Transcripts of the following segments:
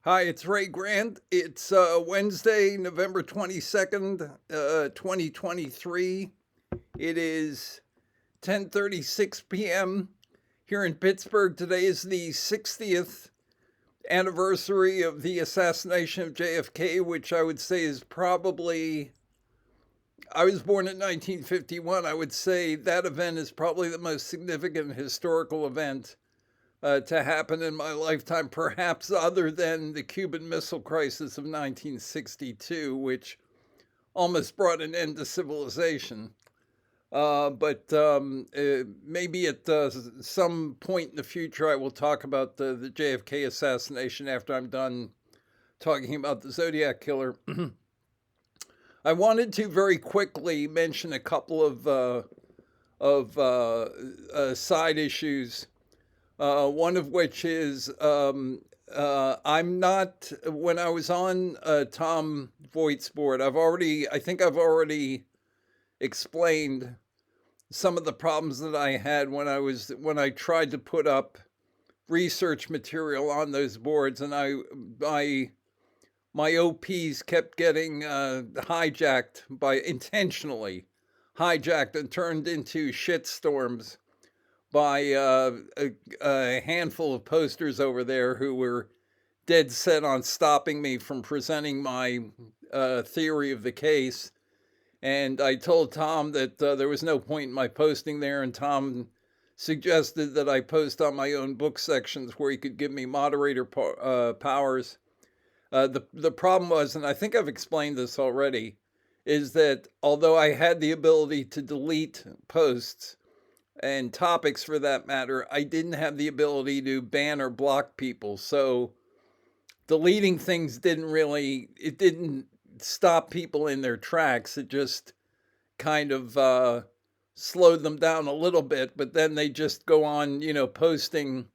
Hi, it's Ray Grant. It's Wednesday, November 22nd, 2023. It is 10:36 p.m. here in Pittsburgh. Today is the 60th anniversary of the assassination of JFK, which I would say is probably, I was born in 1951. I would say that event is probably the most significant historical event to happen in my lifetime, perhaps other than the Cuban Missile Crisis of 1962, which almost brought an end to civilization. But maybe at some point in the future, I will talk about the JFK assassination after I'm done talking about the Zodiac killer. I wanted to very quickly mention a couple of side issues. One of which is I'm not, when I was on Tom Voigt's board, I think I've already explained some of the problems that I had when I tried to put up research material on those boards, and my OPs kept getting hijacked by intentionally hijacked and turned into shitstorms by a handful of posters over there who were dead set on stopping me from presenting my theory of the case. And I told Tom that there was no point in my posting there, and Tom suggested that I post on my own book sections where he could give me moderator powers. The problem was, and I think I've explained this already, is that although I had the ability to delete posts, and topics for that matter, I didn't have the ability to ban or block people. So deleting things it didn't stop people in their tracks. It just kind of slowed them down a little bit, but then they just go on, posting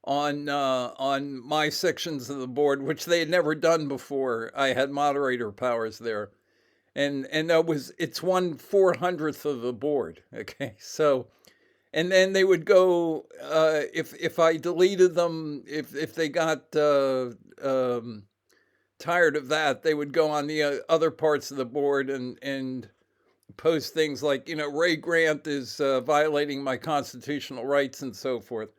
on my sections of the board, which they had never done before. I had moderator powers there. And it's 1/400th of the board. Okay. So and then they would go if I deleted them, if they got tired of that, they would go on the other parts of the board and post things like, Ray Grant is violating my constitutional rights and so forth.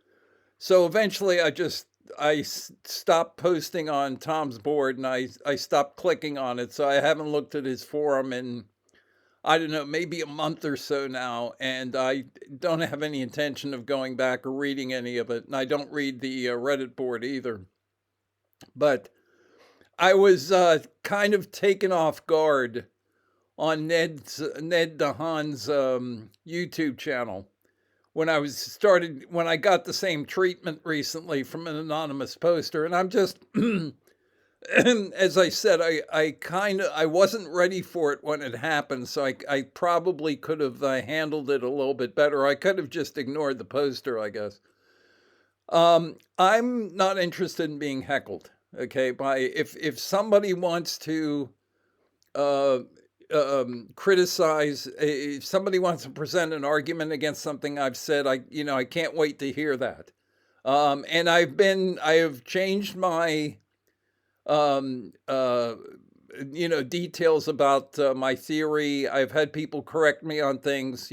So eventually I stopped posting on Tom's board, and I stopped clicking on it. So I haven't looked at his forum in, I don't know, maybe a month or so now, and I don't have any intention of going back or reading any of it. And I don't read the Reddit board either. But I was kind of taken off guard on Ned DeHaan's YouTube channel when I got the same treatment recently from an anonymous poster, and I'm just as I said, I wasn't ready for it when it happened, so I probably could have handled it a little bit better. I could have just ignored the poster, I guess. I'm not interested in being heckled. Okay, by if somebody wants to uh, criticize, if somebody wants to present an argument against something I've said, I can't wait to hear that. And I have changed my um, uh, details about my theory. I've had people correct me on things.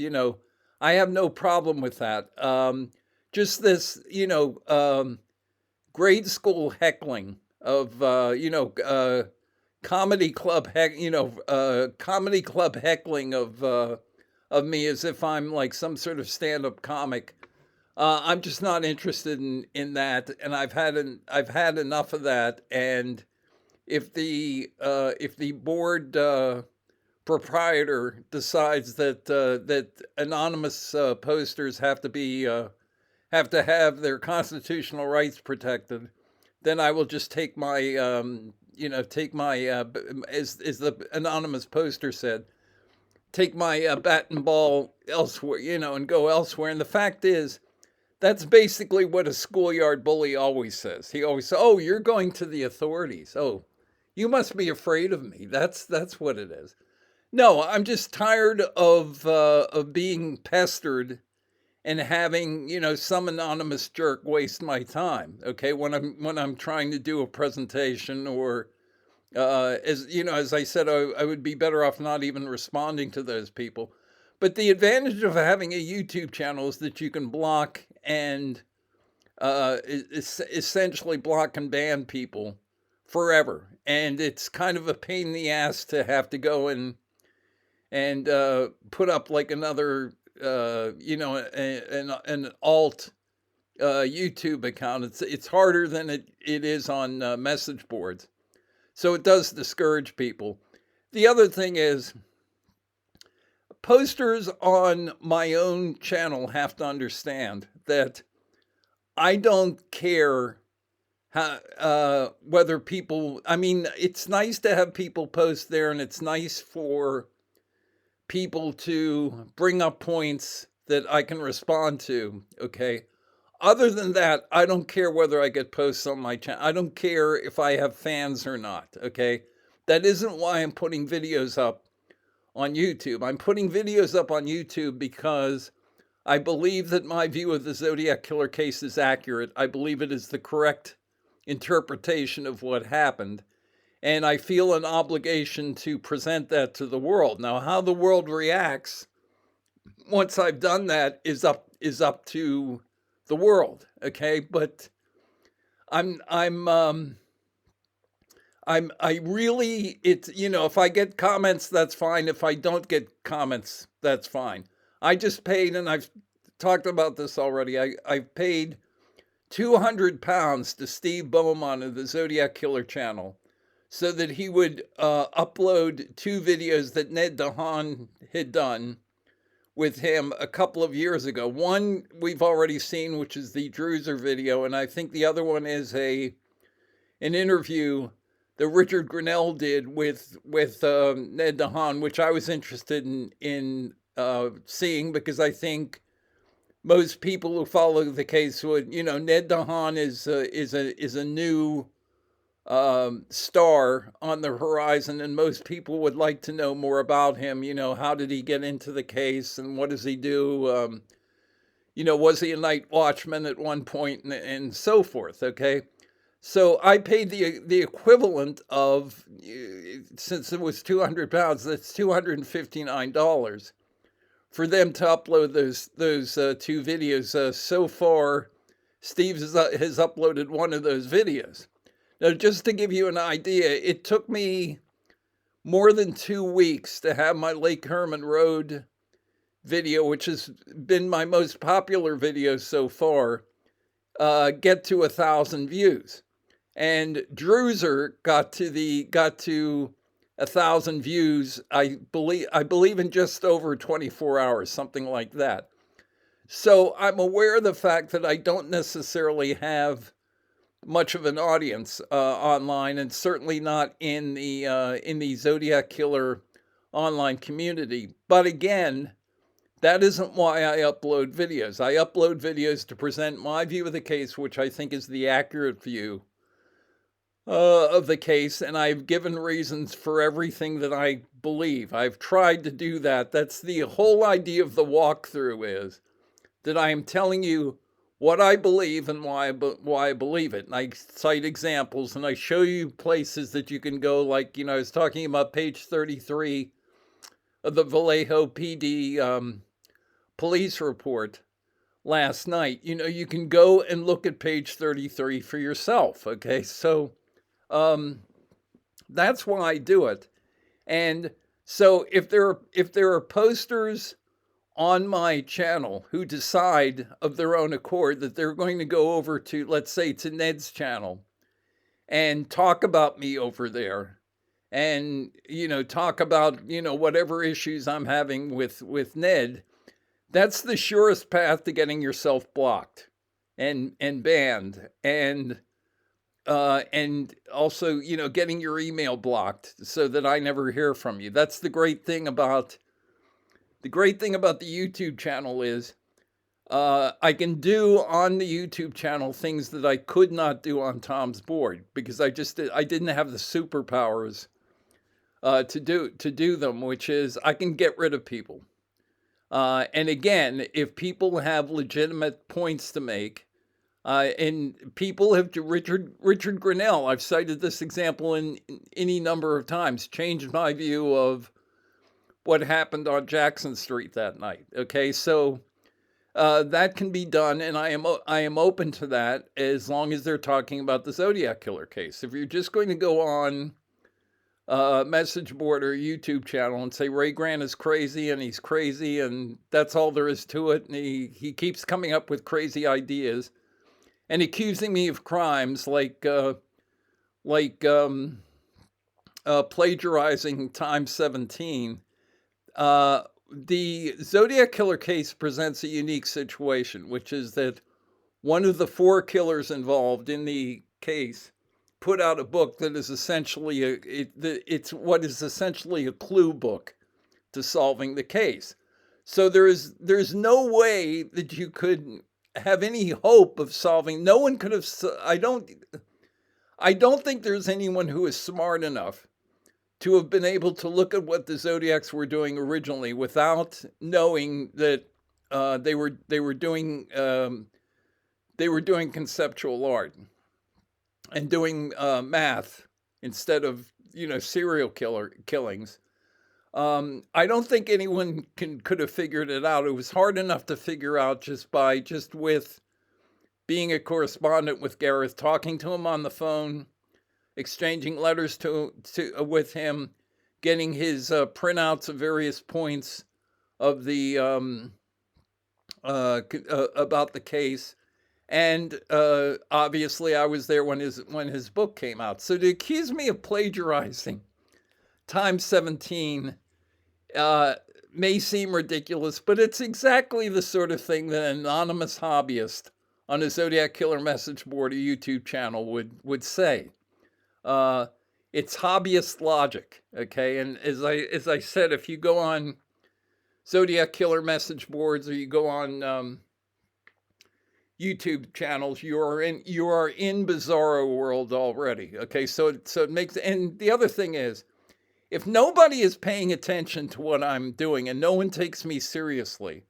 I have no problem with that. Just this, grade school heckling of, comedy club heckling of me as if I'm like some sort of stand-up comic. I'm just not interested in that, and I've had enough of that. And if the board proprietor decides that anonymous posters have to have their constitutional rights protected, then I will just take my as the anonymous poster said, take my bat and ball elsewhere, and go elsewhere. And the fact is, that's basically what a schoolyard bully always says. He always says, "Oh, you're going to the authorities. Oh, you must be afraid of me." That's what it is. No, I'm just tired of being pestered and having, some anonymous jerk waste my time, okay, when I'm trying to do a presentation, or as I said, I would be better off not even responding to those people. But the advantage of having a YouTube channel is that you can block and essentially block and ban people forever. And it's kind of a pain in the ass to have to go and put up like another, an alt YouTube account. It's harder than it is on message boards. So it does discourage people. The other thing is, posters on my own channel have to understand that I don't care how, whether people, I mean, it's nice to have people post there, and it's nice for people to bring up points that I can respond to, okay? Other than that, I don't care whether I get posts on my channel. I don't care if I have fans or not, okay? That isn't why I'm putting videos up on YouTube. I'm putting videos up on YouTube because I believe that my view of the Zodiac killer case is accurate. I believe it is the correct interpretation of what happened. And I feel an obligation to present that to the world. Now, how the world reacts once I've done that is up to the world, okay? But I really, it's, if I get comments, that's fine. If I don't get comments, that's fine. I just paid, and I've talked about this already, I've paid £200 to Steve Beaumont of the Zodiac Killer channel so that he would upload 2 videos that Ned DeHaan had done with him a couple of years ago. One we've already seen, which is the Druser video, and I think the other one is an interview that Richard Grinnell did with Ned DeHaan, which I was interested in seeing, because I think most people who follow the case would, Ned DeHaan is a new star on the horizon, and most people would like to know more about him. How did he get into the case, and what does he do? Was he a night watchman at one point, and so forth, okay? So I paid the equivalent of, since it was £200, that's $259 for them to upload those 2 videos. So far, Steve has uploaded one of those videos. Now, just to give you an idea, it took me more than 2 weeks to have my Lake Herman Road video, which has been my most popular video so far, get to 1,000 views. And Druser got to 1,000 views, I believe in just over 24 hours, something like that. So I'm aware of the fact that I don't necessarily have much of an audience online, and certainly not in the Zodiac Killer online community. But again, that isn't why I upload videos. I upload videos to present my view of the case, which I think is the accurate view of the case, and I've given reasons for everything that I believe. I've tried to do that. That's the whole idea of the walkthrough, is that I am telling you what I believe and why I believe it. And I cite examples, and I show you places that you can go, like, I was talking about page 33 of the Vallejo PD police report last night. You can go and look at page 33 for yourself, okay? So that's why I do it. And so if there are posters on my channel who decide of their own accord that they're going to go over to, let's say, to Ned's channel and talk about me over there, and talk about whatever issues I'm having with Ned, that's the surest path to getting yourself blocked and banned, and also getting your email blocked so that I never hear from you. That's the great thing about the YouTube channel, is I can do on the YouTube channel things that I could not do on Tom's board, because I didn't have the superpowers to do them, which is I can get rid of people. And again, if people have legitimate points to make, and people have Richard Grinnell, I've cited this example in any number of times, changed my view of what happened on Jackson Street that night. Okay, so that can be done, and I am open to that as long as they're talking about the Zodiac killer case. If you're just going to go on message board or YouTube channel and say Ray Grant is crazy and he's crazy and that's all there is to it, and he keeps coming up with crazy ideas and accusing me of crimes like plagiarizing times 17. The Zodiac killer case presents a unique situation, which is that one of the 4 killers involved in the case put out a book that is essentially it's what is essentially a clue book to solving the case. So there's no way that you could have any hope of solving. No one could have. I don't think there's anyone who is smart enough to have been able to look at what the Zodiacs were doing originally without knowing that they were doing conceptual art and doing math instead of serial killings. I don't think anyone could have figured it out. It was hard enough to figure out just with being a correspondent with Gareth, talking to him on the phone, exchanging letters with him, getting his printouts of various points of the about the case. And obviously, I was there when his book came out. So to accuse me of plagiarizing times 17 may seem ridiculous, but it's exactly the sort of thing that an anonymous hobbyist on a Zodiac Killer message board or YouTube channel would say. It's hobbyist logic, okay? And as I said, if you go on Zodiac Killer message boards or you go on YouTube channels, you are in bizarro world already. Okay, so it makes, and the other thing is, if nobody is paying attention to what I'm doing and no one takes me seriously,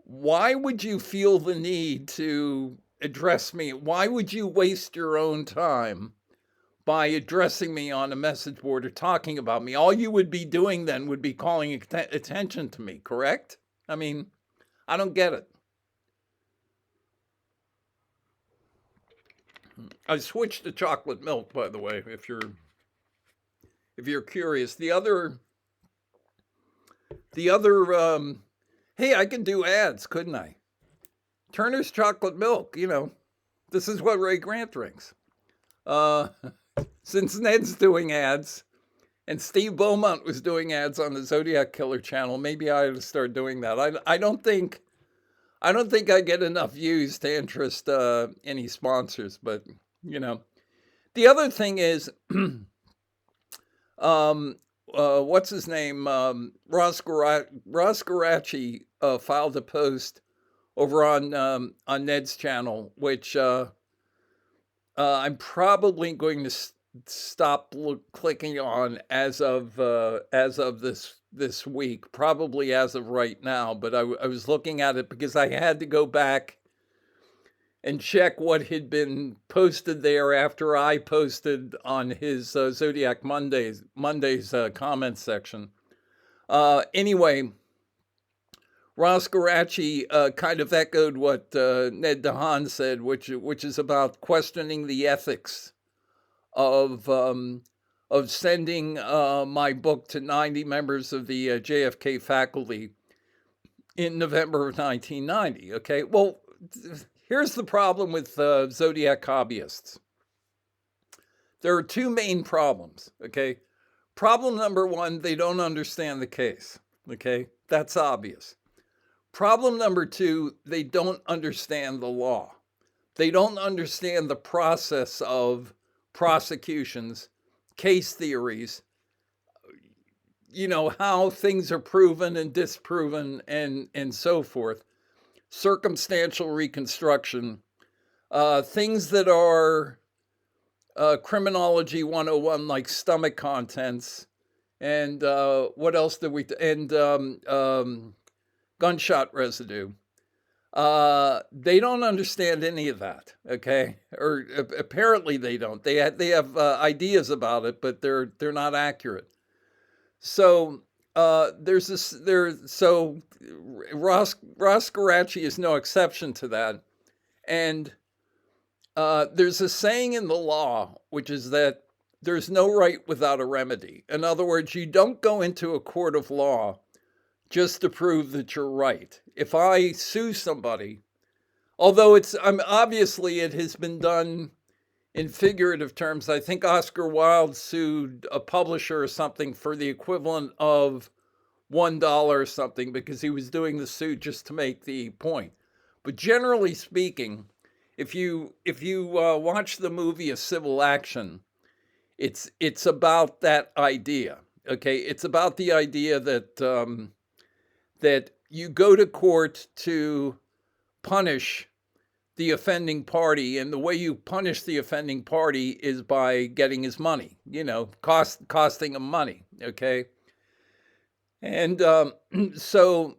why would you feel the need to address me? Why would you waste your own time by addressing me on a message board or talking about me? All you would be doing then would be calling attention to me, correct? I mean, I don't get it. I switched to chocolate milk, by the way, if you're curious. The other hey, I can do ads, couldn't I? Turner's chocolate milk, this is what Ray Grant drinks. Since Ned's doing ads and Steve Beaumont was doing ads on the Zodiac Killer channel, maybe I ought to start doing that. I don't think I get enough views to interest any sponsors, but the other thing is, what's his name? Ross Garacci filed a post over on Ned's channel, which I'm probably going to stop clicking on as of this week, probably as of right now. But I was looking at it because I had to go back and check what had been posted there after I posted on his Zodiac Monday's comment section. Anyway, Ross Garacci kind of echoed what Ned DeHaan said, which is about questioning the ethics of sending my book to 90 members of the JFK faculty in November of 1990. Okay, well, here's the problem with Zodiac hobbyists. There are 2 main problems, okay? Problem number 1, they don't understand the case, okay? That's obvious. Problem number 2, they don't understand the law. They don't understand the process of prosecutions, case theories, how things are proven and disproven and so forth. Circumstantial reconstruction, things that are criminology 101, like stomach contents, and what else did we, and gunshot residue. They don't understand any of that, okay? Or apparently they don't. They have ideas about it, but they're not accurate. So there's this there. So Ross Garachi is no exception to that. And there's a saying in the law, which is that there's no right without a remedy. In other words, you don't go into a court of law just to prove that you're right. If I sue somebody, although obviously it has been done in figurative terms. I think Oscar Wilde sued a publisher or something for the equivalent of $1 or something because he was doing the suit just to make the point. But generally speaking, if you watch the movie A Civil Action, it's about that idea. Okay, it's about the idea that you go to court to punish the offending party, and the way you punish the offending party is by getting his money. Costing him money. Okay, and so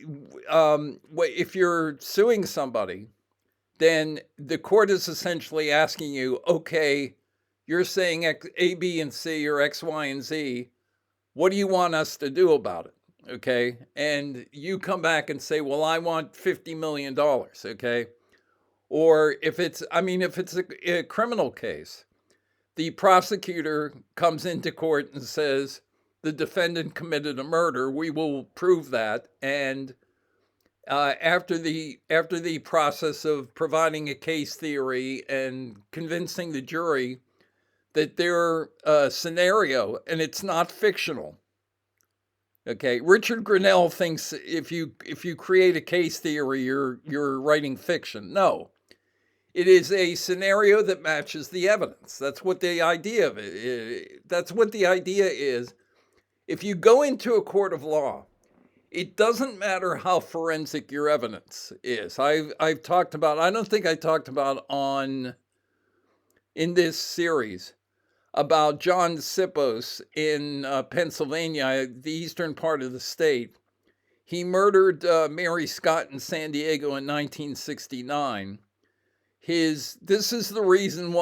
if you're suing somebody, then the court is essentially asking you, okay, you're saying A, B, and C, or X, Y, and Z. What do you want us to do about it? Okay. And you come back and say, well, I want $50 million. Okay. Or if it's a criminal case, the prosecutor comes into court and says, the defendant committed a murder. We will prove that. And after the process of providing a case theory and convincing the jury that their scenario, and it's not fictional. Okay, Richard Grinnell thinks if you create a case theory, you're writing fiction. No, it is a scenario that matches the evidence. That's what the idea of it. That's what the idea is. If you go into a court of law, it doesn't matter how forensic your evidence is. I've talked about. I don't think I talked about in this series about John Sipos in Pennsylvania, the eastern part of the state. He murdered Mary Scott in San Diego in 1969. This is the reason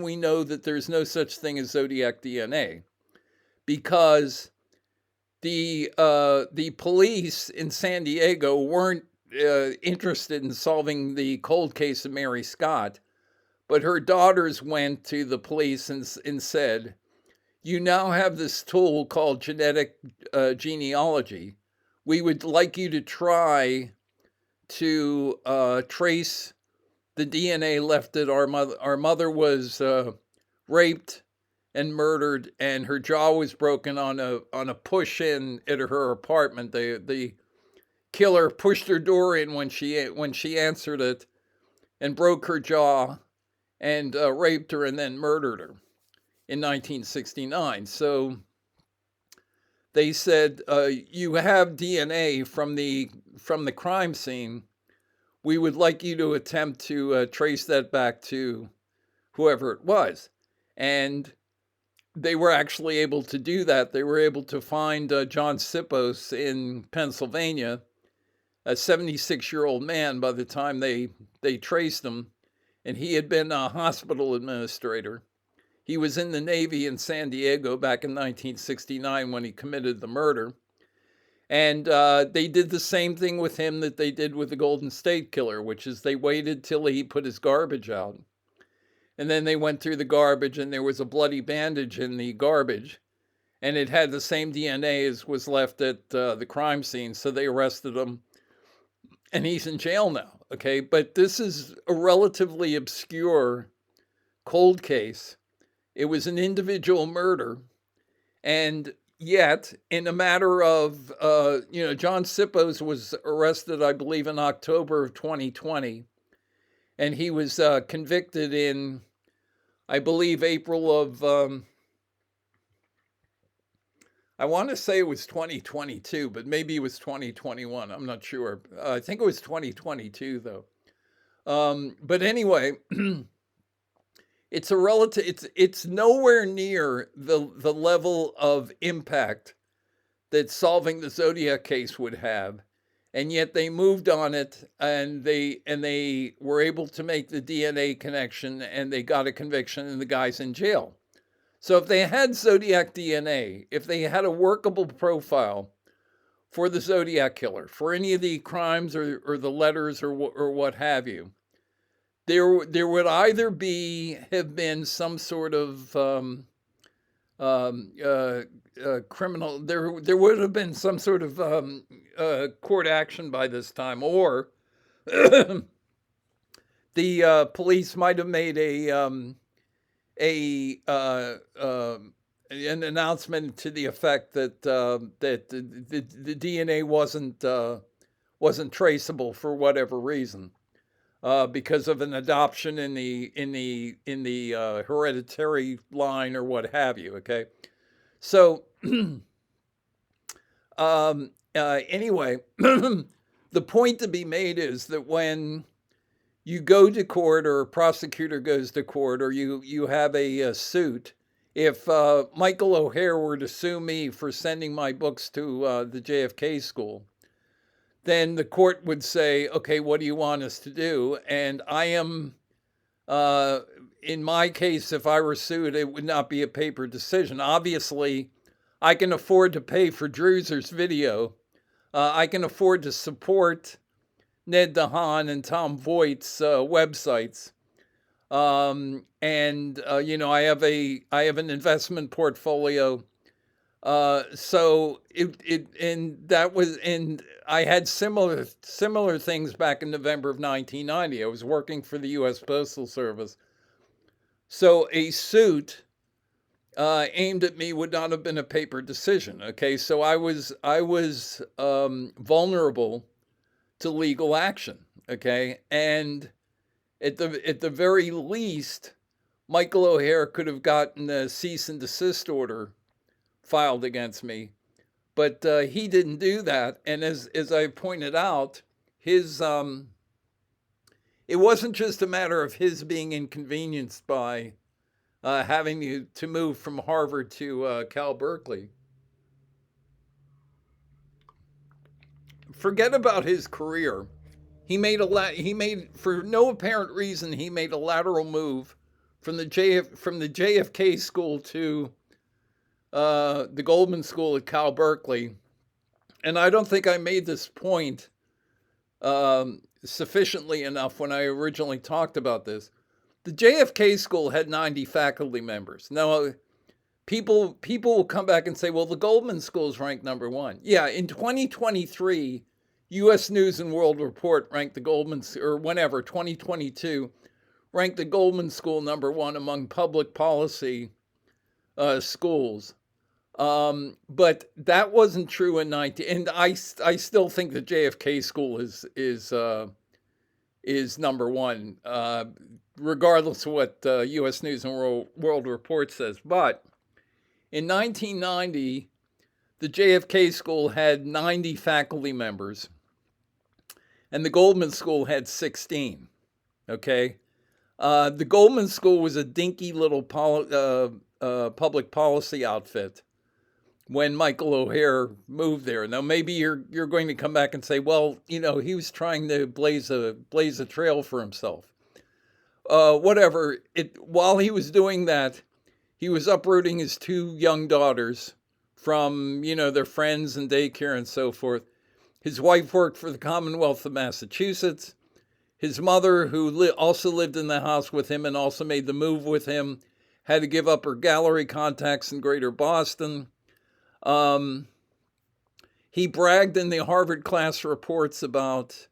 we know that there's no such thing as Zodiac DNA, because the police in San Diego weren't interested in solving the cold case of Mary Scott. But her daughters went to the police and said, you now have this tool called genetic genealogy. We would like you to try to trace the DNA left at our mother. Our mother was raped and murdered, and her jaw was broken on a push-in at her apartment. The killer pushed her door in when she answered it and broke her jaw and raped her and then murdered her in 1969. So they said, you have DNA from the crime scene. We would like you to attempt to trace that back to whoever it was. And they were actually able to do that. They were able to find John Sipos in Pennsylvania, a 76-year-old man by the time they traced him. And he had been a hospital administrator. He was in the Navy in San Diego back in 1969 when he committed the murder. And they did the same thing with him that they did with the Golden State Killer, which is they waited till he put his garbage out. And then they went through the garbage, and there was a bloody bandage in the garbage. And it had the same DNA as was left at the crime scene. So they arrested him. And he's in jail now. Okay, but this is a relatively obscure cold case. It was an individual murder. And yet, in a matter of, John Sipos was arrested, I believe, in October of 2020. And he was convicted in, I believe, April of, I want to say it was 2022, but maybe it was 2021. I'm not sure. I think it was 2022, though. But anyway, it's a relative. It's nowhere near the level of impact that solving the Zodiac case would have, and yet they moved on it, and they were able to make the DNA connection, and they got a conviction, and the guy's in jail. So if they had Zodiac DNA, if they had a workable profile for the Zodiac killer, for any of the crimes or the letters or what have you, there would either have been some sort of criminal. There would have been some sort of court action by this time, or the police might have made an announcement to the effect that the DNA wasn't traceable for whatever reason, because of an adoption in the hereditary line or what have you. Okay, so anyway, the point to be made is that when you go to court, or a prosecutor goes to court, or you have a suit, if Michael O'Hare were to sue me for sending my books to the JFK school, then the court would say, okay, what do you want us to do? And I am, in my case, if I were sued, it would not be a paper decision. Obviously, I can afford to pay for Drewzer's video. I can afford to support Ned DeHaan and Tom Voigt's websites. You know, I have an investment portfolio. So I had similar things back in November of 1990. I was working for the U.S. Postal Service. So a suit aimed at me would not have been a paper decision. Okay, so I was vulnerable to legal action. Okay, and at the very least, Michael O'Hare could have gotten a cease and desist order filed against me, but he didn't do that. And as I pointed out, his it wasn't just a matter of his being inconvenienced by having to move from Harvard to Cal Berkeley. Forget about his career. He made for no apparent reason, he made a lateral move from the JFK school to the Goldman School at Cal Berkeley. And I don't think I made this point sufficiently enough when I originally talked about this. The JFK school had 90 faculty members. Now, people will come back and say, well, the Goldman School is ranked number one. Yeah, in 2023, U.S. News and World Report ranked the Goldman, or whenever, 2022, ranked the Goldman School number one among public policy schools. But that wasn't true in 19. And I still think the JFK school is number one, regardless of what U.S. News and World Report says. But in 1990, the JFK school had 90 faculty members, and the Goldman School had 16. Okay, the Goldman School was a dinky little public policy outfit when Michael O'Hare moved there. Now, maybe you're going to come back and say, well, you know, he was trying to blaze a trail for himself. Whatever. While he was doing that, he was uprooting his two young daughters from, you know, their friends and daycare and so forth. His wife worked for the Commonwealth of Massachusetts. His mother, who also lived in the house with him and also made the move with him, had to give up her gallery contacts in Greater Boston. He bragged in the Harvard class reports about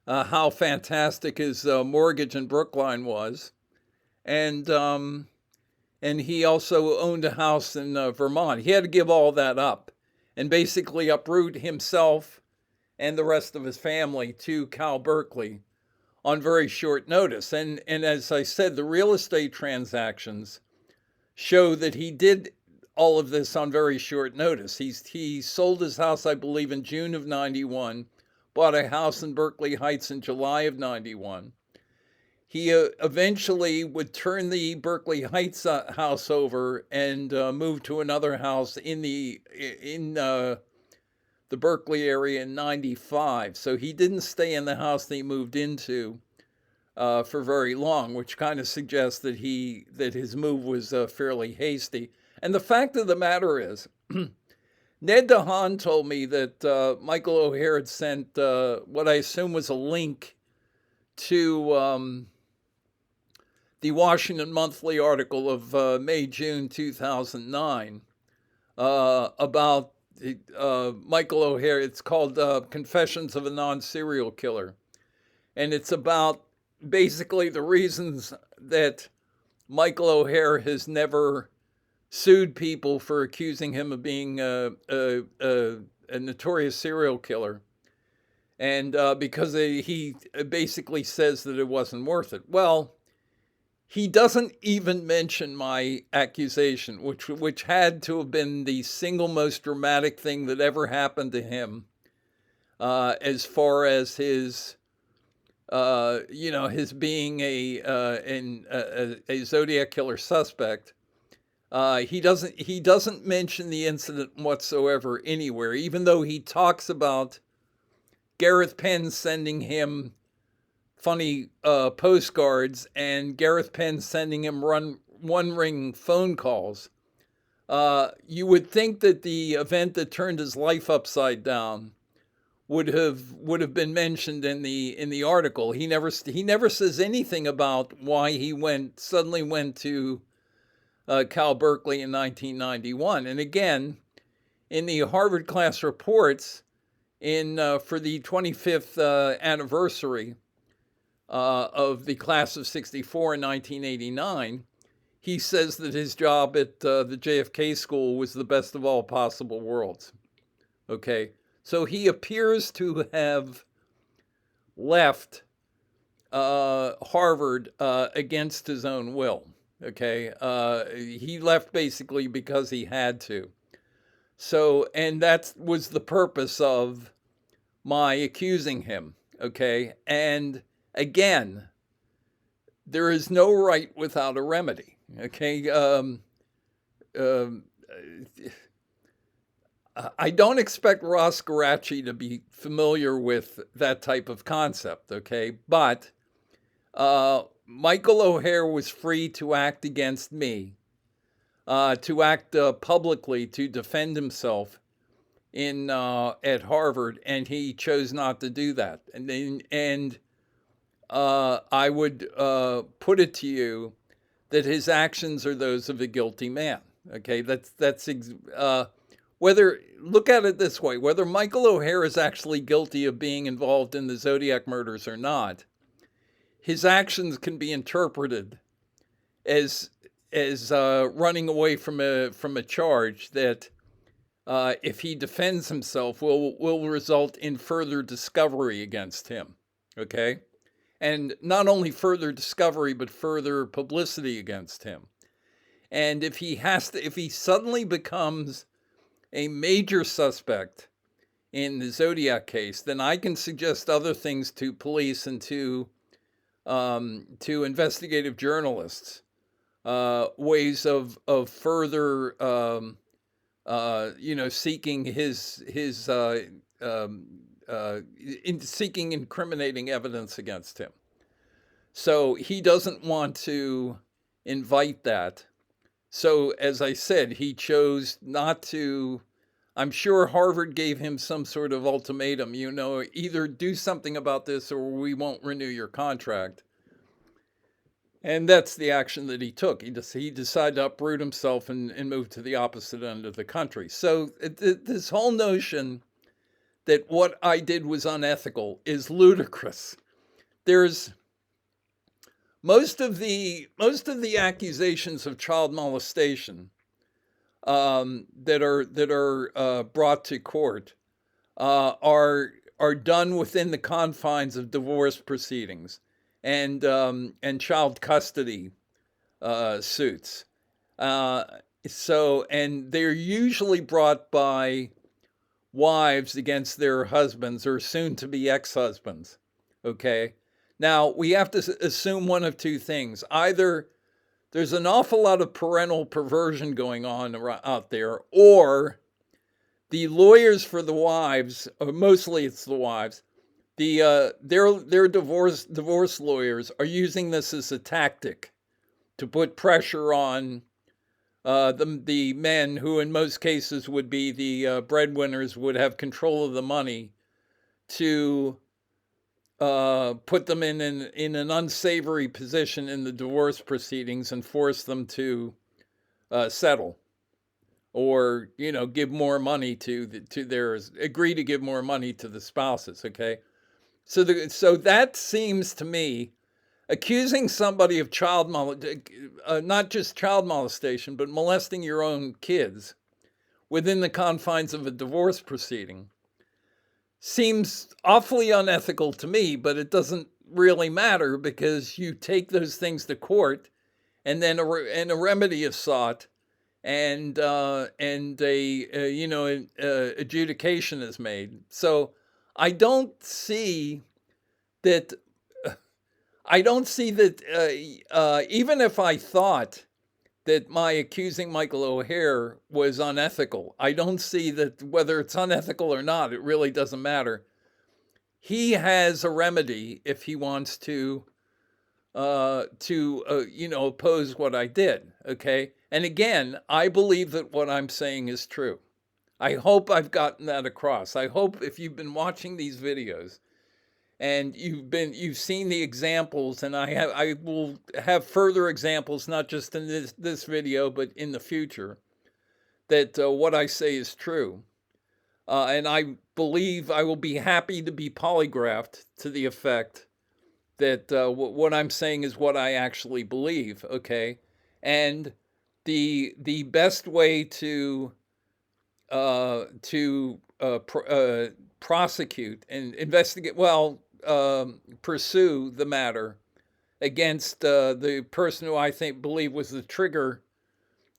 how fantastic his mortgage in Brookline was. And he also owned a house in Vermont. He had to give all that up and basically uproot himself and the rest of his family to Cal Berkeley on very short notice. And as I said, the real estate transactions show that he did all of this on very short notice. He sold his house, I believe, in June of 91, bought a house in Berkeley Heights in July of 91. He eventually would turn the Berkeley Heights house over and move to another house in the Berkeley area in '95. So he didn't stay in the house that he moved into for very long, which kind of suggests that his move was fairly hasty. And the fact of the matter is, Ned DeHaan told me that Michael O'Hare had sent what I assume was a link to the Washington Monthly article of May-June 2009 about Michael O'Hare. It's called Confessions of a Non-Serial Killer. And it's about basically the reasons that Michael O'Hare has never sued people for accusing him of being a notorious serial killer. And because he basically says that it wasn't worth it. Well, he doesn't even mention my accusation, which had to have been the single most dramatic thing that ever happened to him, as far as his his being a Zodiac killer suspect. He doesn't mention the incident whatsoever anywhere, even though he talks about Gareth Penn sending him funny postcards and Gareth Penn sending him one-ring phone calls. You would think that the event that turned his life upside down would have been mentioned in the article. He never says anything about why he suddenly went to Cal Berkeley in 1991. And again, in the Harvard class reports, for the 25th anniversary of the class of '64 in 1989, he says that his job at the JFK school was the best of all possible worlds. Okay, so he appears to have left Harvard against his own will. Okay, he left basically because he had to. So, and that was the purpose of my accusing him. Okay, and again, there is no right without a remedy. Okay, I don't expect Ross Garacci to be familiar with that type of concept. Okay, but Michael O'Hare was free to act against me, to act publicly to defend himself at Harvard, and he chose not to do that. And I would put it to you that his actions are those of a guilty man. Okay, whether, look at it this way, whether Michael O'Hare is actually guilty of being involved in the Zodiac murders or not, his actions can be interpreted as running away from a charge that, if he defends himself, will result in further discovery against him. Okay, and not only further discovery, but further publicity against him. And if he suddenly becomes a major suspect in the Zodiac case, then I can suggest other things to police and to investigative journalists, ways of further, seeking seeking incriminating evidence against him. So he doesn't want to invite that. So, as I said, he chose not to. I'm sure Harvard gave him some sort of ultimatum, either do something about this or we won't renew your contract. And that's the action that he took. He decided to uproot himself and move to the opposite end of the country. So this whole notion that what I did was unethical is ludicrous. There's most of the accusations of child molestation that are brought to court are done within the confines of divorce proceedings and child custody suits. And they're usually brought by wives against their husbands or soon-to-be ex-husbands. Okay. Now, we have to assume one of two things. Either there's an awful lot of parental perversion going on out there, or the lawyers for the wives, or mostly it's the wives, their divorce lawyers are using this as a tactic to put pressure on the men, who in most cases would be the breadwinners, would have control of the money, to put them in an unsavory position in the divorce proceedings and force them to settle, or give more money to theirs, agree to give more money to the spouses. Okay, so that seems to me, accusing somebody of not just child molestation, but molesting your own kids within the confines of a divorce proceeding, seems awfully unethical to me. But it doesn't really matter, because you take those things to court, and then a remedy is sought, and adjudication is made. So I don't see that. I don't see that. Even if I thought that my accusing Michael O'Hare was unethical, I don't see that, whether it's unethical or not, it really doesn't matter. He has a remedy if he wants to oppose what I did. Okay, and again, I believe that what I'm saying is true. I hope I've gotten that across. I hope, if you've been watching these videos and you've seen the examples, and I will have further examples, not just in this video, but in the future, that what I say is true. And I believe I will be happy to be polygraphed to the effect that what I'm saying is what I actually believe. Okay, and the best way to prosecute and investigate, pursue the matter against the person who I believe was the trigger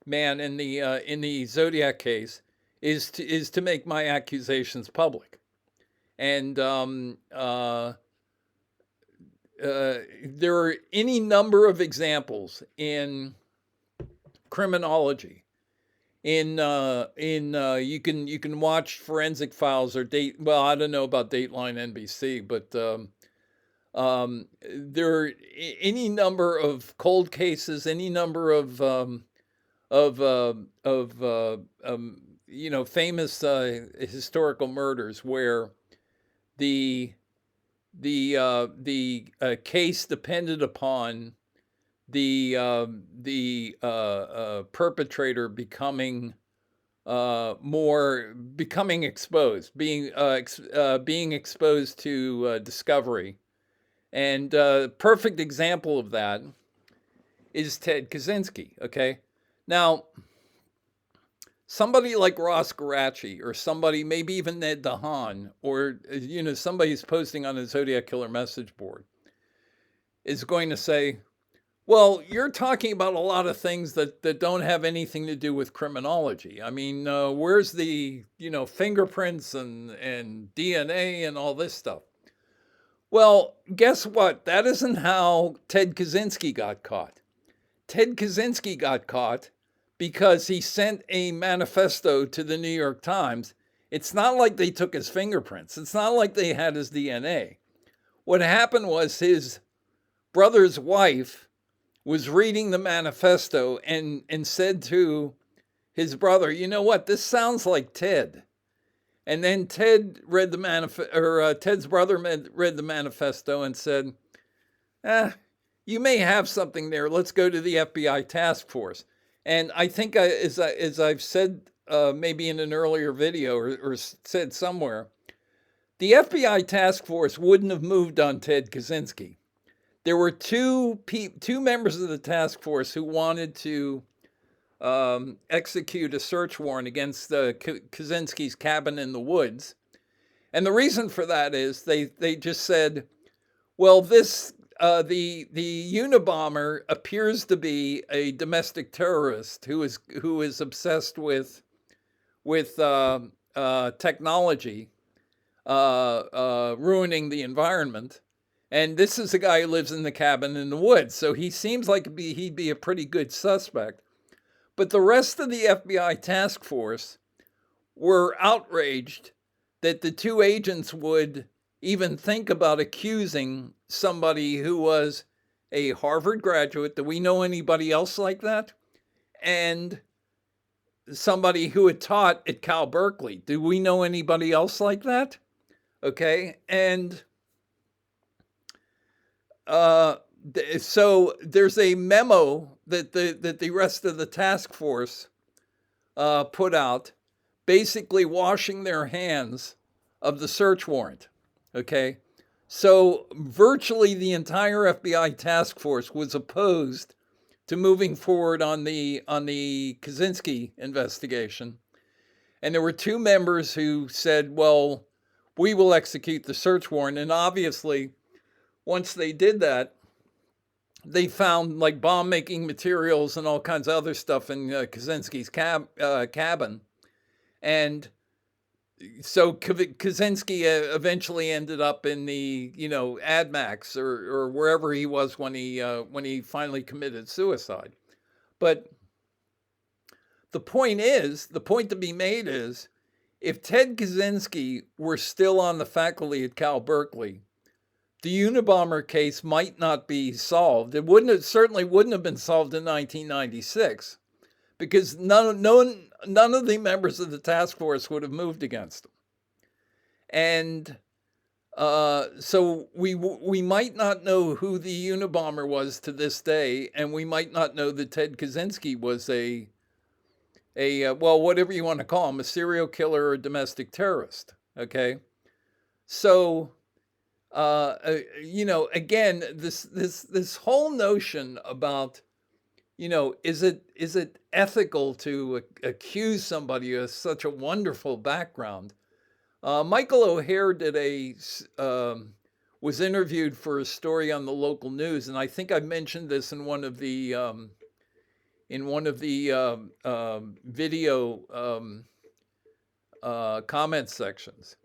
man in the Zodiac case, is to make my accusations public. And there are any number of examples in criminology. You can watch Forensic Files or I don't know about Dateline NBC, but there are any number of cold cases, any number of famous historical murders, where the case depended upon the perpetrator becoming exposed, being exposed to discovery. And perfect example of that is Ted Kaczynski. Okay, now somebody like Ross Garachi, or somebody, maybe even Ned DeHaan, or somebody's posting on a Zodiac Killer message board, is going to say, well, you're talking about a lot of things that don't have anything to do with criminology. I mean, where's the fingerprints and DNA and all this stuff? Well, guess what? That isn't how Ted Kaczynski got caught. Ted Kaczynski got caught because he sent a manifesto to the New York Times. It's not like they took his fingerprints. It's not like they had his DNA. What happened was, his brother's wife was reading the manifesto and said to his brother, you know what, this sounds like Ted. And then Ted read the Ted's brother read the manifesto and said, you may have something there. Let's go to the FBI task force. And I think, as I've said maybe in an earlier video, or said somewhere, the FBI task force wouldn't have moved on Ted Kaczynski. There were two members of the task force who wanted to execute a search warrant against Kaczynski's cabin in the woods. And the reason for that is they just said, well, the Unabomber appears to be a domestic terrorist who is obsessed with technology, ruining the environment. And this is a guy who lives in the cabin in the woods. So he seems like he'd be a pretty good suspect. But the rest of the FBI task force were outraged that the two agents would even think about accusing somebody who was a Harvard graduate. Do we know anybody else like that? And somebody who had taught at Cal Berkeley. Do we know anybody else like that? Okay. And so there's a memo that the rest of the task force put out, basically washing their hands of the search warrant. Okay. So virtually the entire FBI task force was opposed to moving forward on the Kaczynski investigation. And there were two members who said, well, we will execute the search warrant. And obviously, once they did that, they found like bomb making materials and all kinds of other stuff in Kaczynski's cabin. And so Kaczynski eventually ended up in the, AdMax or wherever he was when he finally committed suicide. But the point to be made is, if Ted Kaczynski were still on the faculty at Cal Berkeley, the Unabomber case might not be solved. It certainly wouldn't have been solved in 1996, because none of the members of the task force would have moved against him. And so we might not know who the Unabomber was to this day, and we might not know that Ted Kaczynski was a well, whatever you want to call him, a serial killer or a domestic terrorist. Okay, so again, this whole notion about, is it ethical to accuse somebody of such a wonderful background? Michael O'Hare was interviewed for a story on the local news, and I think I mentioned this in one of the video comment sections,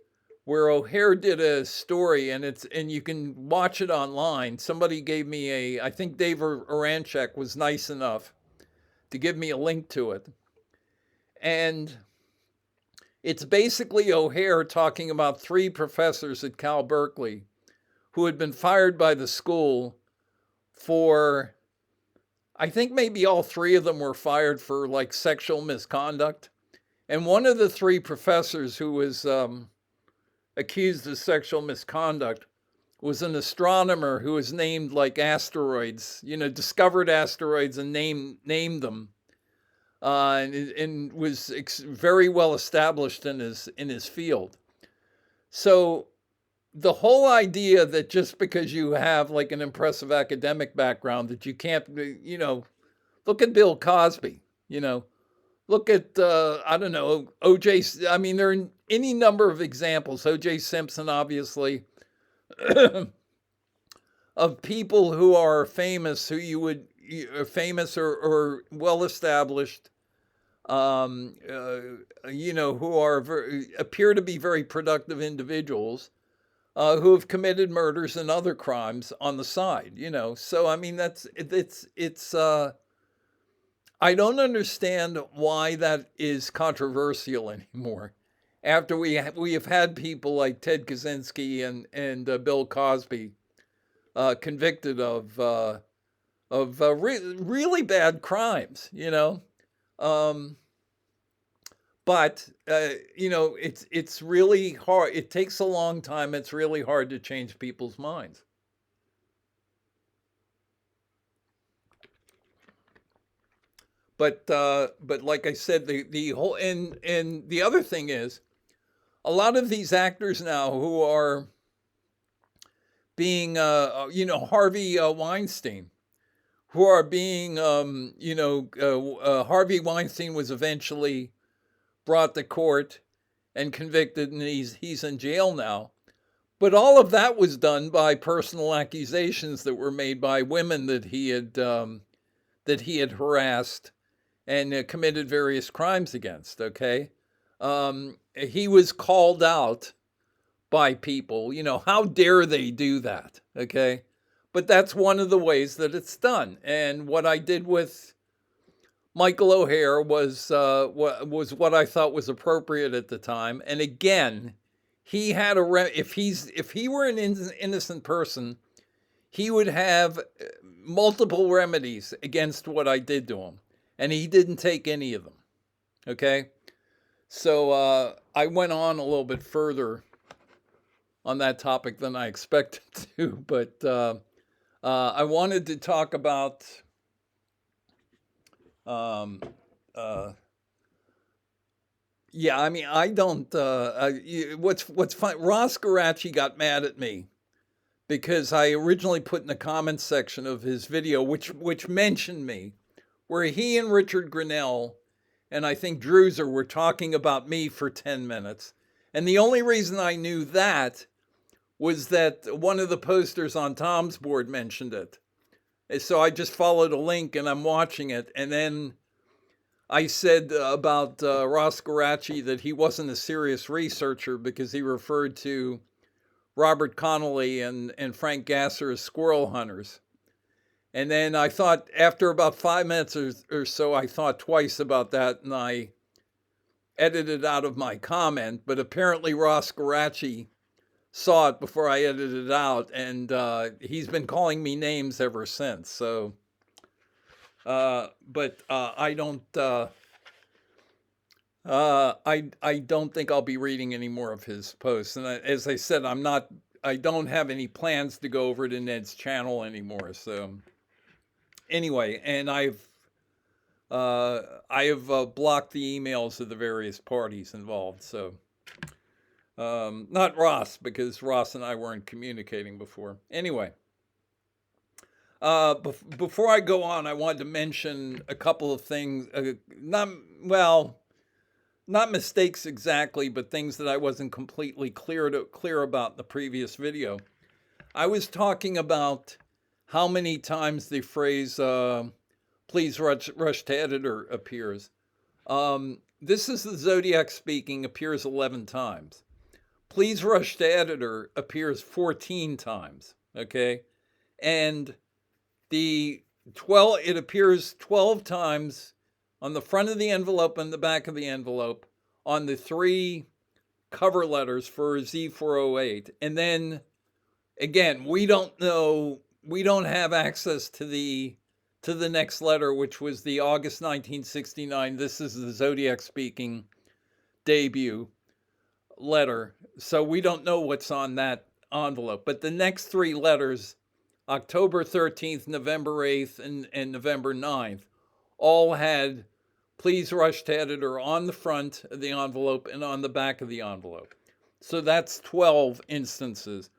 where O'Hare did a story, and you can watch it online. Somebody gave me I think Dave Oranchek was nice enough to give me a link to it. And it's basically O'Hare talking about three professors at Cal Berkeley who had been fired by the school for, I think maybe all three of them were fired for like sexual misconduct. And one of the three professors who was accused of sexual misconduct was an astronomer who was named like asteroids, discovered asteroids and named them, and was very well established in his field. So the whole idea that just because you have like an impressive academic background that you can't, look at Bill Cosby, look at, I don't know, OJ. I mean, there are any number of examples, OJ Simpson, obviously, of people who are famous, famous or well-established, who appear to be very productive individuals, who have committed murders and other crimes on the side, So, I mean, it's I don't understand why that is controversial anymore. After we have had people like Ted Kaczynski and Bill Cosby convicted of really bad crimes, but it's really hard. It takes a long time. It's really hard to change people's minds. But like I said, the whole and the other thing is, a lot of these actors now who are being, Harvey Weinstein, who are being, Harvey Weinstein was eventually brought to court and convicted, and he's in jail now. But all of that was done by personal accusations that were made by women that he had harassed and committed various crimes against. Okay, he was called out by people. How dare they do that? Okay, but that's one of the ways that it's done. And what I did with Michael O'Hare was what I thought was appropriate at the time. And again, he had if he were an innocent person, he would have multiple remedies against what I did to him, and he didn't take any of them. Okay, so I went on a little bit further on that topic than I expected to, but I wanted to talk about um, yeah, I mean, I don't. What's fun? Ross Garacci got mad at me because I originally put in the comments section of his video, which mentioned me, where he and Richard Grinnell and I think Druser were talking about me for 10 minutes. And the only reason I knew that was that one of the posters on Tom's board mentioned it. And so I just followed a link and I'm watching it. And then I said about Ross Garacci that he wasn't a serious researcher because he referred to Robert Connolly and Frank Gasser as squirrel hunters. And then I thought, after about 5 minutes or so, I thought twice about that and I edited out of my comment. But apparently Ross Garacci saw it before I edited it out, and he's been calling me names ever since. So, but I don't. I don't think I'll be reading any more of his posts. And as I said, I don't have any plans to go over to Ned's channel anymore. So anyway, and I have blocked the emails of the various parties involved. So not Ross, because Ross and I weren't communicating before. Anyway, before I go on, I wanted to mention a couple of things. Not mistakes exactly, but things that I wasn't completely clear about in the previous video. I was talking about how many times the phrase "please rush to editor" appears. This is the Zodiac speaking, appears 11 times. "Please rush to editor" appears 14 times. Okay, and it appears 12 times on the front of the envelope and the back of the envelope on the 3 cover letters for Z408. And then again, we don't know, we don't have access to the next letter, which was the August 1969, this is the Zodiac speaking debut letter. So we don't know what's on that envelope. But the next 3 letters, October 13th, November 8th, and November 9th, all had "please rush to editor" on the front of the envelope and on the back of the envelope. So that's 12 instances.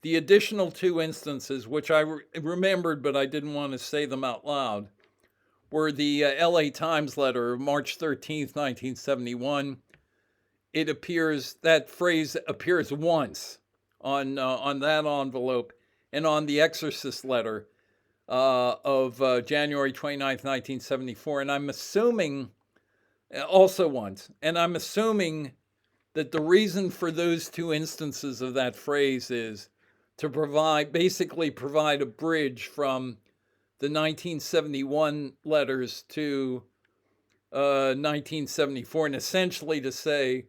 The additional 2 instances, which I remembered but I didn't want to say them out loud, were the LA Times letter of March 13th, 1971. That phrase appears once on that envelope, and on the Exorcist letter of January 29th, 1974. And I'm assuming, also once, and I'm assuming that the reason for those 2 instances of that phrase is to basically provide a bridge from the 1971 letters to 1974, and essentially to say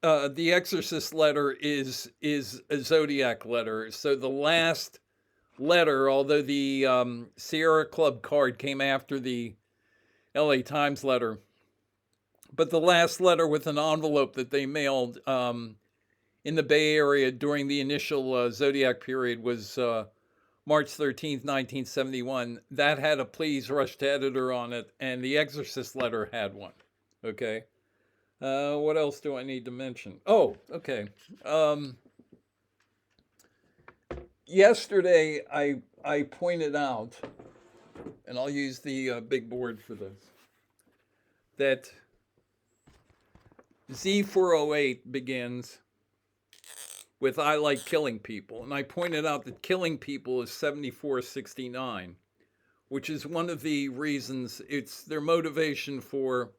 the Exorcist letter is a Zodiac letter. So the last letter, although the Sierra Club card came after the LA Times letter, but the last letter with an envelope that they mailed in the Bay Area during the initial Zodiac period was March 13th, 1971. That had a "please rush to editor" on it, and the Exorcist letter had one. Okay. What else do I need to mention? Oh, okay. Yesterday, I pointed out, and I'll use the big board for this, that Z408 begins with "I like killing people." And I pointed out that killing people is 7469, which is one of the reasons, it's their motivation for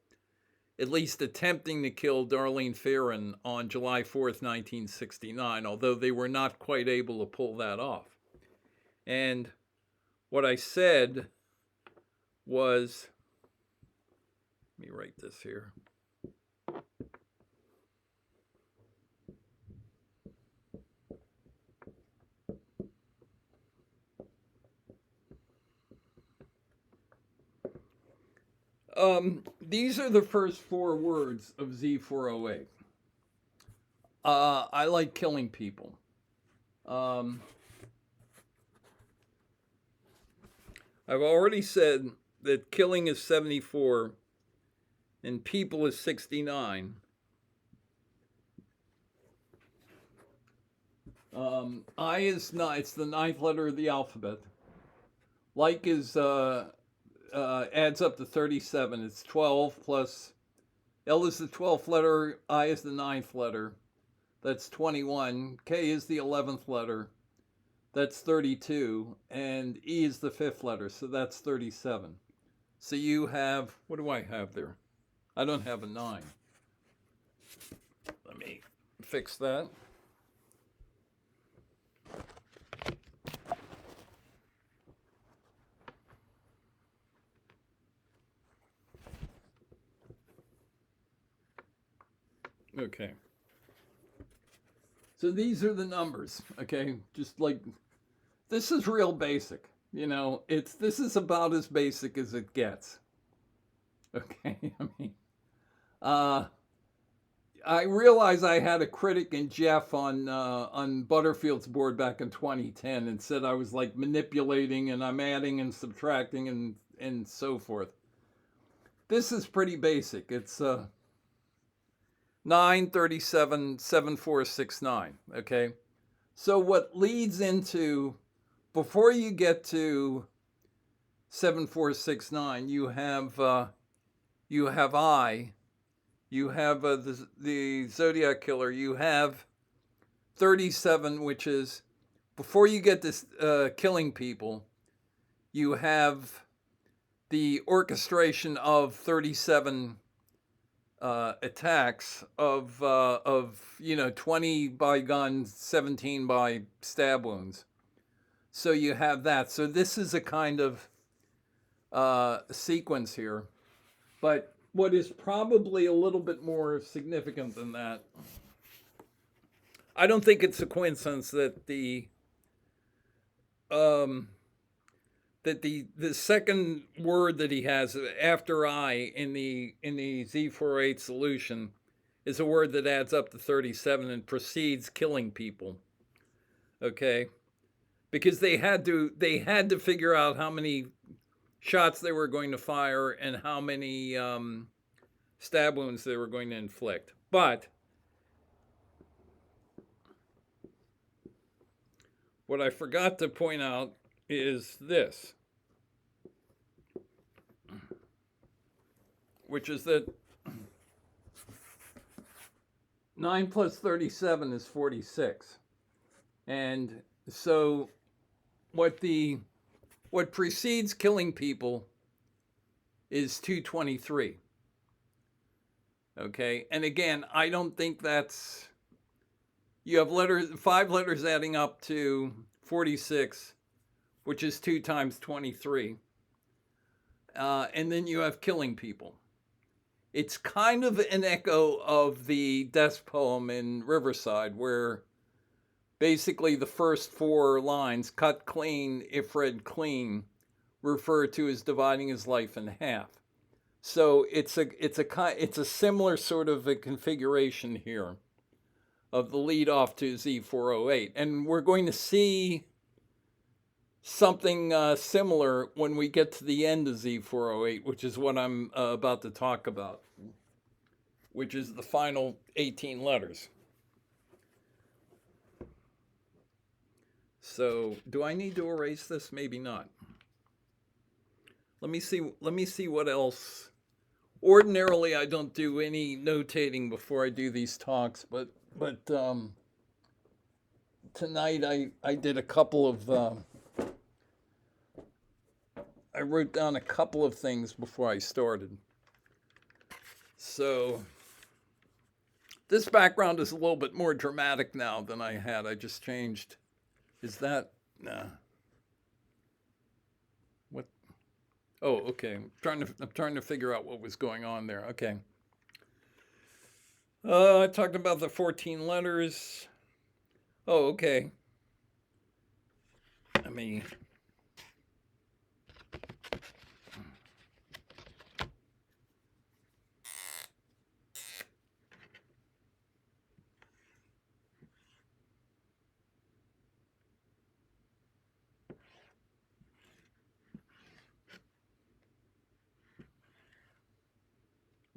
at least attempting to kill Darlene Ferrin on July 4th, 1969, although they were not quite able to pull that off. And what I said was me write this here. These are the first 4 words of Z408. I like killing people. I've already said that killing is 74 and people is 69. I is not, it's the 9th letter of the alphabet. Like is adds up to 37. It's 12 plus L is the 12th letter, I is the 9th letter. That's 21. K is the 11th letter. That's 32. And E is the 5th letter, so that's 37. So you have, what do I have there? I don't have a 9. Let me fix that. Okay. So these are the numbers, okay? Just like, this is real basic. You know, this is about as basic as it gets. Okay, I mean, I realize I had a critic in Jeff on Butterfield's board back in 2010 and said I was like manipulating and I'm adding and subtracting and so forth. This is pretty basic. It's 9, 37, 7, 4, 6, 9. Okay, so what leads into, before you get to 7, 4, 6, 9, you have I, you have the Zodiac killer, you have 37, which is, before you get this killing people, you have the orchestration of 37 attacks of 20 by guns, 17 by stab wounds. So you have that. So this is a kind of sequence here. But what is probably a little bit more significant than that, I don't think it's a coincidence that the second word that he has after I in the Z48 solution is a word that adds up to 37 and precedes killing people. Okay, because they had to figure out how many shots they were going to fire and how many stab wounds they were going to inflict. But what I forgot to point out is this, which is that 9 plus 37 is 46. And so what precedes killing people is 223. Okay, and again, I don't think that's, you have 5 letters adding up to 46, which is 2 times 23. And then you have killing people. It's kind of an echo of the death poem in Riverside, where basically the first 4 lines, cut clean, if read clean, refer to as dividing his life in half. So it's a similar sort of a configuration here of the lead off to Z408. And we're going to see something similar when we get to the end of Z408, which is what I'm about to talk about, which is the final 18 letters. So do I need to erase this? Maybe not. Let me see what else. Ordinarily, I don't do any notating before I do these talks, but tonight I did a couple of, I wrote down a couple of things before I started. So this background is a little bit more dramatic now than I had. I just changed. Is that, nah. What? Oh, okay. I'm trying to figure out what was going on there. Okay. I talked about the 14 letters. Oh, okay. I mean,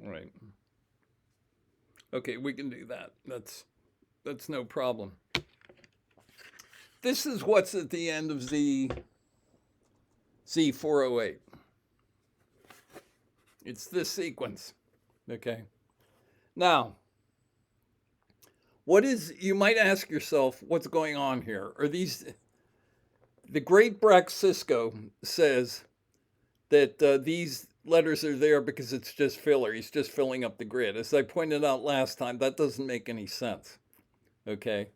right. Okay, we can do that. That's no problem. This is what's at the end of Z408. It's this sequence. Okay. Now, you might ask yourself, what's going on here? Are these, the great Brax Cisco says that these letters are there because it's just filler. He's just filling up the grid. As I pointed out last time, that doesn't make any sense. Okay.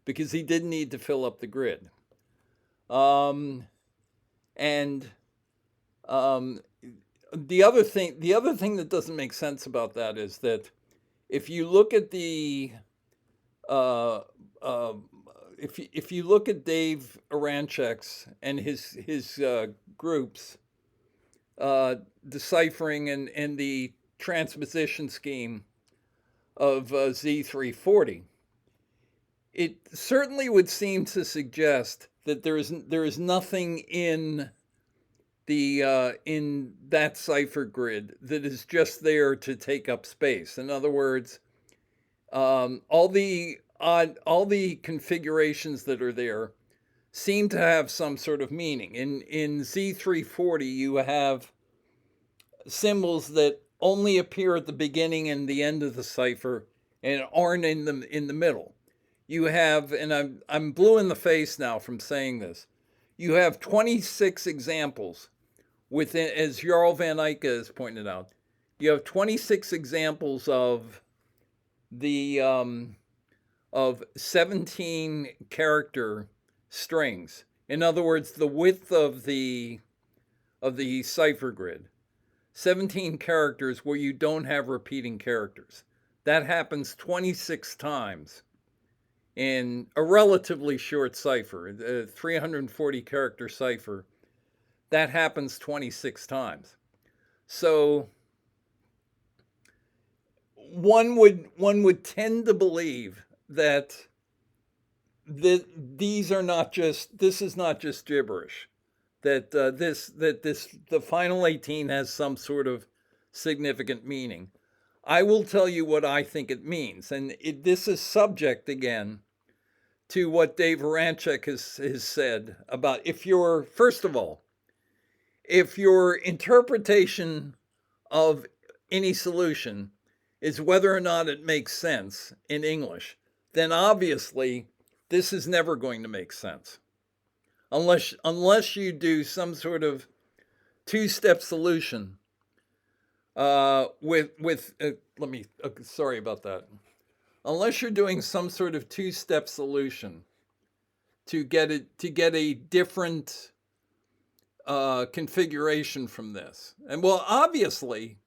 Because he didn't need to fill up the grid. And um, the other thing that doesn't make sense about that is that if you look at the uh, uh, if you look at Dave Aranchek's and his groups, deciphering and the transposition scheme of Z340, it certainly would seem to suggest that there is nothing in that cipher grid that is just there to take up space. In other words, all the configurations that are there seem to have some sort of meaning. In Z340, you have symbols that only appear at the beginning and the end of the cipher and aren't in the middle. You have, and I'm blue in the face now from saying this. You have 26 examples within, as Jarl van Eyck has pointed out. You have 26 examples of the of 17 character strings. In other words, the width of the cipher grid. 17 characters where you don't have repeating characters. That happens 26 times in a relatively short cipher, a 340 character cipher. That happens 26 times. So one would tend to believe that these are not just, this is not just gibberish, that the final 18 has some sort of significant meaning. I will tell you what I think it means, and this is subject again to what Dave Aranchek has said about, if your first of all, if your interpretation of any solution is whether or not it makes sense in English, then obviously this is never going to make sense unless you do some sort of two-step solution with let me sorry about that. Unless you're doing some sort of two-step solution to get a different configuration from this. And well, obviously,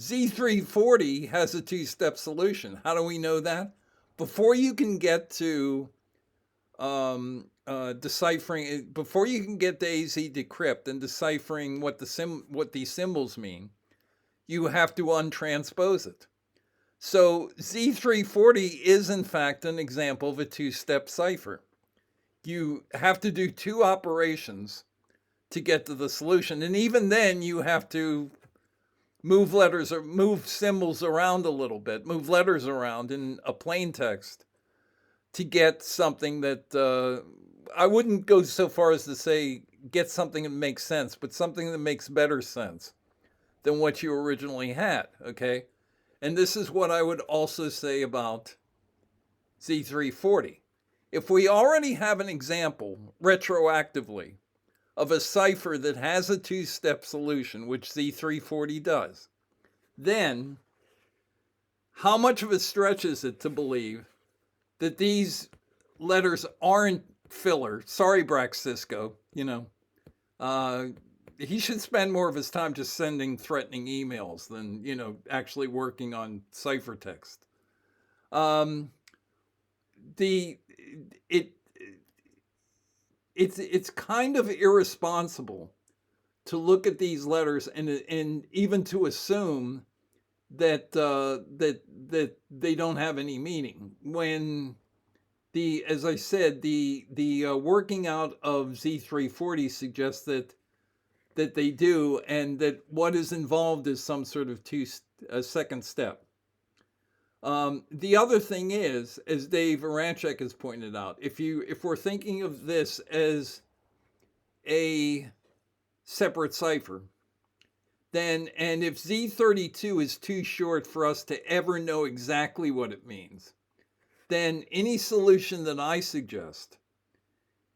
Z340 has a two-step solution. How do we know that? Before you can get to deciphering, before you can get to AZ decrypt and deciphering what these symbols mean, you have to untranspose it. So Z340 is in fact an example of a two-step cipher. You have to do two operations to get to the solution, and even then you have to move letters or move symbols around a little bit, move letters around in a plain text to get something that I wouldn't go so far as to say get something that makes sense, but something that makes better sense than what you originally had, okay? And this is what I would also say about Z340. If we already have an example retroactively of a cipher that has a two-step solution, which Z340 does, then how much of a stretch is it to believe that these letters aren't filler? Sorry, Brax Cisco, he should spend more of his time just sending threatening emails than actually working on ciphertext. Um, the it it's kind of irresponsible to look at these letters and even to assume that that they don't have any meaning when as I said, the working out of Z340 suggests that they do, and that what is involved is some sort of second step. The other thing is, as Dave Aranchek has pointed out, if we're thinking of this as a separate cipher, then, and if Z32 is too short for us to ever know exactly what it means, then any solution that I suggest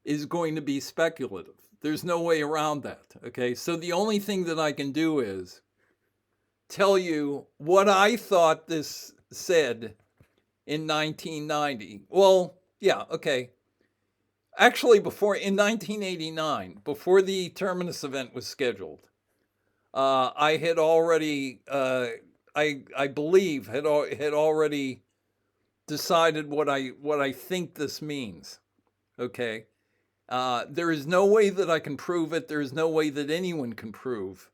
is going to be speculative. There's no way around that. Okay, so the only thing that I can do is tell you what I thought this said in 1990. Well, yeah, okay. Actually, in 1989, before the Terminus event was scheduled, I had already, I believe, had already decided what I think this means. Okay, there is no way that I can prove it. There is no way that anyone can prove,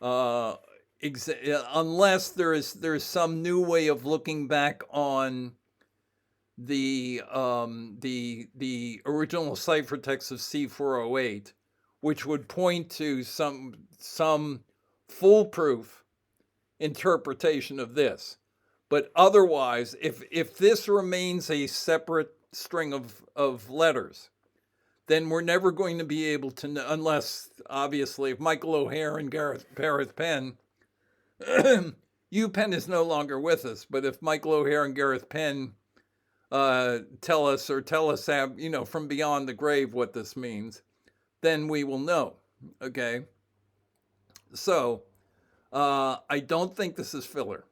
unless there is some new way of looking back on the original ciphertext of C408, which would point to some foolproof interpretation of this. But otherwise, if this remains a separate string of letters, then we're never going to be able to know, unless, obviously, if Michael O'Hare and Gareth Penn, Penn is no longer with us, but if Michael O'Hare and Gareth Penn tell us from beyond the grave what this means, then we will know. Okay? So, I don't think this is filler.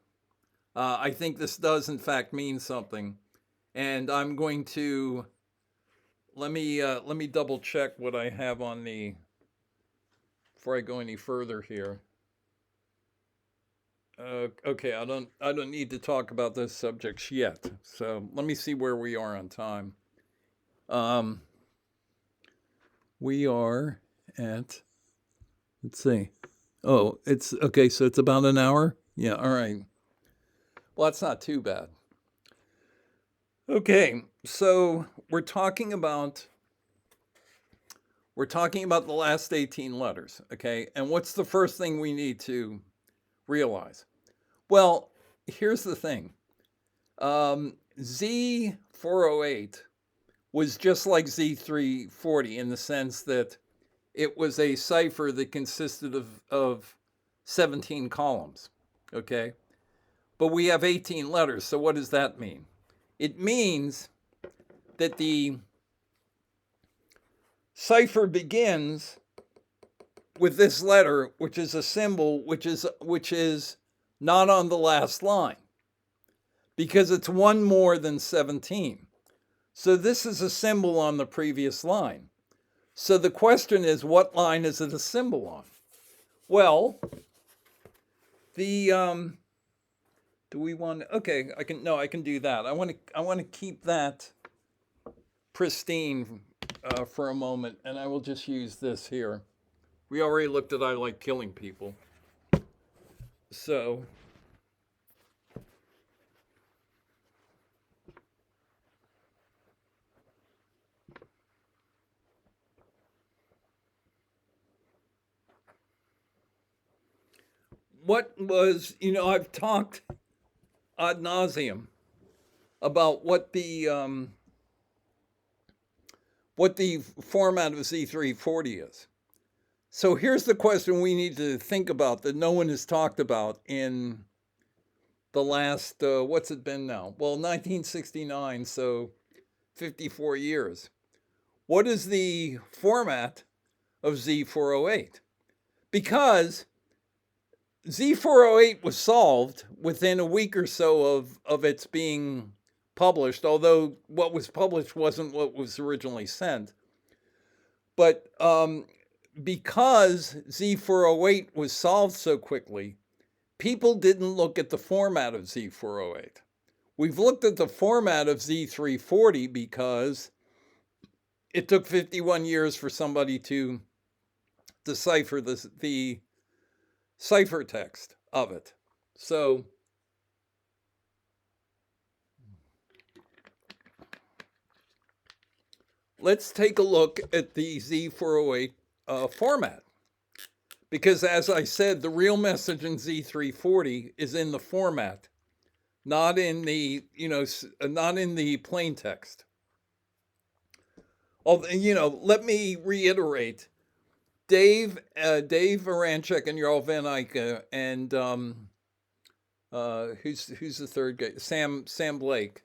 I think this does, in fact, mean something. And I'm going to... Let me double check what I have on the... Before I go any further here. Okay, I don't need to talk about those subjects yet. So let me see where we are on time. We are at, let's see. Oh, it's okay. So it's about an hour. Yeah. All right. Well, that's not too bad. Okay. So we're talking about the last 18 letters. Okay. And what's the first thing we need to realize? Well, here's the thing. Z408 was just like Z340 in the sense that it was a cipher that consisted of 17 columns. Okay. But we have 18 letters. So what does that mean? It means that the cipher begins with this letter, which is a symbol, which is not on the last line, because it's one more than 17. So this is a symbol on the previous line. So the question is, what line is it a symbol on? Well, do we want? Okay, I can do that. I want to keep that pristine for a moment, and I will just use this here. We already looked at I like killing people. So what was, I've talked ad nauseum about what the format of Z340 is. So here's the question we need to think about that no one has talked about in the last, what's it been now? Well, 1969, so 54 years. What is the format of Z408? Because Z408 was solved within a week or so of its being published, although what was published wasn't what was originally sent. But because Z408 was solved so quickly, people didn't look at the format of Z408. We've looked at the format of Z340 because it took 51 years for somebody to decipher the ciphertext of it. So let's take a look at the Z408 format. Because as I said, the real message in Z340 is in the format, not in the, not in the plain text. Let me reiterate. Dave Aranchek and Jarl Van Eyck and who's the third guy? Sam Blake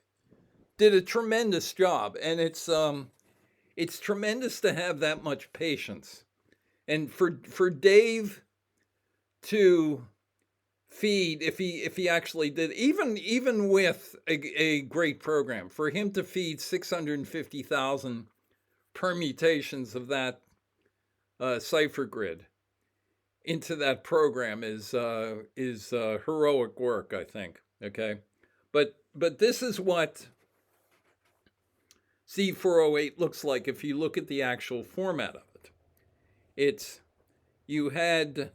did a tremendous job, and it's tremendous to have that much patience. And for Dave to feed, if he actually did, even with a great program, for him to feed 650,000 permutations of that cipher grid into that program is heroic work, I think. Okay, but this is what Z408 looks like if you look at the actual format of it. You had,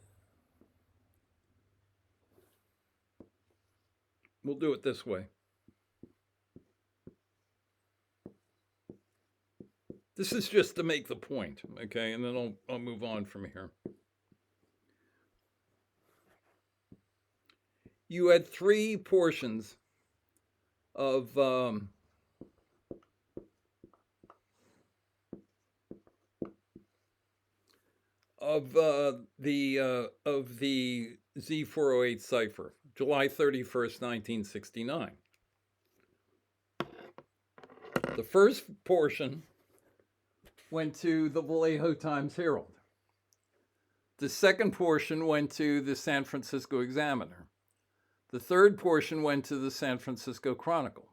we'll do it this way. This is just to make the point, okay? And then I'll move on from here. You had three portions of the Z408 cipher, July 31st, 1969. The first portion went to the Vallejo Times-Herald. The second portion went to the San Francisco Examiner. The third portion went to the San Francisco Chronicle.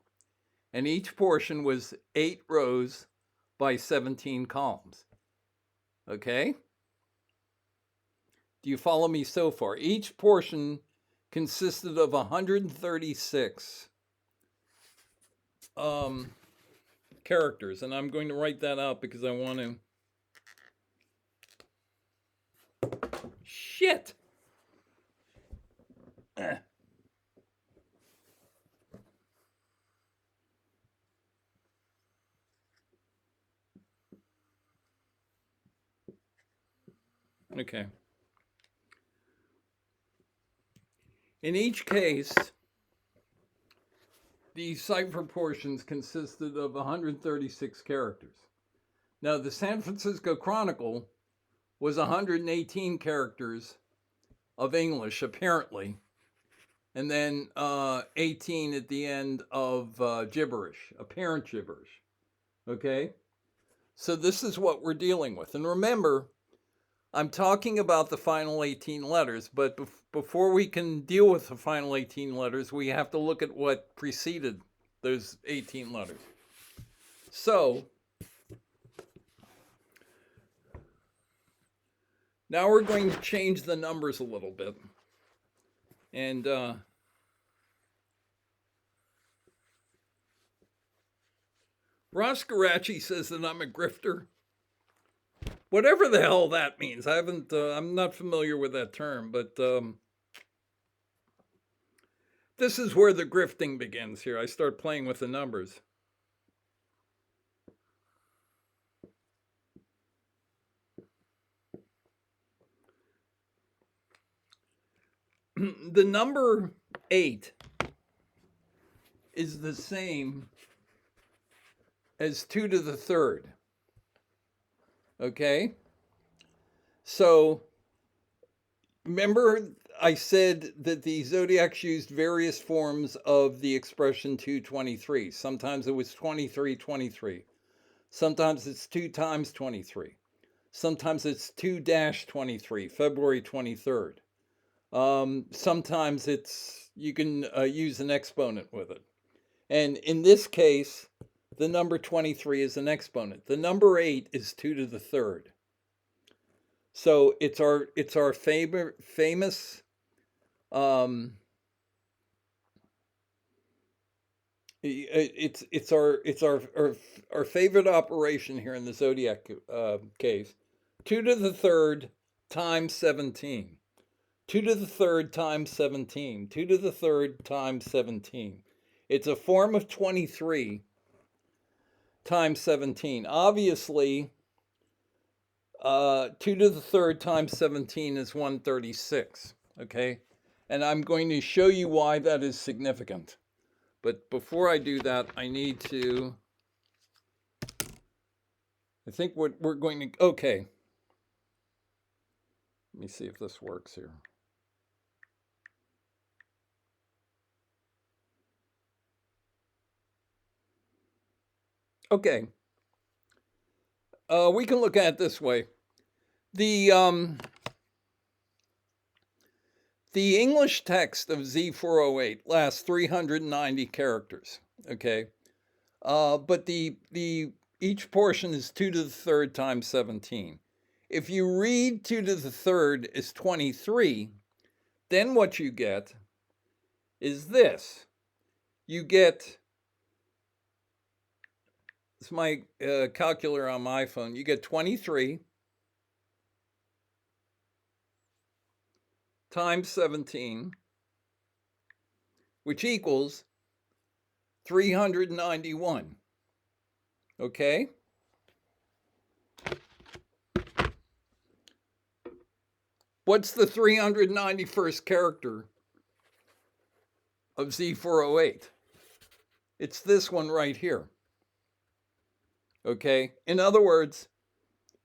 And each portion was 8 rows by 17 columns. Okay? Do you follow me so far? Each portion consisted of 136 characters, and I'm going to write that out because I want to. Shit! Okay. In each case, the cipher portions consisted of 136 characters. Now, the San Francisco Chronicle was 118 characters of English, apparently, and then 18 at the end of gibberish, apparent gibberish. Okay? So this is what we're dealing with. And remember, I'm talking about the final 18 letters, but before we can deal with the final 18 letters, we have to look at what preceded those 18 letters. So, now we're going to change the numbers a little bit. And Ross Garachi says that I'm a grifter. Whatever the hell that means. I'm not familiar with that term, but this is where the grifting begins here. I start playing with the numbers. The number 8 is the same as 2 to the 3rd. Okay? So, remember I said that the Zodiacs used various forms of the expression 223. Sometimes it was 2323. Sometimes it's 2 times 23. Sometimes it's 2-23, February 23rd. Sometimes you can use an exponent with it. And in this case, the number 23 is an exponent. The number 8 is 2 to the 3rd. So it's our favorite famous um it's our favorite operation here in the Zodiac case. 2 to the third times 17. 2 to the third times 17. 2 to the third times 17. It's a form of 23 times 17. Obviously, 2 to the third times 17 is 136. Okay? And I'm going to show you why that is significant. But before I do that, I need to. I think what we're going to. Okay. Let me see if this works here. Okay. We can look at it this way. The um, the English text of Z408 lasts 390 characters. Okay. But the each portion is 2 to the third times 17. If you read 2 to the third is 23, then what you get is this. You get, it's my calculator on my phone, you get 23 times 17, which equals 391. Okay? What's the 391st character of Z408? It's this one right here. Okay? In other words,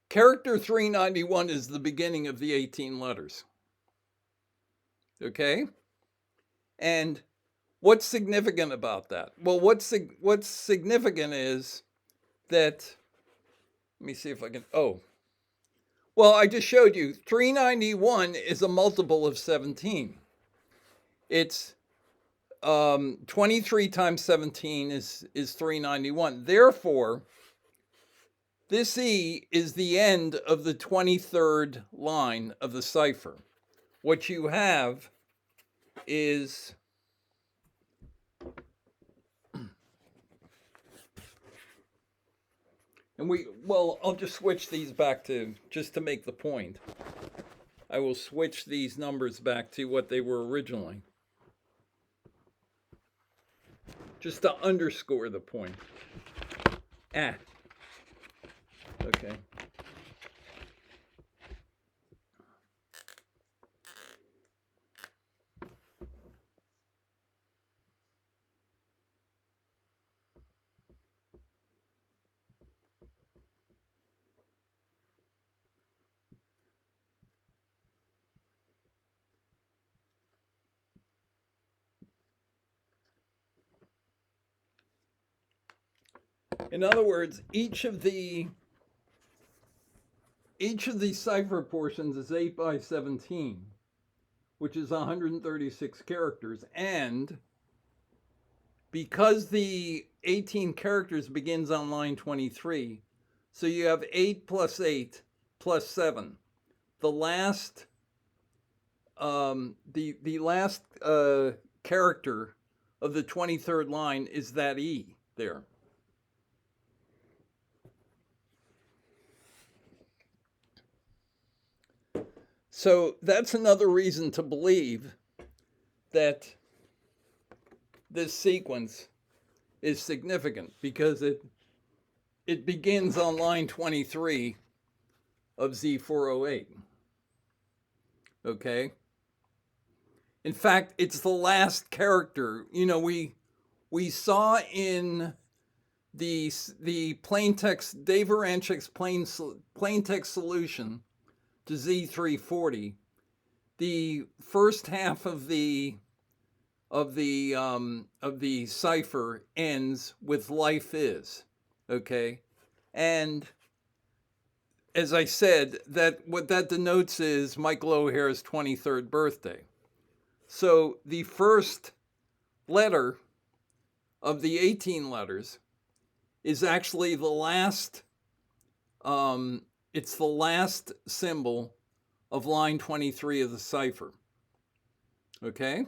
character 391 is the beginning of the 18 letters. Okay? And what's significant about that? Well, what's significant is that, let me see if I can, well, I just showed you 391 is a multiple of 17. It's 23 times 17 is 391. Therefore, this E is the end of the 23rd line of the cipher. What you have is I'll just switch these back to, just to make the point. I will switch these numbers back to what they were originally. Just to underscore the point. Okay. In other words, each of the cipher portions is 8 by 17, which is 136 characters. And because the 18 characters begins on line 23, so you have 8 plus 8 plus 7. The last character of the 23rd line is that E there. So that's another reason to believe that this sequence is significant, because it begins on line 23 of Z408. Okay? In fact, it's the last character. You know, we saw in the plain text, Dave Aranchik's plain text solution to Z340, the first half of the cipher ends with life is. Okay? And as I said, that what that denotes is Michael O'Hare's 23rd birthday. So the first letter of the 18 letters is actually the last, it's the last symbol of line 23 of the cipher. Okay?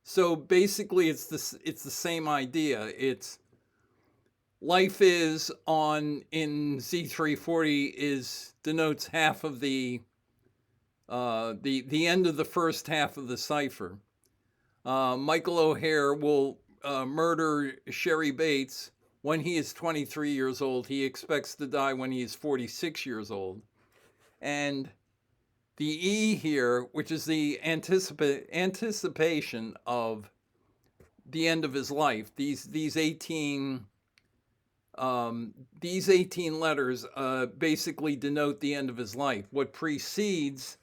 So basically it's the same idea. It's life is on in Z340 is denotes half of the end of the first half of the cipher. Michael O'Hare will murder Sherry Bates when he is 23 years old. He expects to die when he is 46 years old. And the E here, which is the anticipation of the end of his life, these 18 letters basically denote the end of his life. What precedes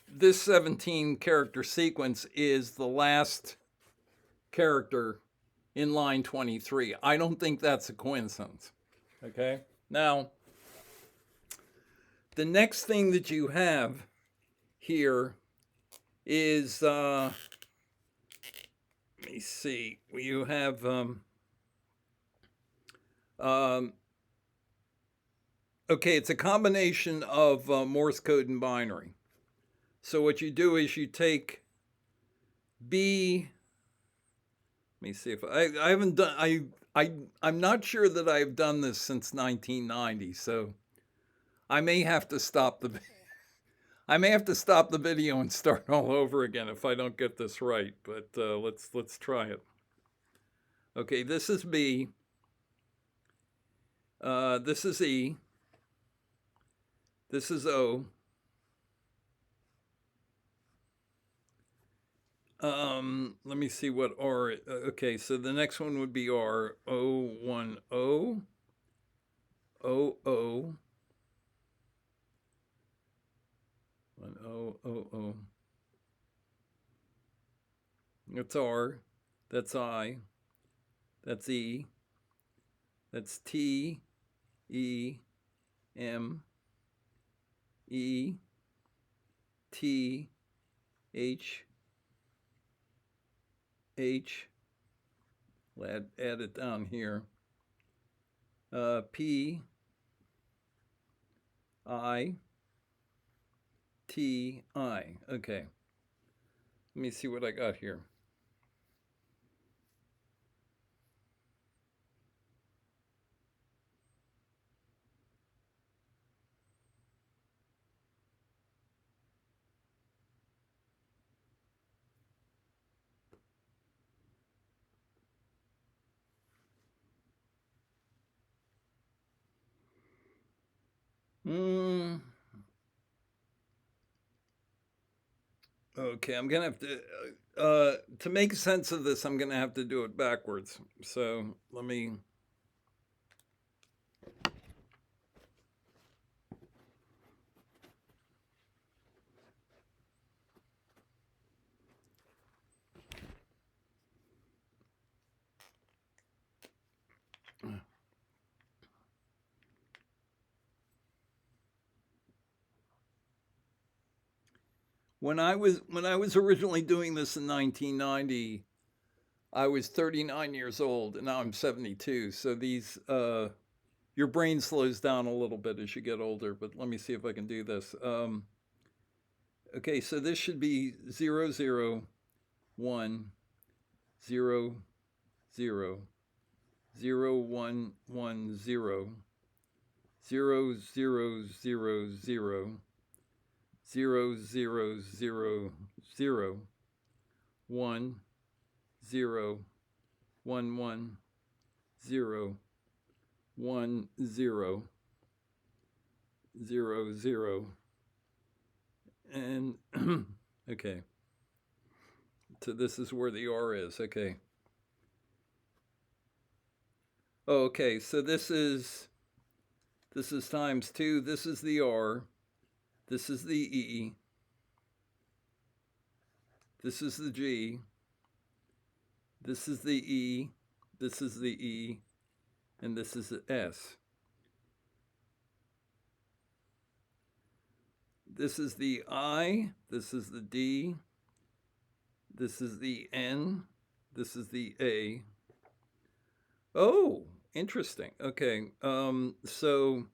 this 17 character sequence is the last character in line 23. I don't think that's a coincidence. Okay? Now, the next thing that you have here is, let me see, you have, okay, it's a combination of Morse code and binary. So what you do is you take B. Let me see if I haven't done. I'm not sure that I've done this since 1990. So I may have to stop the. I may have to stop the video and start all over again if I don't get this right. But let's try it. Okay, this is B. This is E. This is O. Let me see what R. Okay, so the next one would be R. O1 O. O O. 1 O O O. That's R. That's I. That's E. That's T. E. M. E. T. H. H. We'll add it down here. P. I. T. I. Okay. Let me see what I got here. Okay, I'm gonna have to make sense of this, I'm gonna have to do it backwards. So let me. When I was originally doing this in 1990, I was 39 years old, and now I'm 72. So these your brain slows down a little bit as you get older. But let me see if I can do this. Okay, so this should be 0 0 1 0 0 0 1 1 0 0 0 0 0 0 0 0 0 1 0 1 1 0 1 0 0 0 and okay, so this is where the R is. Okay. Okay, so this is times 2. This is the R. This is the E. This is the G. This is the E. This is the E. And this is the S. This is the I. This is the D. This is the N. This is the A. Oh, interesting. Okay. So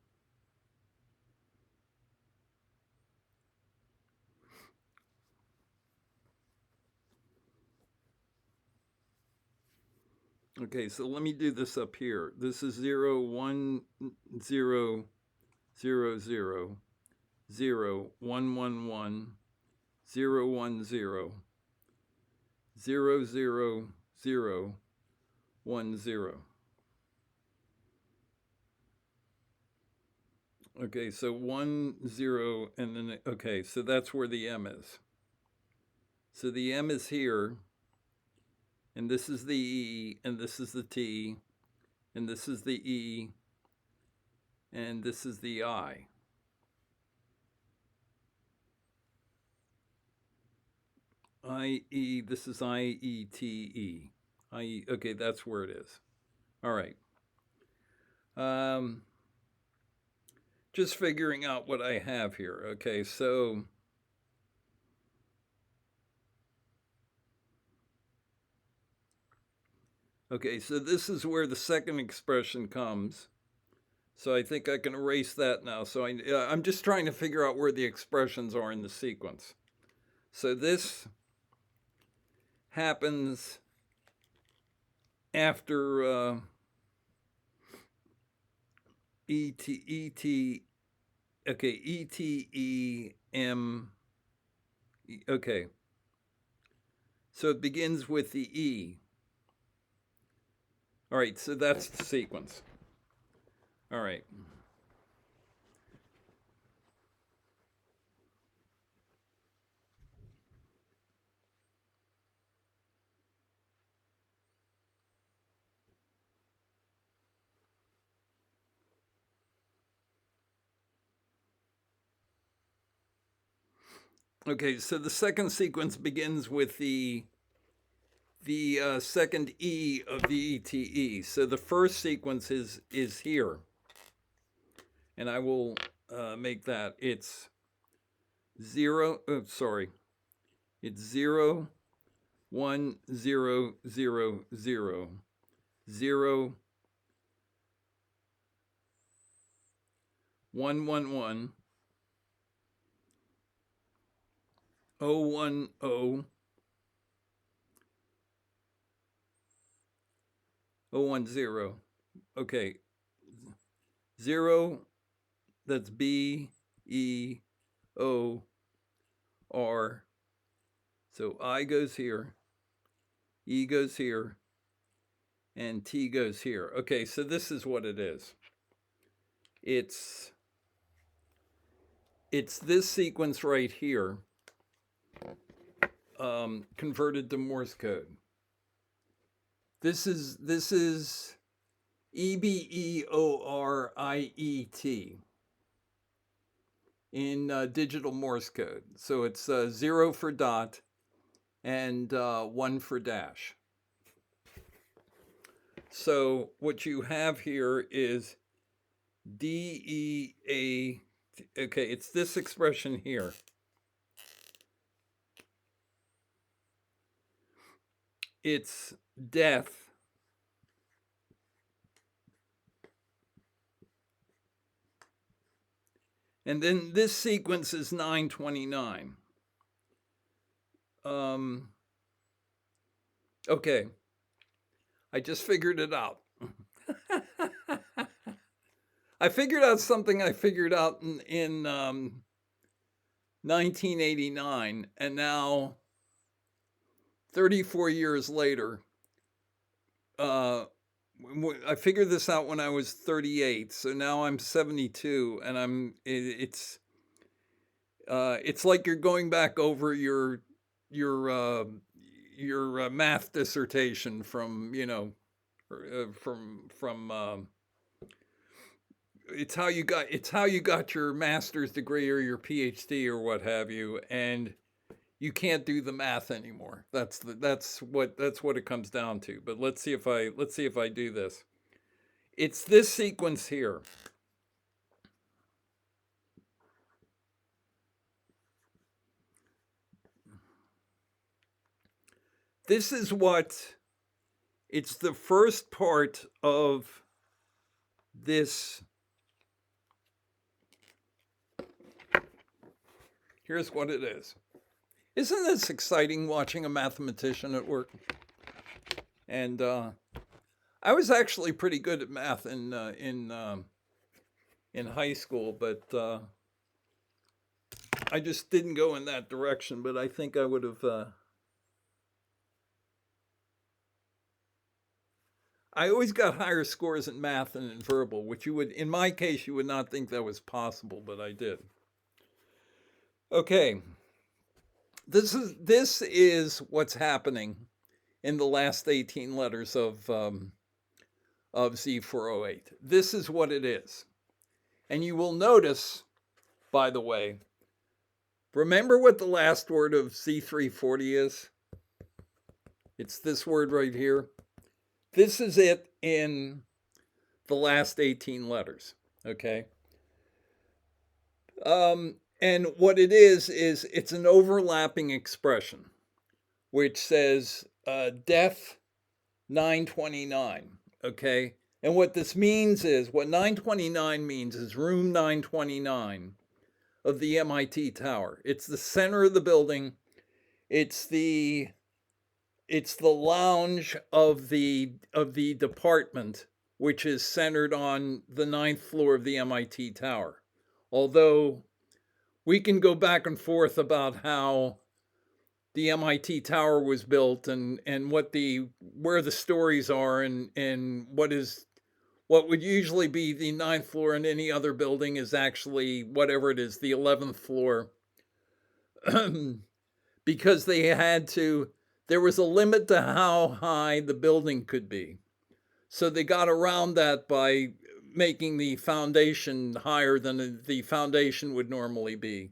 Okay, so let me do this up here. This is 0, 1, 0, 0, 0, 0, 1, 1, 1, 0, 1, 0, 0, 0, 0, 1, 0. Okay, so 1, 0, and then, okay, so that's where the M is. So the M is here, and this is the E, and this is the T, and this is the E, and this is the I. I-E, this is I-E-T-E. I-E, okay, that's where it is. All right. Just figuring out what I have here. Okay, so this is where the second expression comes. So I think I can erase that now. So I'm just trying to figure out where the expressions are in the sequence. So this happens after okay, E-T-E-M, okay. So it begins with the E. All right, so that's the sequence. All right. Okay, so the second sequence begins with the second E of the ETE. So the first sequence is here, and I will make that. It's 0. Oh, sorry, it's 0, 1, 0, 0, 0, 0, 1, 1, 1, 0, 1, 0, 0, 1, 0. Okay, 0, that's B, E, O, R. So I goes here, E goes here, and T goes here. Okay, so this is what it is. It's this sequence right here, converted to Morse code. This is EBEORIET in digital Morse code. So it's 0 for dot and 1 for dash. So what you have here is DEA. Okay, it's this expression here. It's death. And then this sequence is 929. Okay, I just figured it out. I figured out something I figured out in 1989, and now 34 years later, I figured this out when I was 38. So now I'm 72, and it's like you're going back over your math dissertation from it's how you got your master's degree or your PhD or what have you, and you can't do the math anymore. That's what it comes down to. But let's see if I do this. It's this sequence here. This is what it's the first part of this. Here's what it is. Isn't this exciting watching a mathematician at work? And I was actually pretty good at math in high school, but I just didn't go in that direction. But I think I would have. I always got higher scores in math than in verbal, which you would, in my case, you would not think that was possible, but I did. Okay, this is what's happening in the last 18 letters of Z408. This is what it is, and you will notice, by the way, remember what the last word of Z340 is? It's this word right here. This is it in the last 18 letters, okay? And what it is it's an overlapping expression, which says death 929, okay? And what this means is, what 929 means is room 929 of the MIT Tower. It's the center of the building. It's the lounge of the department, which is centered on the 9th floor of the MIT Tower. Although we can go back and forth about how the MIT Tower was built and where the stories are and what would usually be the 9th floor in any other building is actually whatever it is, the 11th floor. Because there was a limit to how high the building could be. So they got around that by making the foundation higher than the foundation would normally be.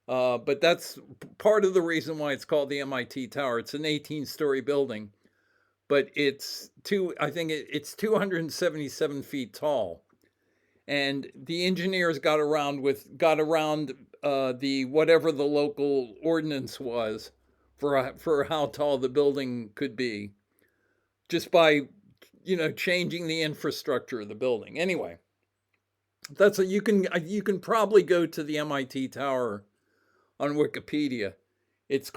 But that's part of the reason why it's called the MIT Tower. It's an 18-story building, but it's 277 feet tall. And the engineers got around the whatever the local ordinance was for how tall the building could be, just by changing the infrastructure of the building. Anyway, you can probably go to the MIT Tower on Wikipedia. It's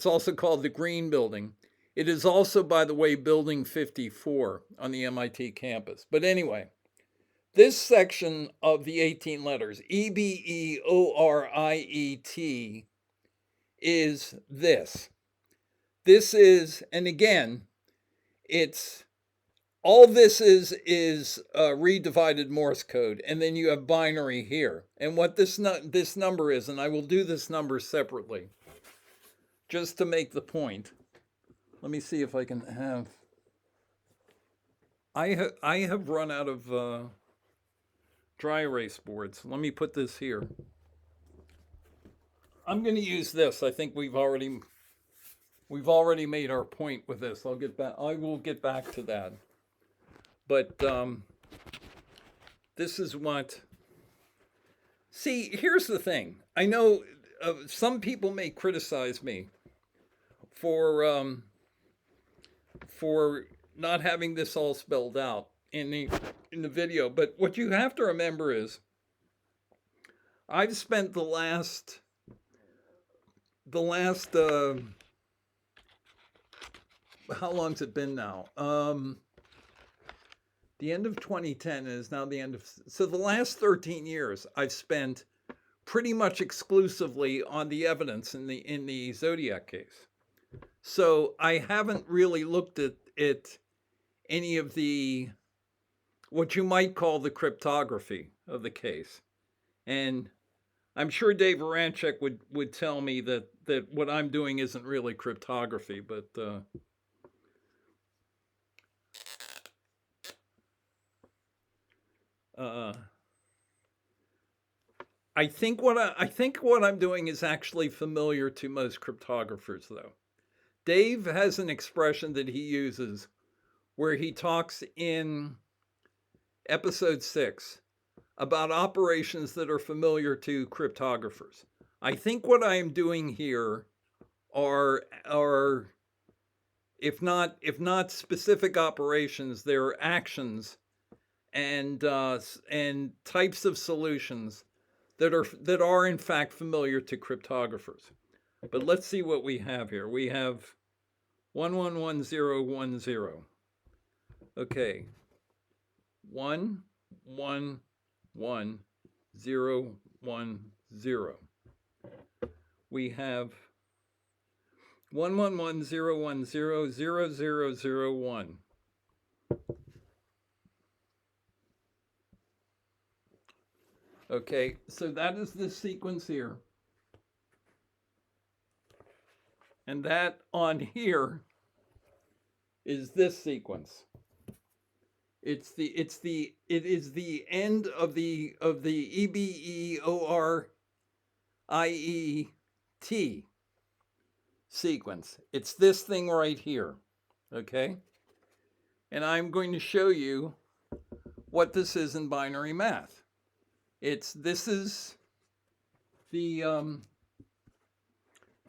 also called the Green Building. It is also, by the way, Building 54 on the MIT campus. But anyway, this section of the 18 letters, EBEORIET, is this. This is, and again, it's all this is redivided Morse code, and then you have binary here. And what this number is, and I will do this number separately, just to make the point. Let me see if I can have. I have run out of dry erase boards. Let me put this here. I'm going to use this. I think we've already made our point with this. I will get back to that. But this is what. See, here's the thing. I know some people may criticize me for not having this all spelled out in the video. But what you have to remember is, I've spent the last how long's it been now? The end of 2010 is now the end of, so the last 13 years I've spent pretty much exclusively on the evidence in the Zodiac case. So I haven't really looked at any of the, what you might call the cryptography of the case. And I'm sure Dave Aranchek would tell me that what I'm doing isn't really cryptography, but I think what I'm doing is actually familiar to most cryptographers, though. Dave has an expression that he uses where he talks in episode 6 about operations that are familiar to cryptographers. I think what I am doing here are if not specific operations, they're actions and types of solutions that are in fact familiar to cryptographers. But let's see what we have here. We have 111010. Okay, 1 1 1 0 1 0. We have 1 1 1 0 1 0 0 0 0 1. Okay, so that is this sequence here. And that on here is this sequence. It is the end of the EBEORIET sequence. It's this thing right here. Okay? And I'm going to show you what this is in binary math. This is the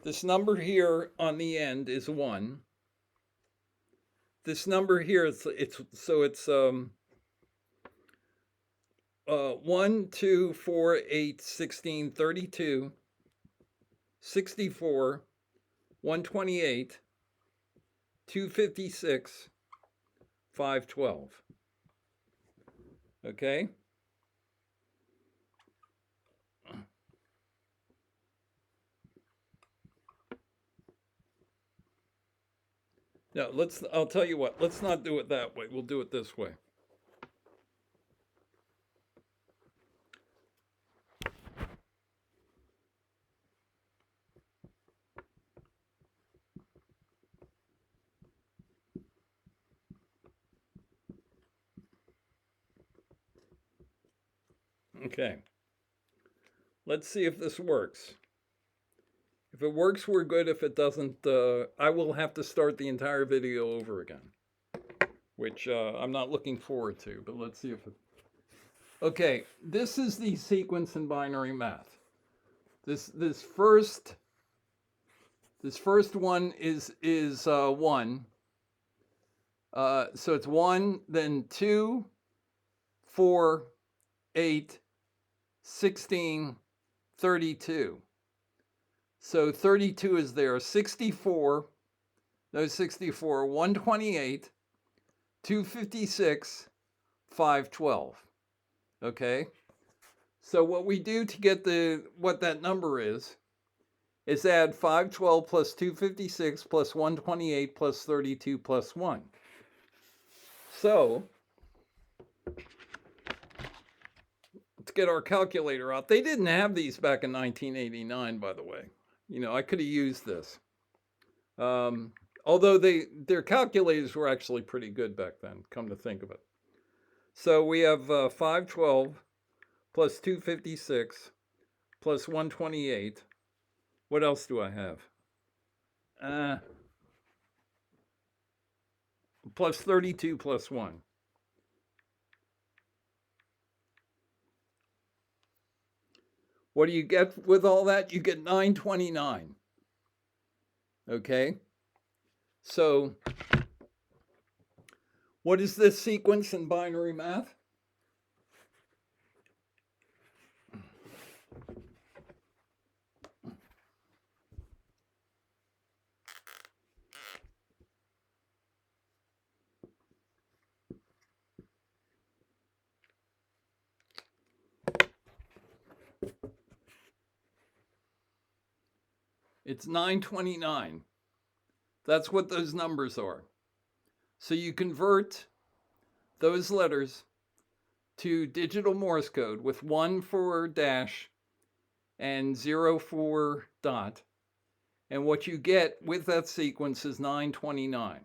this number here on the end is 1. This number here it's 1, 2, 4, 8, 16, 32, 64, 128, 256, 512. Okay? Now, I'll tell you what, let's not do it that way. We'll do it this way. Okay. Let's see if this works. If it works, we're good. If it doesn't, I will have to start the entire video over again, which I'm not looking forward to, but let's see if it... Okay, this is the sequence in binary math. This first one is 1. So it's 1, then 2, 4, 8, 16, 32. So 32 is there. 64, 128, 256, 512. Okay? So what we do to get what that number is add 512 plus 256 plus 128 plus 32 plus 1. So let's get our calculator out. They didn't have these back in 1989, by the way. I could have used this. Although their calculators were actually pretty good back then, come to think of it. So we have 512 plus 256 plus 128. What else do I have? Plus 32 plus 1. What do you get with all that? You get 929. Okay? So, what is this sequence in binary math? It's 929. That's what those numbers are. So you convert those letters to digital Morse code with 1 for dash and 0 for dot. And what you get with that sequence is 929.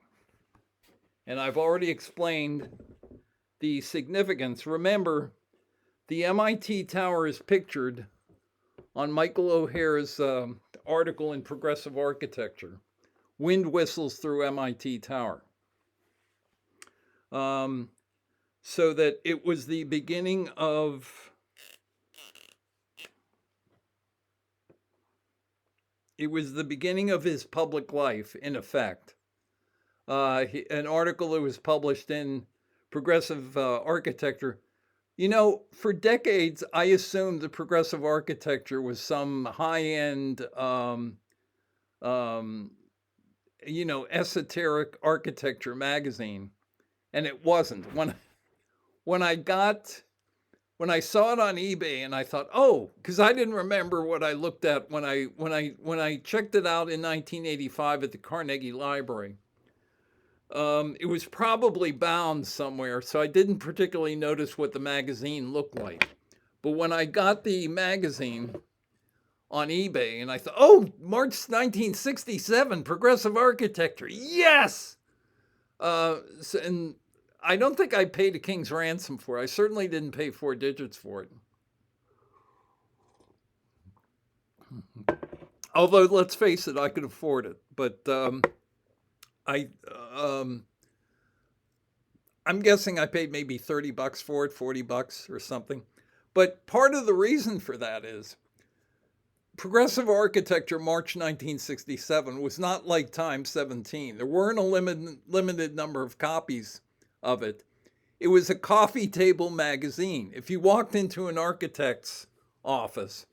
And I've already explained the significance. Remember, the MIT Tower is pictured on Michael O'Hare's article in Progressive Architecture, Wind Whistles Through MIT Tower. So that it was the beginning of his public life, in effect. An article that was published in Progressive Architecture. For decades, I assumed that Progressive Architecture was some high-end, esoteric architecture magazine. and it wasn't. When I got when I saw it on eBay and I thought, oh, because I didn't remember what I looked at when I checked it out in 1985 at the Carnegie Library. It was probably bound somewhere, so I didn't particularly notice what the magazine looked like. But when I got the magazine on eBay and I thought, oh, March 1967, Progressive Architecture, yes! And I don't think I paid a king's ransom for it. I certainly didn't pay 4 digits for it. Although, let's face it, I could afford it. But I, I'm guessing I paid maybe $30 for it, $40 or something. But part of the reason for that is Progressive Architecture March 1967 was not like Time 17. There weren't a limited number of copies of it. It was a coffee table magazine. If you walked into an architect's office,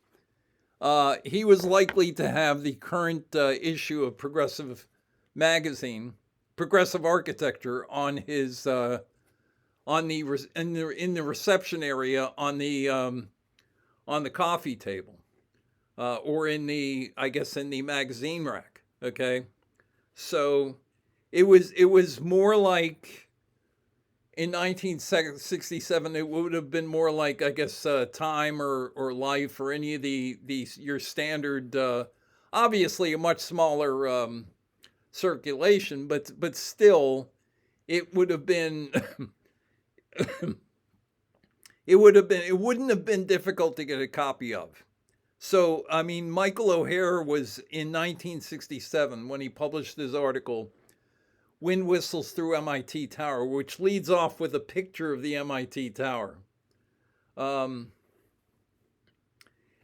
he was likely to have the current issue of Progressive magazine, Progressive Architecture, on his in the reception area on the coffee table, or in the, I guess, in the magazine rack. Okay, so it was more like, in 1967, it would have been more like, I guess, Time or Life or any of these your standard, obviously a much smaller circulation, but still, it would have been it wouldn't have been difficult to get a copy of. So, I mean, Michael O'Hare was in 1967 when he published his article, Wind Whistles Through MIT Tower, which leads off with a picture of the MIT Tower. And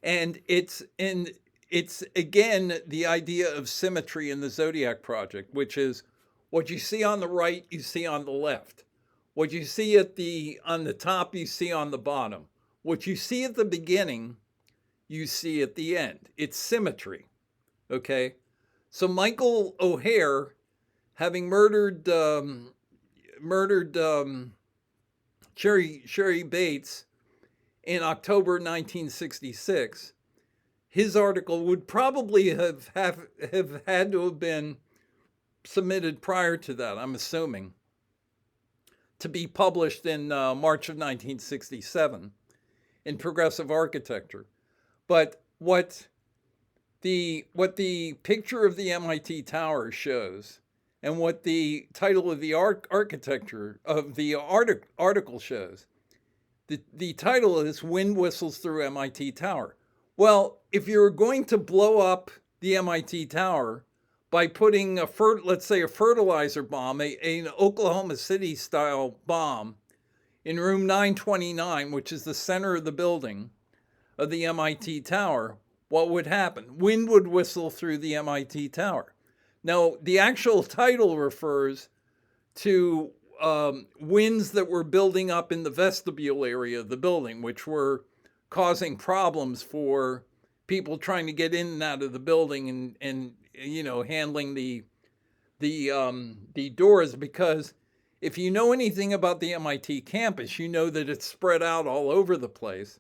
it's again the idea of symmetry in the Zodiac project, which is what you see on the right, you see on the left. What you see on the top, you see on the bottom. What you see at the beginning, you see at the end. It's symmetry. Okay? So Michael O'Hare, having murdered Sherry Bates in October 1966, his article would probably have had to have been submitted prior to that, I'm assuming, to be published in March of 1967 in Progressive Architecture. But what the picture of the MIT Tower shows, and what the title of the architecture of the article shows, the title is Wind Whistles Through MIT Tower. Well, if you're going to blow up the MIT Tower by putting let's say a fertilizer bomb, an Oklahoma City style bomb, in room 929, which is the center of the building of the MIT Tower, what would happen? Wind would whistle through the MIT Tower. Now, the actual title refers to winds that were building up in the vestibule area of the building, which were causing problems for people trying to get in and out of the building, and handling the doors. Because if you know anything about the MIT campus, you know that it's spread out all over the place.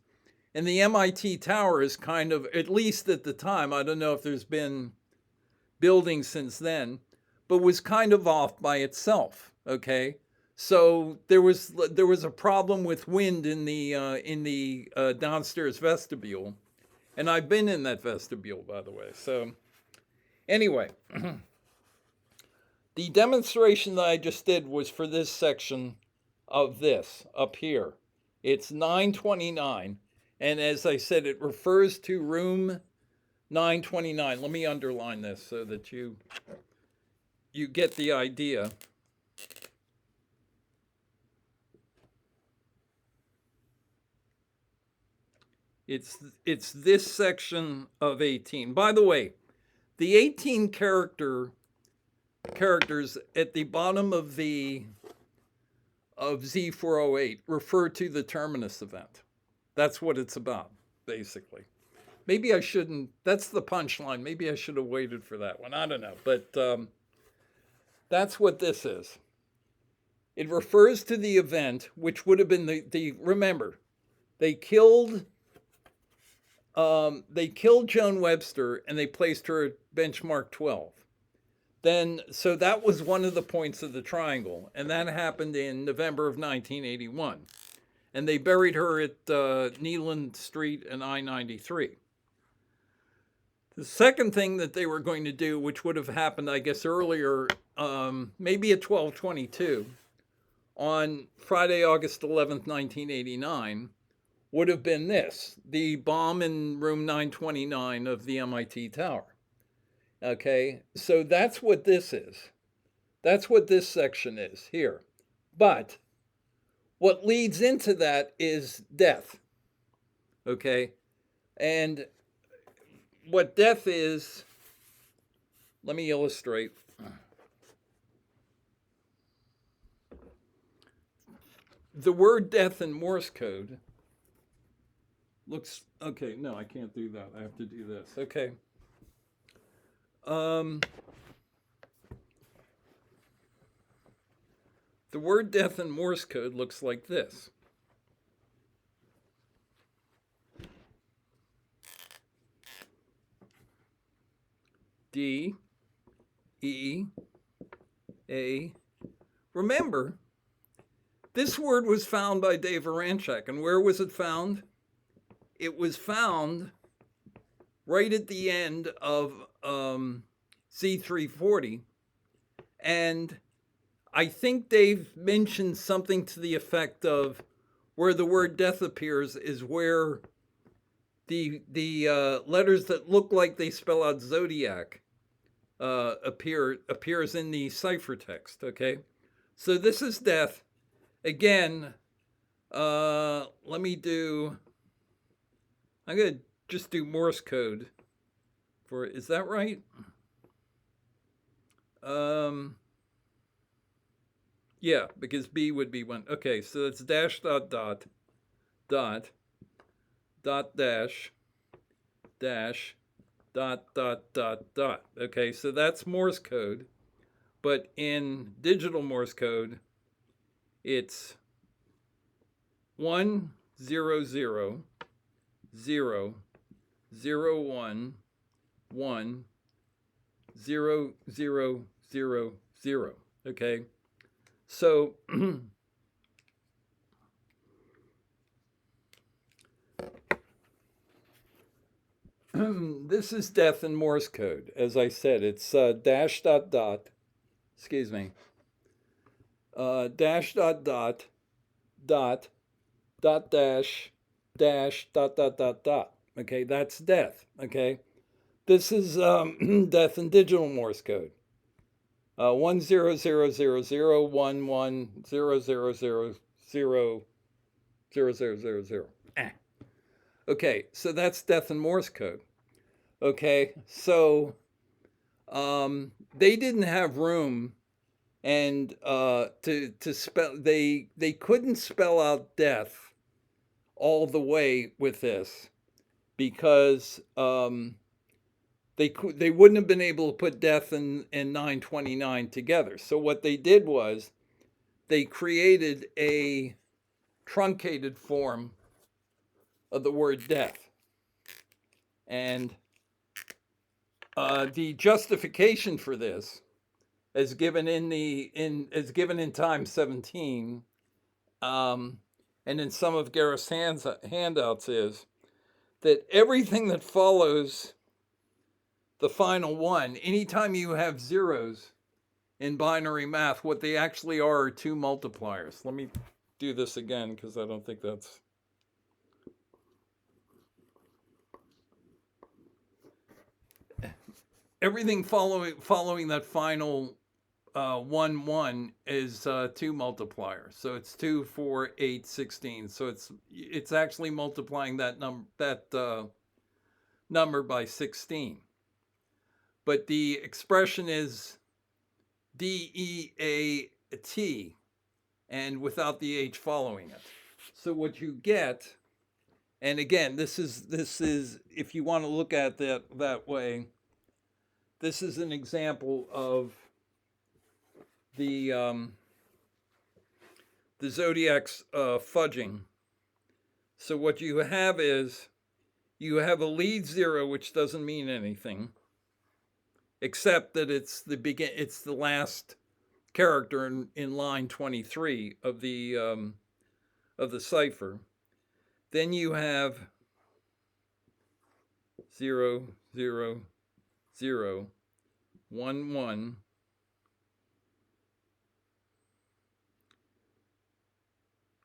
And the MIT Tower is kind of, at least at the time, I don't know if there's been buildings since then, but was kind of off by itself. Okay, so there was a problem with wind in the downstairs vestibule, and I've been in that vestibule, by the way. So anyway, the demonstration that I just did was for this section of this up here. It's 929, and as I said, it refers to room 929. Let me underline this so that you get the idea. It's this section of 18. By the way, the 18 characters at the bottom of Z408 refer to the terminus event. That's what it's about, basically. Maybe I shouldn't, that's the punchline. Maybe I should have waited for that one. I don't know. But that's what this is. It refers to the event, which would have been the remember, they killed Joan Webster and they placed her at benchmark 12. Then, so that was one of the points of the triangle, and that happened in November of 1981. And they buried her at Neeland Street and I-93. The second thing that they were going to do, which would have happened, I guess, earlier, maybe at 12/22, on Friday, August 11th, 1989, would have been this: the bomb in room 929 of the MIT Tower. Okay, so that's what this is. That's what this section is here. But what leads into that is death. Okay, and what death is, let me illustrate. The word death in Morse code looks, okay, no, I can't do that. I have to do this. Okay. The word death in Morse code looks like this. D, E, A. Remember, this word was found by Dave Aranchak. And where was it found? It was found right at the end of Z340. And I think Dave mentioned something to the effect of where the word death appears is where the letters that look like they spell out Zodiac appears in the ciphertext. Okay, so this is death. Again, let me do. I'm gonna just do Morse code for. Is that right? Yeah, because B would be one. Okay, so it's dash dot dot dot dot dash dash dot dot dot dot. Okay, so that's Morse code, but in digital Morse code, it's 1 0 0 0 0 1 1 0 0 0 0. Okay, so this is death in Morse code. As I said, it's dash dot dot, excuse me, dash dot dot dot dot dash dash dot dot dot dot. Okay, that's death. Okay, this is death in digital Morse code. 1 0 0 0 0 1 1 0 0 0 0 0 0 0 0. Okay, so that's death in Morse code. Okay, so they didn't have room and to spell, they couldn't spell out death all the way with this because they wouldn't have been able to put death and 929 together. So what they did was they created a truncated form of the word death. And the justification for this, as given in time 17, and in some of Gareth's handouts, is that everything that follows the final one, anytime you have zeros in binary math, what they actually are two multipliers. Let me do this again because I don't think that's. Everything following that final 1 1 is 2 multipliers. So it's 2, 4, 8, 16. So it's actually multiplying that number by 16. But the expression is DEAT, and without the H following it. So what you get, and again, this is if you want to look at that way, this is an example of the the Zodiac's fudging. So what you have is you have a lead 0, which doesn't mean anything, except that it's the last character in line 23 of the cipher. Then you have 0, 0, 0, 1, 1.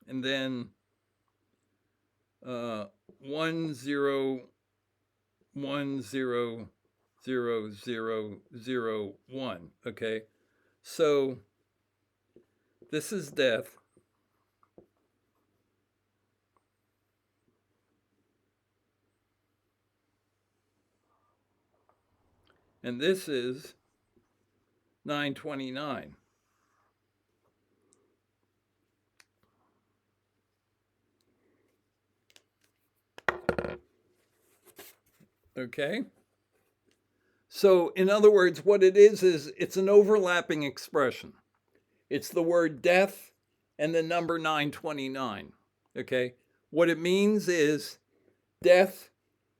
And then 1, 0, 1, 0, 0, 0, 0, 1. Okay, so this is death. And this is 929. Okay? So, in other words, what it is it's an overlapping expression. It's the word death and the number 929. Okay? What it means is death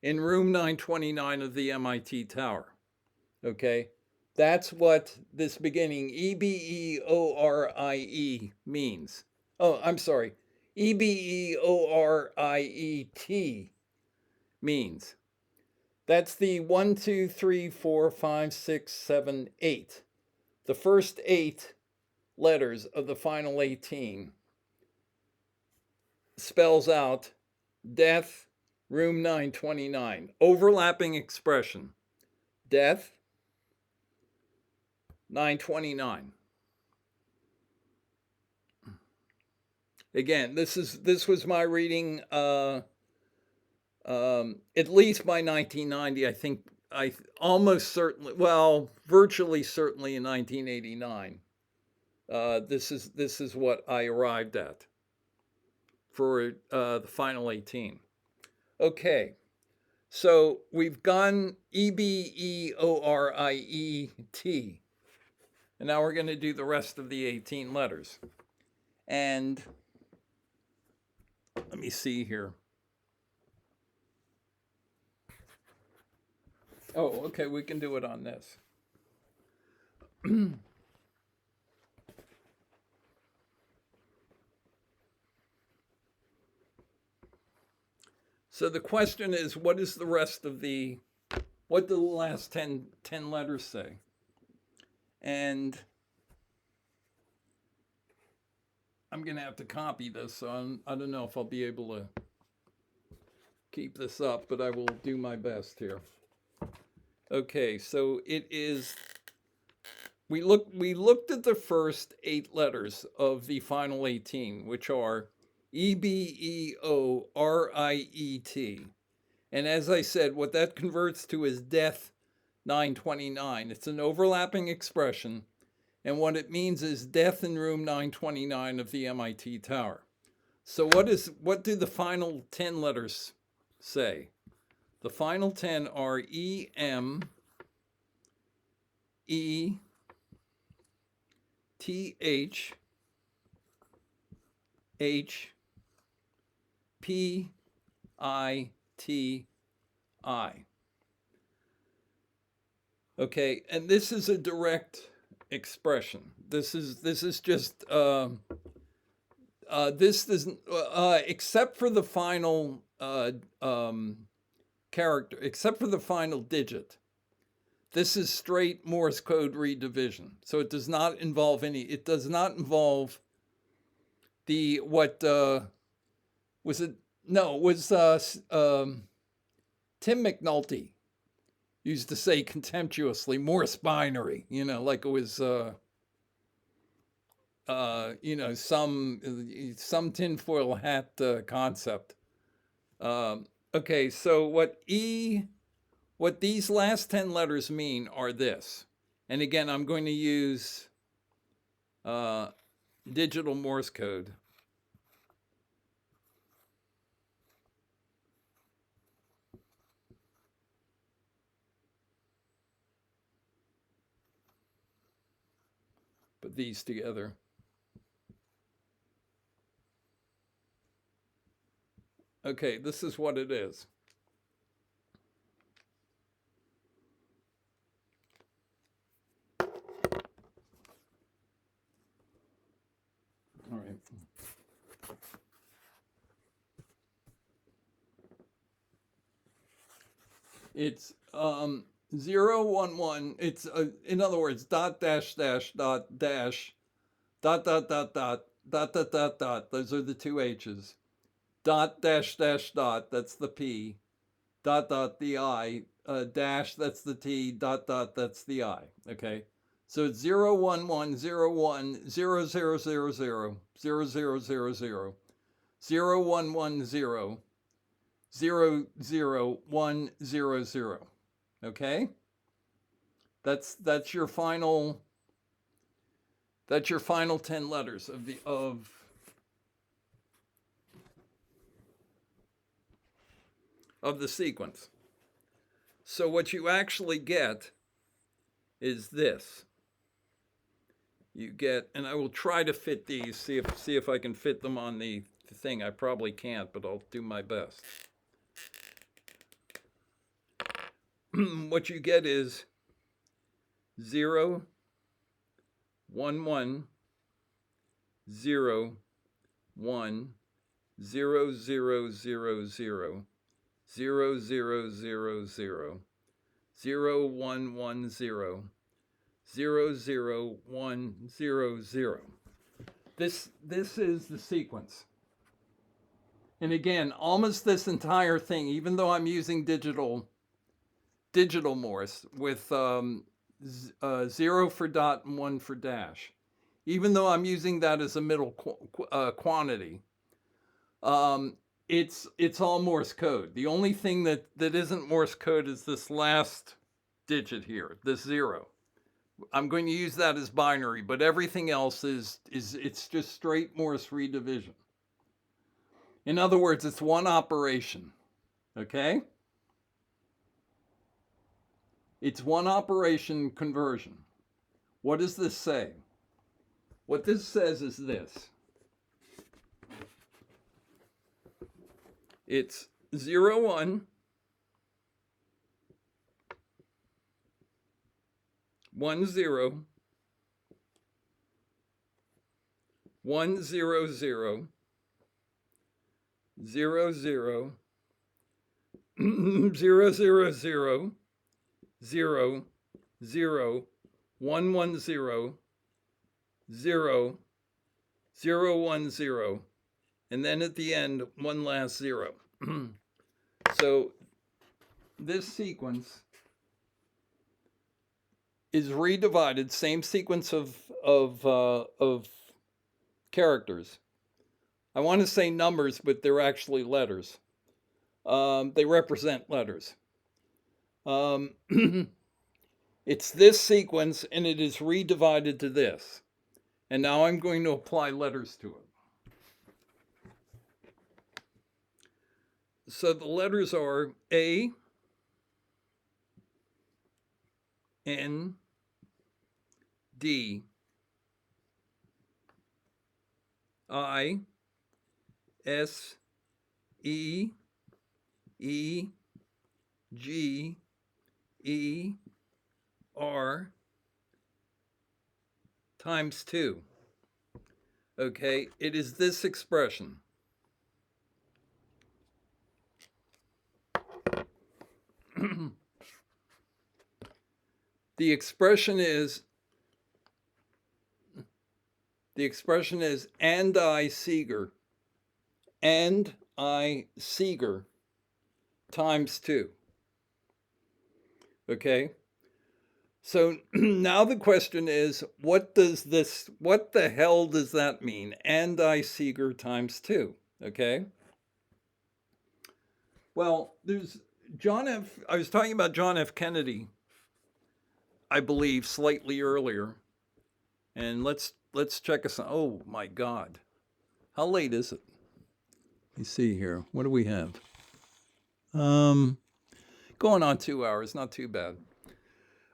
in room 929 of the MIT Tower. Okay? That's what this beginning EBEORIE means. Oh, I'm sorry. EBEORIET means. That's the 1, 2, 3, 4, 5, 6, 7, 8. The first 8 letters of the final 18 spells out death, room 929. Overlapping expression. Death, 929. Again, this was my reading at least by 1990. I think I almost certainly, well, virtually certainly in 1989. This is what I arrived at for the final 18. Okay, so we've gone EBEORIET, and now we're going to do the rest of the 18 letters. And let me see here. Oh, okay, we can do it on this. So the question is, what is the rest of what do the last 10 letters say? And I'm going to have to copy this, so I don't know if I'll be able to keep this up, but I will do my best here. Okay, so it is, we looked at the first 8 letters of the final 18, which are EBEORIET. And as I said, what that converts to is death 929. It's an overlapping expression, and what it means is death in room 929 of the MIT Tower. So what do the final 10 letters say? The final 10 are EM, E, TH, H, P, I, T, I. Okay, and this is a direct expression. This is just this doesn't except for the final character, except for the final digit. This is straight Morse code redivision. So it does not involve it does not involve the, what was it? No, it was Tim McNulty used to say contemptuously, Morse binary, like it was, some tinfoil hat concept. Okay, so what these last 10 letters mean are this. And again, I'm going to use digital Morse code. Put these together. Okay, this is what it is. All right. It's 011. It's in other words, dot dash dash dot dash dot dot dot dot dot dot dot dot. Those are the two H's. Dot dash dash dot. That's the P. Dot dot the I. Dash. That's the T. Dot dot. That's the I. Okay. So it's 01101 0000 0000 0110 00100. Okay? That's your final 10 letters of the sequence. So what you actually get is this. You get, and I will try to fit these, see if I can fit them on the thing. I probably can't, but I'll do my best. What you get is 0, 1, 1, 0, 1, 0, 0, 0, 0, 0, 0, 0, 0, 0, 1, 1, 0, 0, 0, 1, 0, 0. This is the sequence. And again, almost this entire thing, even though I'm using digital Morse with 0 for dot and 1 for dash, even though I'm using that as a middle quantity, it's all Morse code. The only thing that isn't Morse code is this last digit here, this 0. I'm going to use that as binary, but everything else is it's just straight Morse redivision. In other words, it's one operation. Okay? It's one operation conversion. What does this say? What this says is this. It's 0, 1, 1, 0, 1, 0, 0, 0, 0, 0, 0, 0, 0, 0, 1, 1, 0, 0, 0, 1, 0, and then at the end, one last 0. So this sequence is redivided, same sequence of characters. I want to say numbers, but they're actually letters. They represent letters. It's this sequence, and it is redivided to this. And now I'm going to apply letters to it. So the letters are A, N, D, I, S, E, E, G, E, R, times 2. Okay, it is this expression. The expression is and I Seeger times 2. Okay? So now the question is, what the hell does that mean? And I Seeger times 2. Okay? Well, I was talking about John F. Kennedy, I believe, slightly earlier. And let's check us. Oh my God. How late is it? Let me see here. What do we have? Going on 2 hours, not too bad.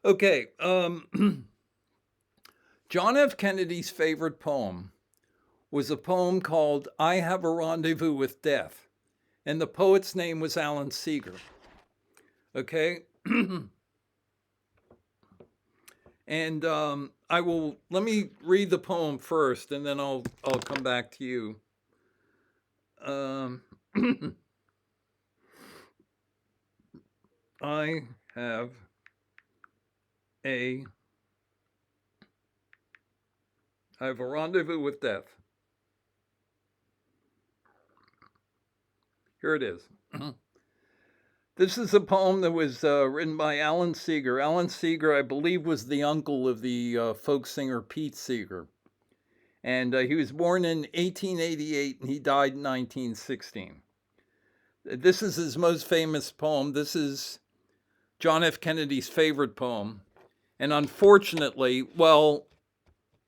Okay. John F. Kennedy's favorite poem was a poem called I Have a Rendezvous with Death. and the poet's name was Alan Seeger. Okay. And let me read the poem first, and then I'll come back to you. Um, I have a rendezvous with death. Here it is. This is a poem that was written by Alan Seeger. Alan Seeger, I believe, was the uncle of the folk singer Pete Seeger. And he was born in 1888 and he died in 1916. This is his most famous poem. This is John F. Kennedy's favorite poem. And unfortunately, well,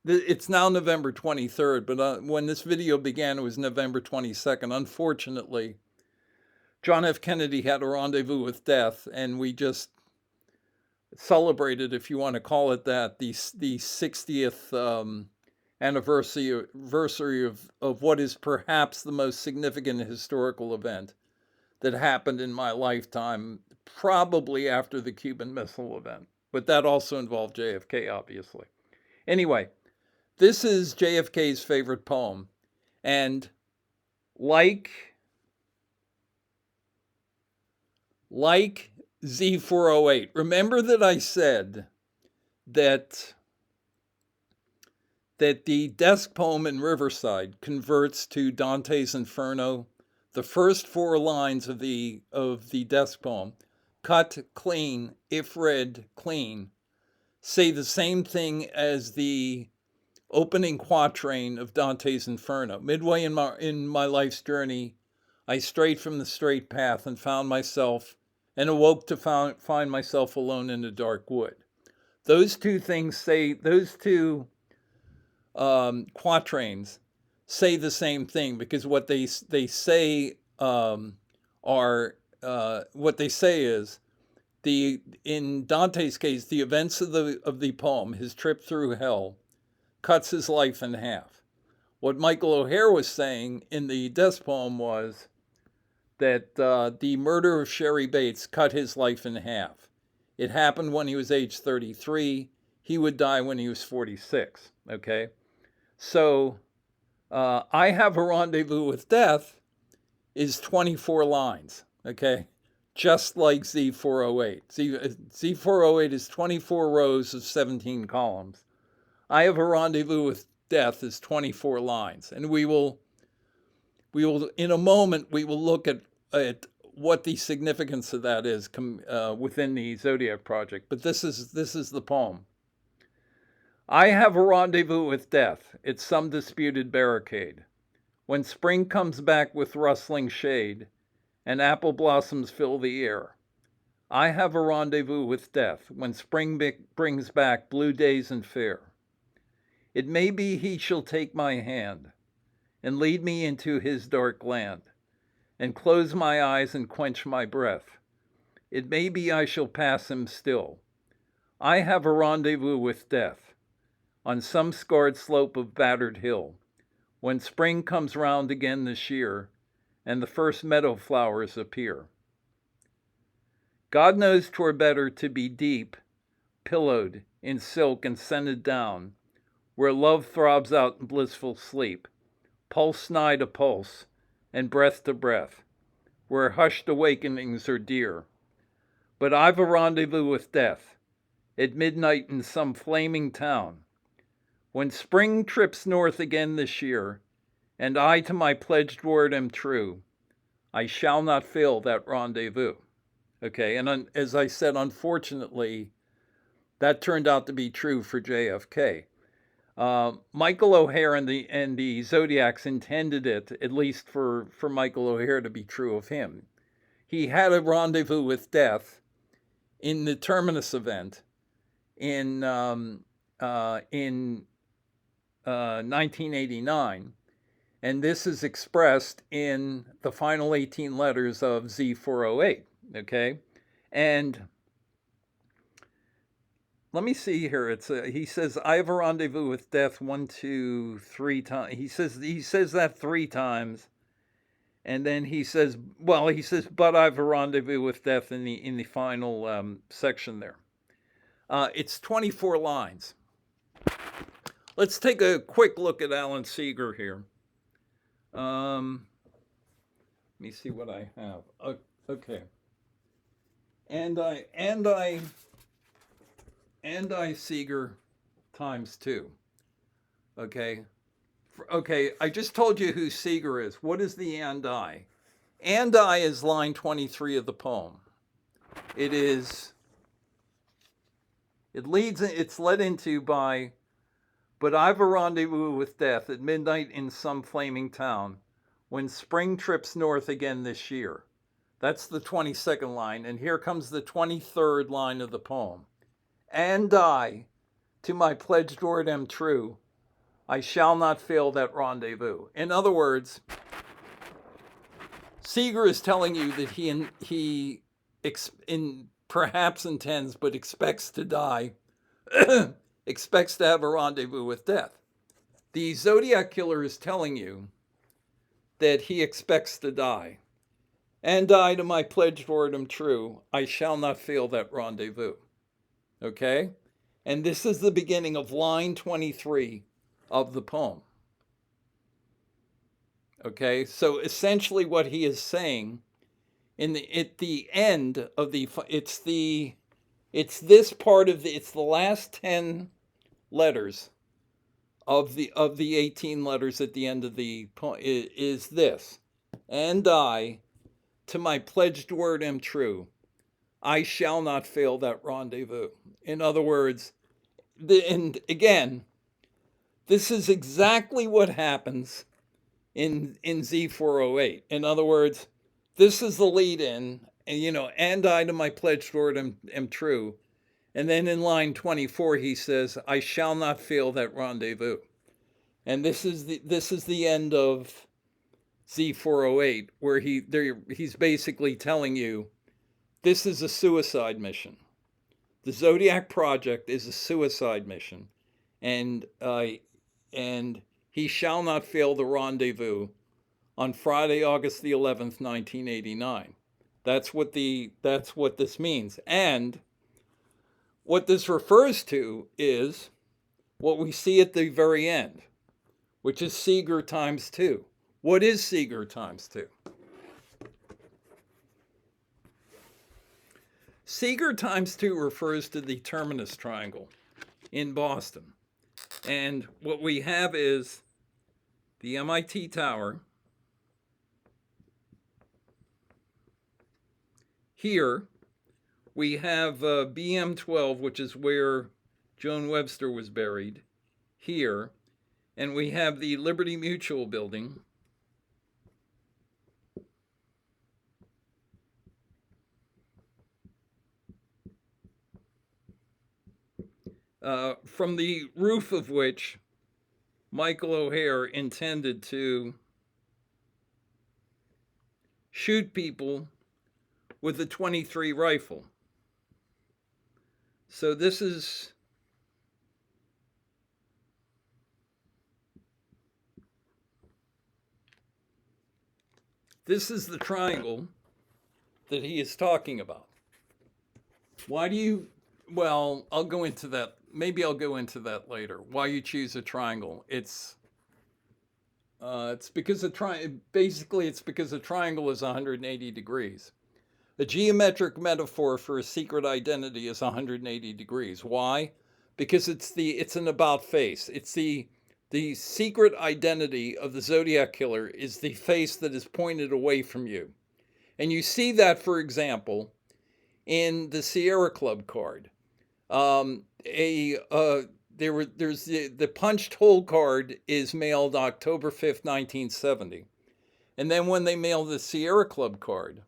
it's now November 23rd, but when this video began, it was November 22nd. Unfortunately, John F. Kennedy had a rendezvous with death, and we just celebrated, if you want to call it that, the 60th anniversary of what is perhaps the most significant historical event that happened in my lifetime, probably after the Cuban Missile event. But that also involved JFK, obviously. Anyway, this is JFK's favorite poem. And like Z408, remember that I said that the desk poem in Riverside converts to Dante's Inferno. The first 4 lines of the desk poem, cut clean, if read clean, say the same thing as the opening quatrain of Dante's Inferno. Midway in my life's journey, I strayed from the straight path and found myself and awoke to find myself alone in a dark wood. Those two quatrains say the same thing, because what they say is in Dante's case, the events of the poem, his trip through hell, cuts his life in half. What Michael O'Hare was saying in the death poem was that the murder of Sherry Bates cut his life in half. It happened when he was age 33. He would die when he was 46. Okay, so I have a rendezvous with death is 24 lines. Okay, just like Z408. Z408 is 24 rows of 17 columns. I have a rendezvous with death is 24 lines, and we will in a moment we will look at what the significance of that is within the Zodiac project. But this is the poem. I have a rendezvous with death. It's some disputed barricade. When spring comes back with rustling shade, and apple blossoms fill the air, I have a rendezvous with death. When spring brings back blue days and fair, it may be he shall take my hand and lead me into his dark land, and close my eyes and quench my breath. It may be I shall pass him still. I have a rendezvous with death on some scarred slope of battered hill, when spring comes round again this year, and the first meadow flowers appear. God knows 'twere better to be deep, pillowed in silk and scented down, where love throbs out in blissful sleep, pulse nigh to pulse, and breath to breath, where hushed awakenings are dear. But I've a rendezvous with death, at midnight in some flaming town, when spring trips north again this year, and I to my pledged word am true, I shall not fail that rendezvous. Okay, and as I said, unfortunately, that turned out to be true for JFK. Michael O'Hare and the Zodiacs intended it, at least for Michael O'Hare, to be true of him. He had a rendezvous with death in the Terminus event in 1989, and this is expressed in the final 18 letters of Z408. Okay, and let me see here. He says, I have a rendezvous with death 1, 2, 3 times. He says that 3 times. And then he says, but I've a rendezvous with death in the final section there. It's 24 lines. Let's take a quick look at Alan Seeger here. Let me see what I have. Okay. And I Seeger times 2. Okay. Okay, I just told you who Seeger is. What is the and I? And I is line 23 of the poem. It's led into by, but I've a rendezvous with death at midnight in some flaming town when spring trips north again this year. That's the 22nd line. And here comes the 23rd line of the poem. And I, to my pledged word am true, I shall not fail that rendezvous. In other words, Seeger is telling you that he perhaps intends, but expects to die, expects to have a rendezvous with death. The Zodiac killer is telling you that he expects to die. And I, to my pledged word am true, I shall not fail that rendezvous. Okay? And this is the beginning of line 23 of the poem. Okay? So essentially what he is saying at the end of it's the last 10 letters of the 18 letters at the end of the poem is this. And I, to my pledged word am true, I shall not fail that rendezvous. In other words, and again, this is exactly what happens in Z408. In other words, this is the lead in, and I to my pledged word am true. And then in line 24, he says, I shall not fail that rendezvous. And this is the end of Z408, where he's basically telling you this is a suicide mission. The Zodiac Project is a suicide mission, and he shall not fail the rendezvous on Friday, August the 11th, 1989. That's what this means. And what this refers to is what we see at the very end, which is Seeger times 2. What is Seeger times 2? Seeger times 2 refers to the terminus triangle in Boston. And what we have is the MIT Tower. Here, we have BM12, which is where Joan Webster was buried, here. And we have the Liberty Mutual building. From the roof of which Michael O'Hare intended to shoot people with a .23 rifle. So this is the triangle that he is talking about. Why do you, well, I'll go into that. Maybe I'll go into that later. Why you choose a triangle. It's because it's because a triangle is 180 degrees. A geometric metaphor for a secret identity is 180 degrees. Why? Because it's an about face. It's the secret identity of the Zodiac killer is the face that is pointed away from you. And you see that, for example, in the Sierra Club card. There's the punched hole card is mailed October 5th, 1970. And then when they mail the Sierra Club card,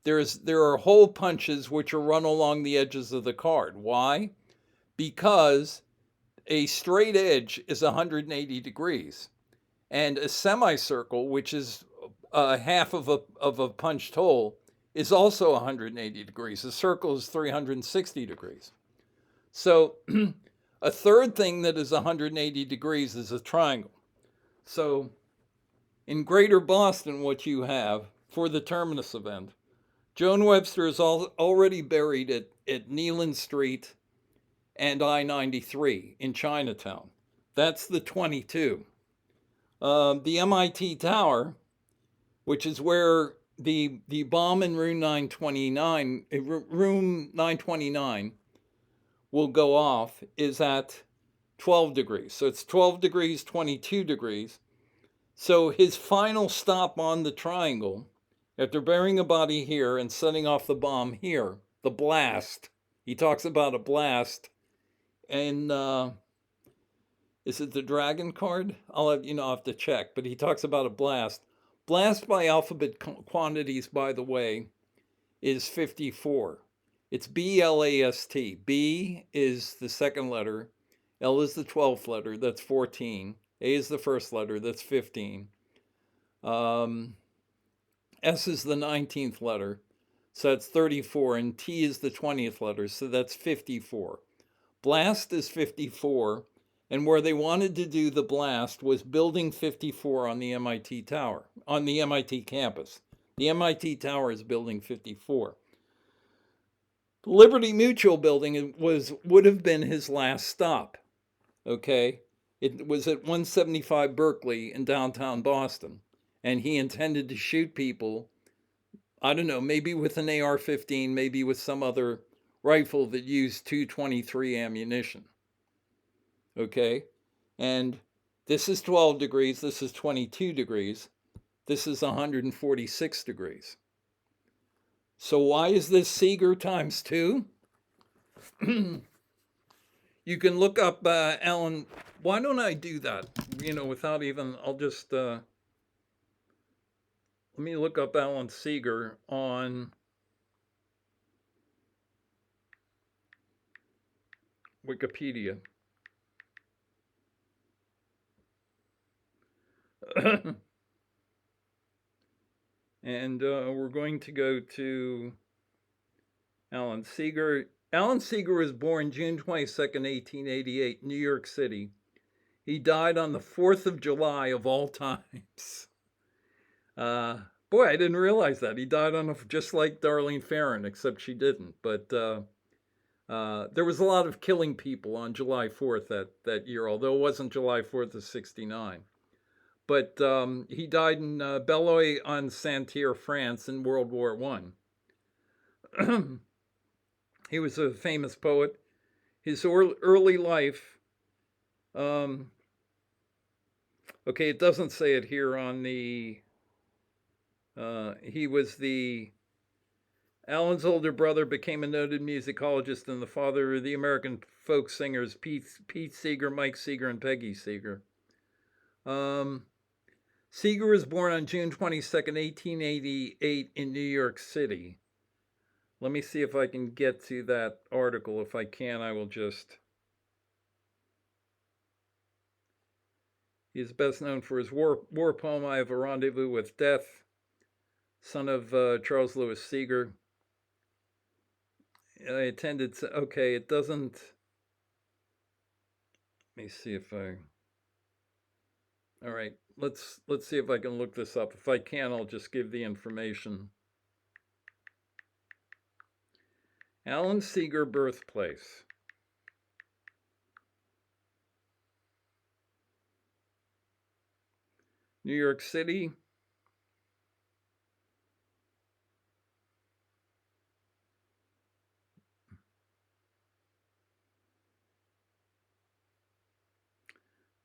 there are hole punches which are run along the edges of the card. Why? Because a straight edge is 180 degrees. And a semicircle, which is half of a punched hole, is also 180 degrees. A circle is 360 degrees. So a third thing that is 180 degrees is a triangle. So In Greater Boston, what you have for the Terminus event, Joan Webster is already buried at Neyland Street and I-93 in Chinatown. That's the 22. The MIT Tower, which is where the bomb in room 929 will go off, is at 12 degrees. So it's 12 degrees, 22 degrees. So his final stop on the triangle, after burying a body here and setting off the bomb here, the blast, he talks about a blast. And is it the dragon card? I'll have to check, but he talks about a blast. Blast by alphabet quantities, by the way, is 54. It's B-L-A-S-T. B is the second letter. L is the 12th letter. That's 14. A is the first letter. That's 15. S is the 19th letter. So that's 34. And T is the 20th letter. So that's 54. Blast is 54. And where they wanted to do the blast was building 54 on the MIT Tower, on the MIT campus. The MIT Tower is building 54. Liberty Mutual building would have been his last stop. Okay? It was at 175 Berkeley in downtown Boston. And he intended to shoot people, I don't know, maybe with an AR-15, maybe with some other rifle that used .223 ammunition. Okay? And this is 12 degrees, this is 22 degrees, this is 146 degrees. So why is this Seeger times 2? You can look up Alan. Why don't I do that? Without even, I'll just, let me look up Alan Seeger on Wikipedia. And we're going to go to Alan Seeger. Alan Seeger was born June 22nd, 1888, New York City. He died on the 4th of July of all times. Boy, I didn't realize that. He died on just like Darlene Ferrin, except she didn't. But there was a lot of killing people on July 4th that year, although it wasn't July 4th of 69. But he died in Belloy-on-Santerre, France in World War I. He was a famous poet. His early life, okay, it doesn't say it here on the, he was Alan's older brother, became a noted musicologist and the father of the American folk singers Pete Seeger, Mike Seeger, and Peggy Seeger. Seeger was born on June 22nd, 1888 in New York City. Let me see if I can get to that article. If I can, I will just... He is best known for his war poem, I Have a Rendezvous with Death, son of Charles Louis Seeger. I attended... Okay, it doesn't... Let me see if I... All right, let's see if I can look this up. If I can, I'll just give the information. Alan Seeger birthplace. New York City.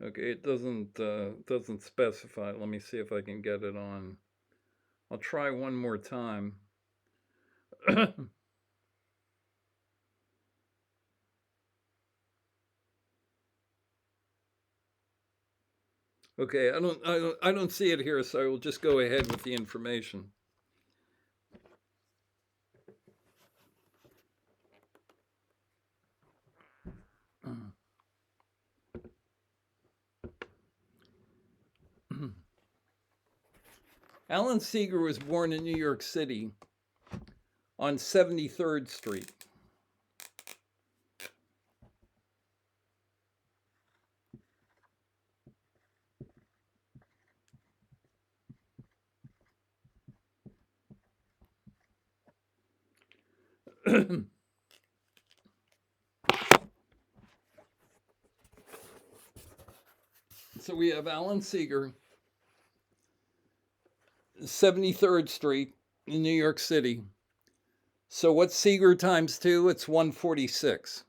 Okay, it doesn't specify. Let me see if I can get it on. I'll try one more time. Okay, I don't see it here, so I will just go ahead with the information. Alan Seeger was born in New York City on 73rd Street. So we have Alan Seeger, 73rd Street in New York City. So what's Seeger times 2? It's 146.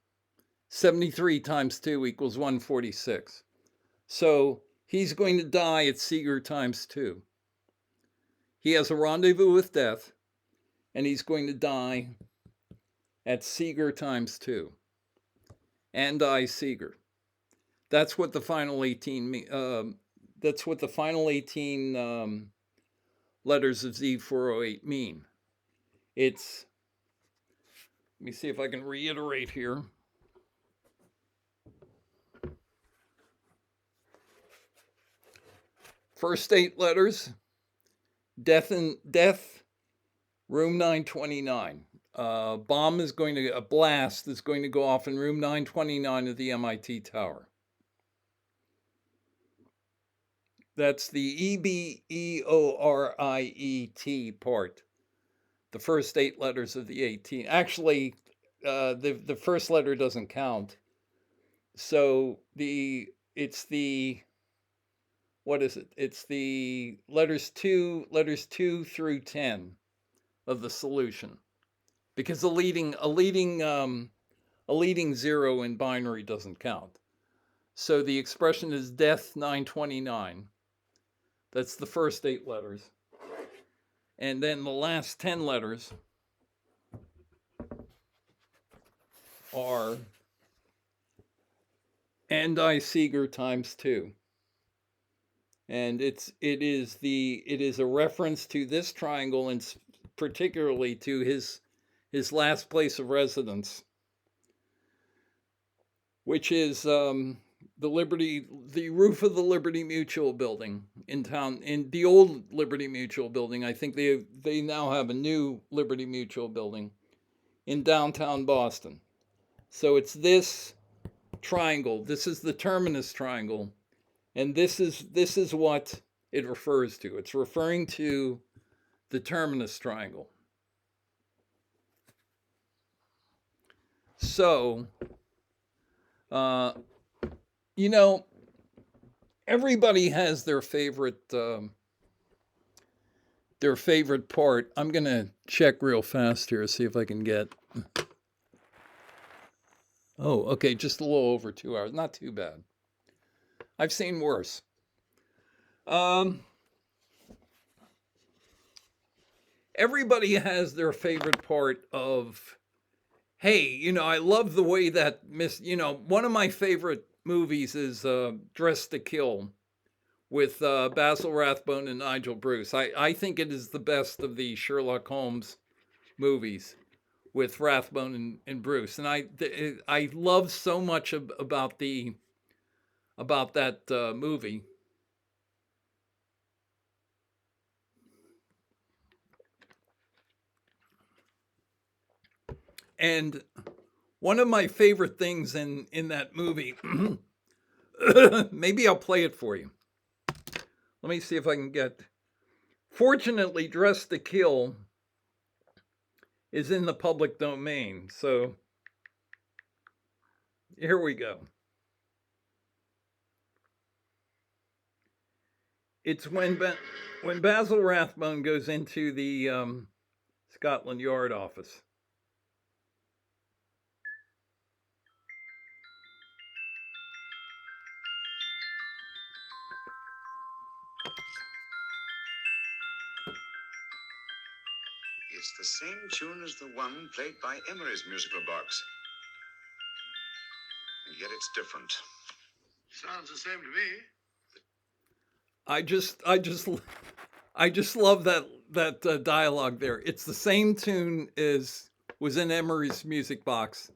73 times 2 equals 146. So he's going to die at Seeger times 2. He has a rendezvous with death, and he's going to die at Seeger times 2. And I Seeger. That's what the final 18. That's what the final 18 letters of Z408 mean. It's. Let me see if I can reiterate here. First 8 letters, death, room 929. A blast is going to go off in room 929 of the MIT Tower. That's the EBEORIET part. The first 8 letters of the 18. Actually, the first letter doesn't count. So it's the what is it? It's the letters 2 through 10 of the solution, because a leading 0 in binary doesn't count. So the expression is death 929. That's the first 8 letters, and then the last 10 letters are and I Seeger times 2. And it is a reference to this triangle, and particularly to his last place of residence, which is the roof of the Liberty Mutual building in town, in the old Liberty Mutual building. I think they now have a new Liberty Mutual building in downtown Boston. So it's this triangle. This is the terminus triangle. And this is what it refers to. It's referring to the terminus triangle. So, everybody has their favorite part. I'm gonna check real fast here, see if I can get. Oh, okay, just a little over 2 hours. Not too bad. I've seen worse. Everybody has their favorite part of, hey, I love the way that one of my favorite movies is Dressed to Kill with Basil Rathbone and Nigel Bruce. I think it is the best of the Sherlock Holmes movies with Rathbone and Bruce. And I love so much about that movie. And one of my favorite things in that movie, maybe I'll play it for you. Let me see if I can get. Fortunately, Dressed to Kill is in the public domain. So here we go. It's when Basil Rathbone goes into the Scotland Yard office. It's the same tune as the one played by Emery's musical box. And yet it's different. Sounds the same to me. I just love that dialogue there. It's the same tune as was in Emery's music box,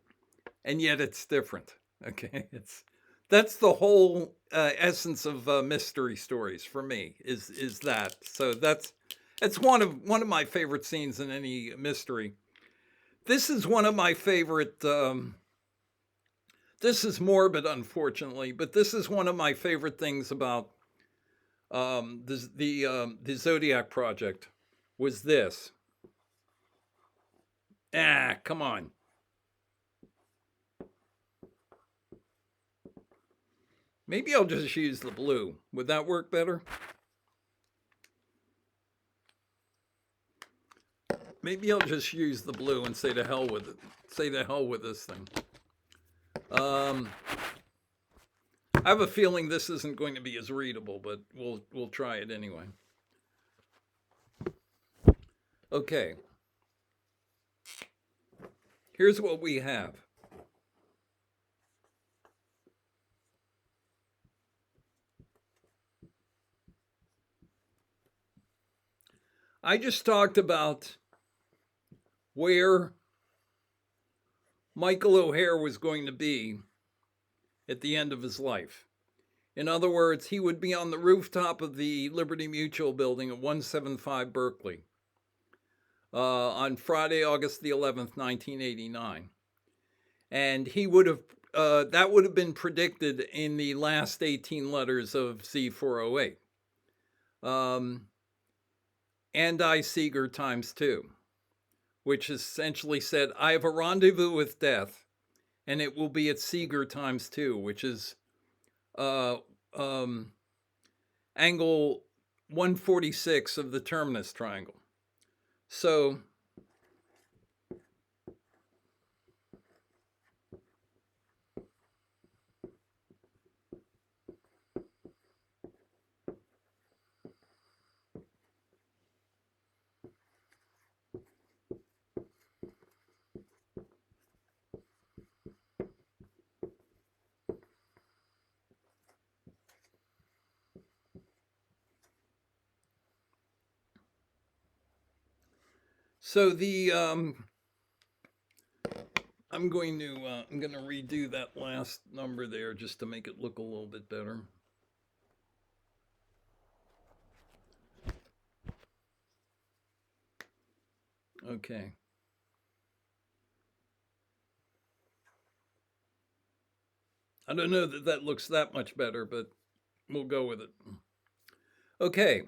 and yet it's different. Okay, that's the whole essence of mystery stories for me. Is that so? It's one of my favorite scenes in any mystery. This is one of my favorite. This is morbid, unfortunately, but this is one of my favorite things about the Zodiac project was this. Ah, come on. Maybe I'll just use the blue. Would that work better? Maybe I'll just use the blue and say to hell with it. Say to hell with this thing. I have a feeling this isn't going to be as readable, but we'll try it anyway. Okay. Here's what we have. I just talked about where Michael O'Hare was going to be at the end of his life. In other words, he would be on the rooftop of the Liberty Mutual building at 175 Berkeley on Friday, August the 11th, 1989. And he would have, that would have been predicted in the last 18 letters of Z408. And I Seeger times 2, which essentially said, I have a rendezvous with death, and it will be at Seeger times 2, which is angle 146 of the terminus triangle. So the I'm going to redo that last number there just to make it look a little bit better. Okay. I don't know that that looks that much better, but we'll go with it. Okay.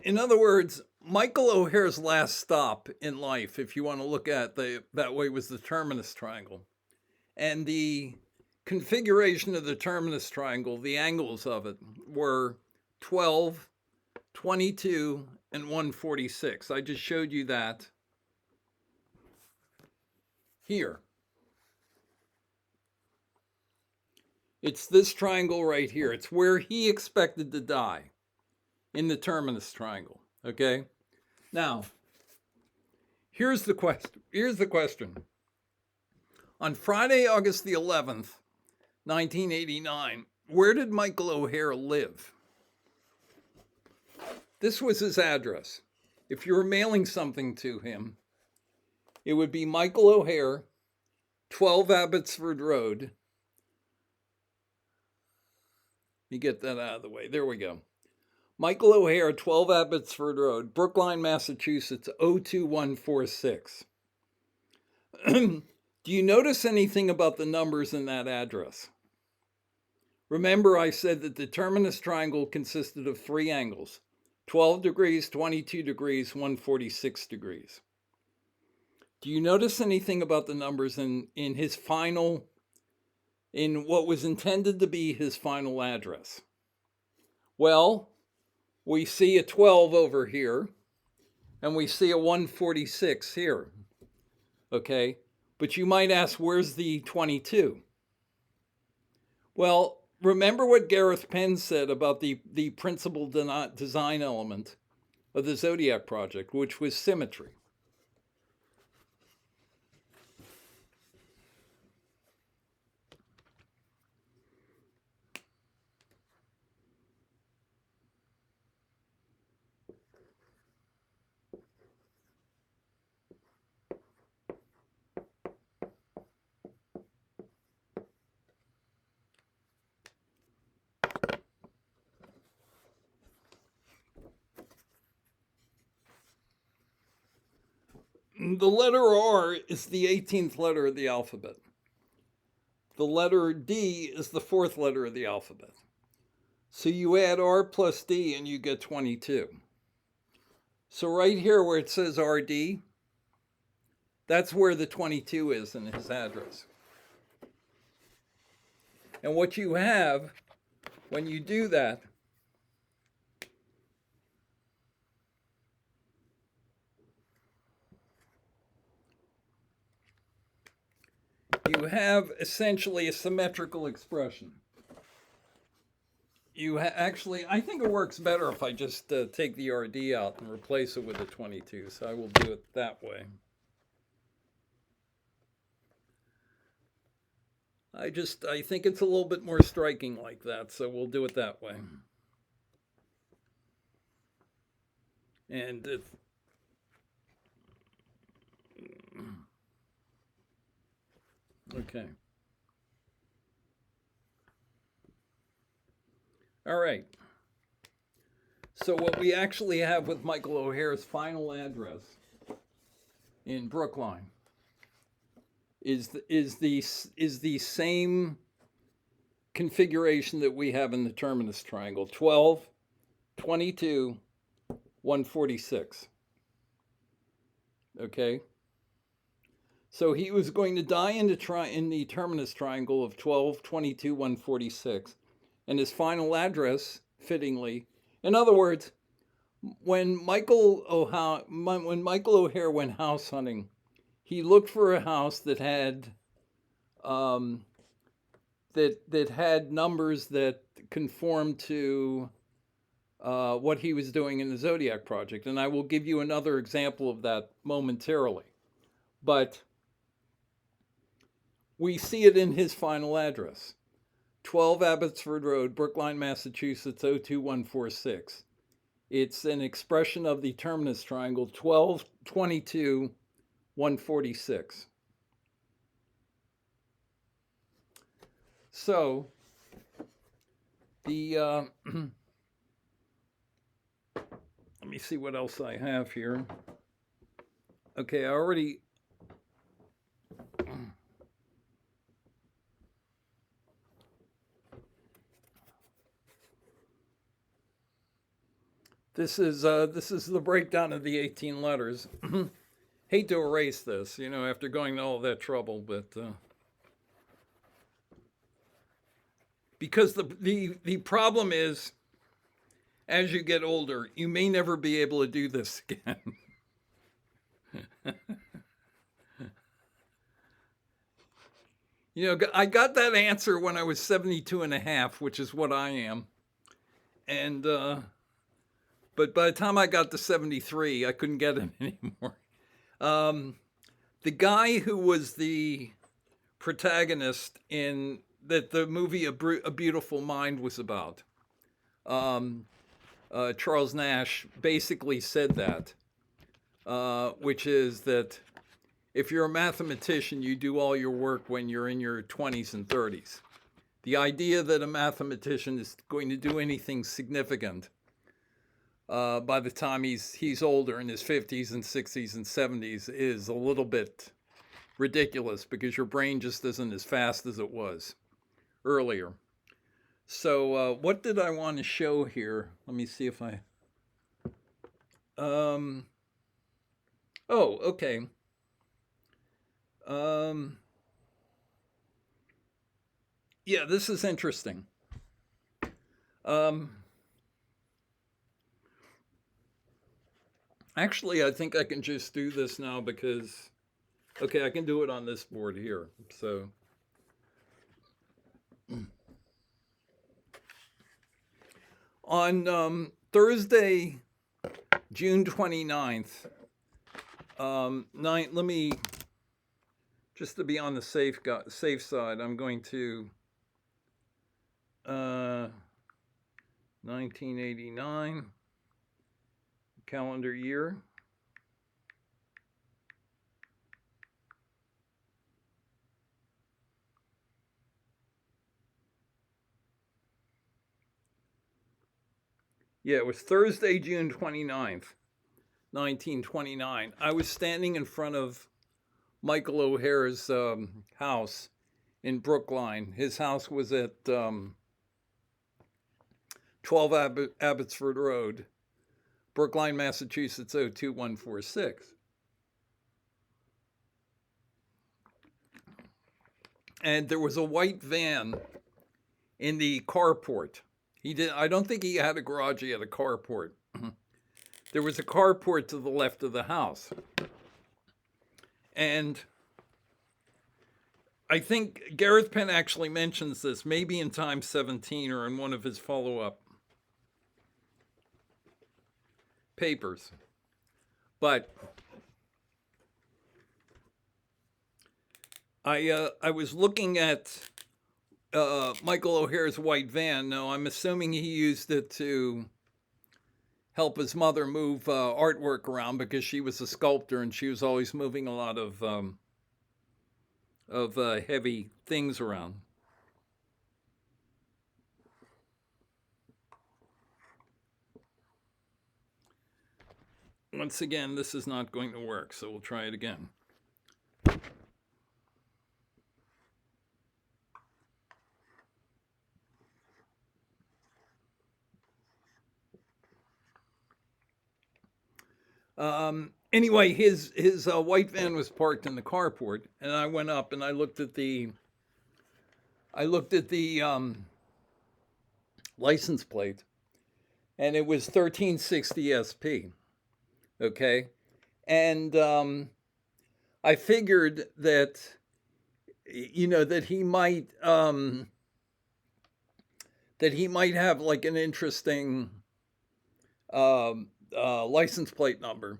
In other words, Michael O'Hare's last stop in life, if you want to look at that way, was the terminus triangle. And the configuration of the terminus triangle, the angles of it, were 12, 22, and 146. I just showed you that here. It's this triangle right here. It's where he expected to die, in the terminus triangle. Okay? Now, here's the question. On Friday, August the 11th, 1989, where did Michael O'Hare live? This was his address. If you were mailing something to him, it would be Michael O'Hare, 12 Abbotsford Road. Let me get that out of the way. There we go. Michael O'Hare, 12 Abbotsford Road, Brookline, Massachusetts, 02146. Do you notice anything about the numbers in that address? Remember, I said that the terminus triangle consisted of 3 angles, 12 degrees, 22 degrees, 146 degrees. Do you notice anything about the numbers in his final, in what was intended to be his final address? Well, we see a 12 over here, and we see a 146 here. Okay, but you might ask, where's the 22? Well, remember what Gareth Penn said about the principal design element of the Zodiac project, which was symmetry. The letter R is the 18th letter of the alphabet. The letter D is the 4th letter of the alphabet. So you add R plus D and you get 22. So right here where it says RD, That's where the 22 is in his address. And what you have when you do that, you have essentially a symmetrical expression. Actually, I think it works better if I just take the RD out and replace it with a 22. So I will do it that way. I think it's a little bit more striking like that. So we'll do it that way. And if, okay. All right. So what we actually have with Michael O'Hare's final address in Brookline is the same configuration that we have in the terminus triangle: 12, 22, 146. Okay. So he was going to die in the terminus triangle of 12, 22, 146, and his final address, fittingly. In other words, when Michael O'Hare went house hunting, he looked for a house that had that had numbers that conformed to what he was doing in the Zodiac project, and I will give you another example of that momentarily. But we see it in his final address: 12 Abbotsford Road, Brookline, Massachusetts 02146. It's an expression of the terminus triangle: 12, 22, 146. So the let me see what else I have here. Okay, I already this is the breakdown of the 18 letters. Hate to erase this, after going to all that trouble, but because the problem is, as you get older, you may never be able to do this again. I got that answer when I was 72 and a half, which is what I am. And, but by the time I got to 73, I couldn't get it anymore. The guy who was the protagonist in that the movie A Beautiful Mind was about, Charles Nash, basically said that, which is that if you're a mathematician, you do all your work when you're in your 20s and 30s. The idea that a mathematician is going to do anything significant by the time he's older, in his 50s and 60s and 70s, is a little bit ridiculous, because your brain just isn't as fast as it was earlier. So what did I want to show here? Let me see if I... oh, okay. Yeah, this is interesting. Actually, I think I can just do this now because, okay, I can do it on this board here. So, on Thursday, June 29th, let me, just to be on the safe side, I'm going to 1989 calendar year. Yeah, it was Thursday, June 29th, 1929. I was standing in front of Michael O'Hare's house in Brookline. His house was at 12 Abbotsford Road, Brookline, Massachusetts 02146. and there was a white van in the carport. I don't think he had a garage, he had a carport. There was a carport to the left of the house. And I think Gareth Penn actually mentions this, maybe in Time 17 or in one of his follow-up papers. But I was looking at Michael O'Hare's white van. Now, I'm assuming he used it to help his mother move artwork around because she was a sculptor and she was always moving a lot of heavy things around. Once again, this is not going to work, so we'll try it again. Anyway, his white van was parked in the carport, and I went up and I looked at the license plate, and it was 1360 SP. Okay, and I figured that that he might have like an interesting license plate number.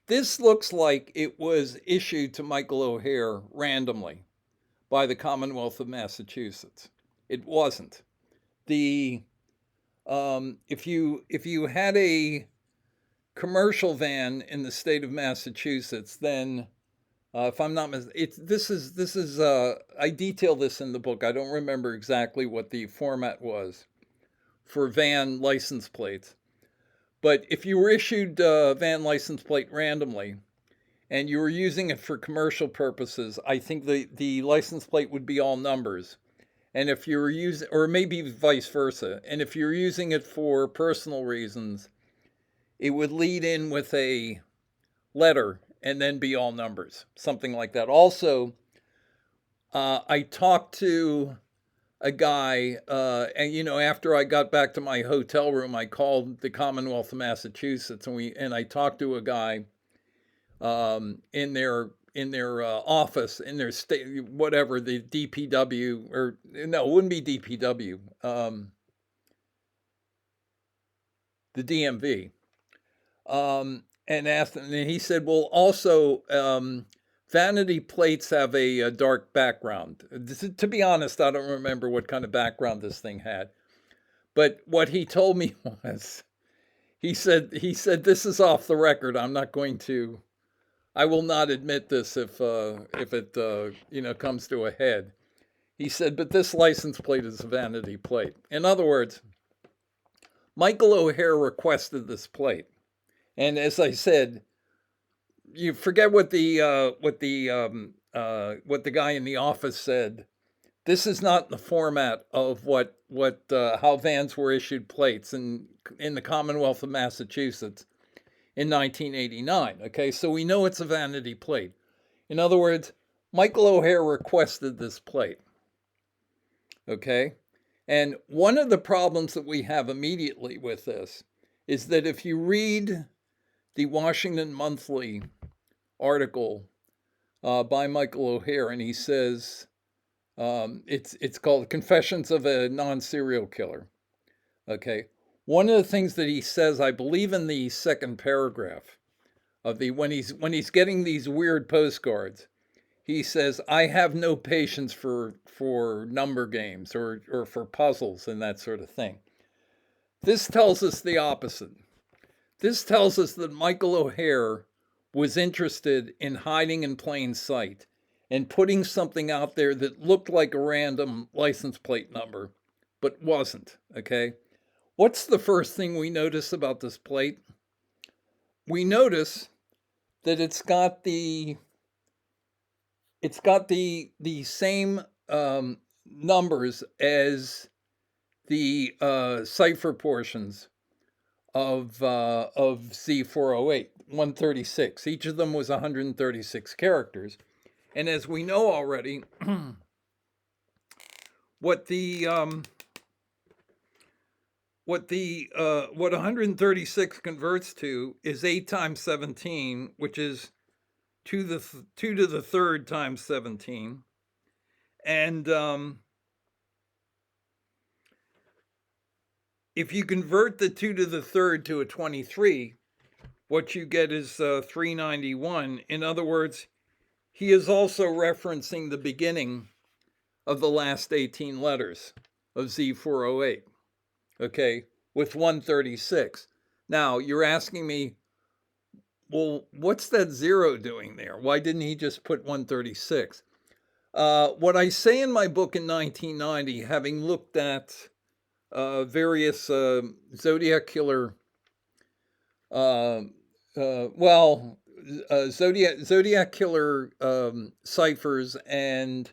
This looks like it was issued to Michael O'Hare randomly by the Commonwealth of Massachusetts. It wasn't. If you had a commercial van in the state of Massachusetts, then if I'm not mistaken, I detail this in the book. I don't remember exactly what the format was for van license plates. But if you were issued a van license plate randomly and you were using it for commercial purposes, I think the license plate would be all numbers. And if you were using, or maybe vice versa, and if you're using it for personal reasons, it would lead in with a letter and then be all numbers, something like that. Also, I talked to a guy, and after I got back to my hotel room, I called the Commonwealth of Massachusetts, and I talked to a guy in their office, in their state, whatever, the DPW, or no, it wouldn't be DPW, the DMV, and asked him, and he said, well, also, vanity plates have a dark background. To be honest, I don't remember what kind of background this thing had. But what he told me was, he said, this is off the record. I will not admit this if it comes to a head. He said, but this license plate is a vanity plate. In other words, Michael O'Hare requested this plate. And as I said, you forget what the guy in the office said. This is not in the format of how vans were issued plates in the Commonwealth of Massachusetts in 1989. Okay, so we know it's a vanity plate. In other words, Michael O'Hare requested this plate. Okay, and one of the problems that we have immediately with this is that if you read the Washington Monthly article by Michael O'Hare, and he says it's called Confessions of a Non-Serial Killer. Okay, one of the things that he says, I believe in the second paragraph of when he's getting these weird postcards, he says, I have no patience for number games or for puzzles and that sort of thing. This tells us the opposite. This tells us that Michael O'Hare was interested in hiding in plain sight and putting something out there that looked like a random license plate number, but wasn't, okay? What's the first thing we notice about this plate? We notice that it's got the same numbers as the cipher portions of Z408, 136. Each of them was 136 characters. And as we know already, what the what 136 converts to is 8 times 17, which is 2 to the third times 17. And if you convert the 2 to the third to a 23, what you get is 391. In other words, he is also referencing the beginning of the last 18 letters of Z408, okay, with 136. Now, you're asking me, well, what's that zero doing there? Why didn't he just put 136? What I say in my book in 1990, having looked at various Zodiac killer, uh, Zodiac killer ciphers, and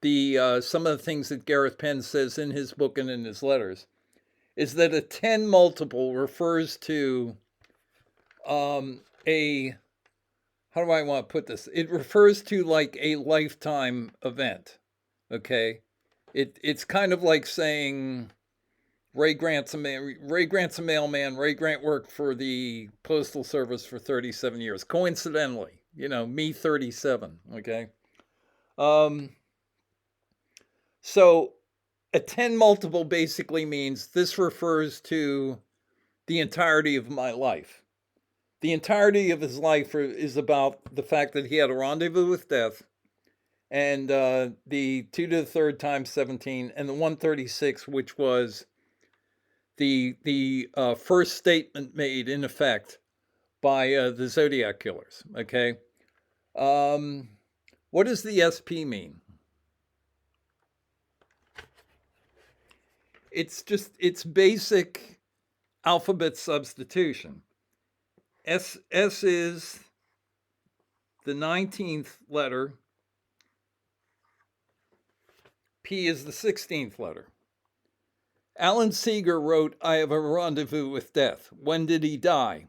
the some of the things that Gareth Penn says in his book and in his letters, is that a 10 multiple refers to a, how do I want to put this? It refers to like a lifetime event. Okay, it's kind of like saying Ray Grant's a mailman. Ray Grant worked for the Postal Service for 37 years. Coincidentally, me 37. Okay, um, so a 10 multiple basically means this refers to the entirety of my life. The entirety of his life is about the fact that he had a rendezvous with death, and the 2 to the third times 17, and the 136, which was the first statement made in effect by the Zodiac killers. Okay, what does the SP mean? It's basic alphabet substitution. S is the 19th letter. P is the 16th letter. Alan Seeger wrote, I have a rendezvous with death. When did he die?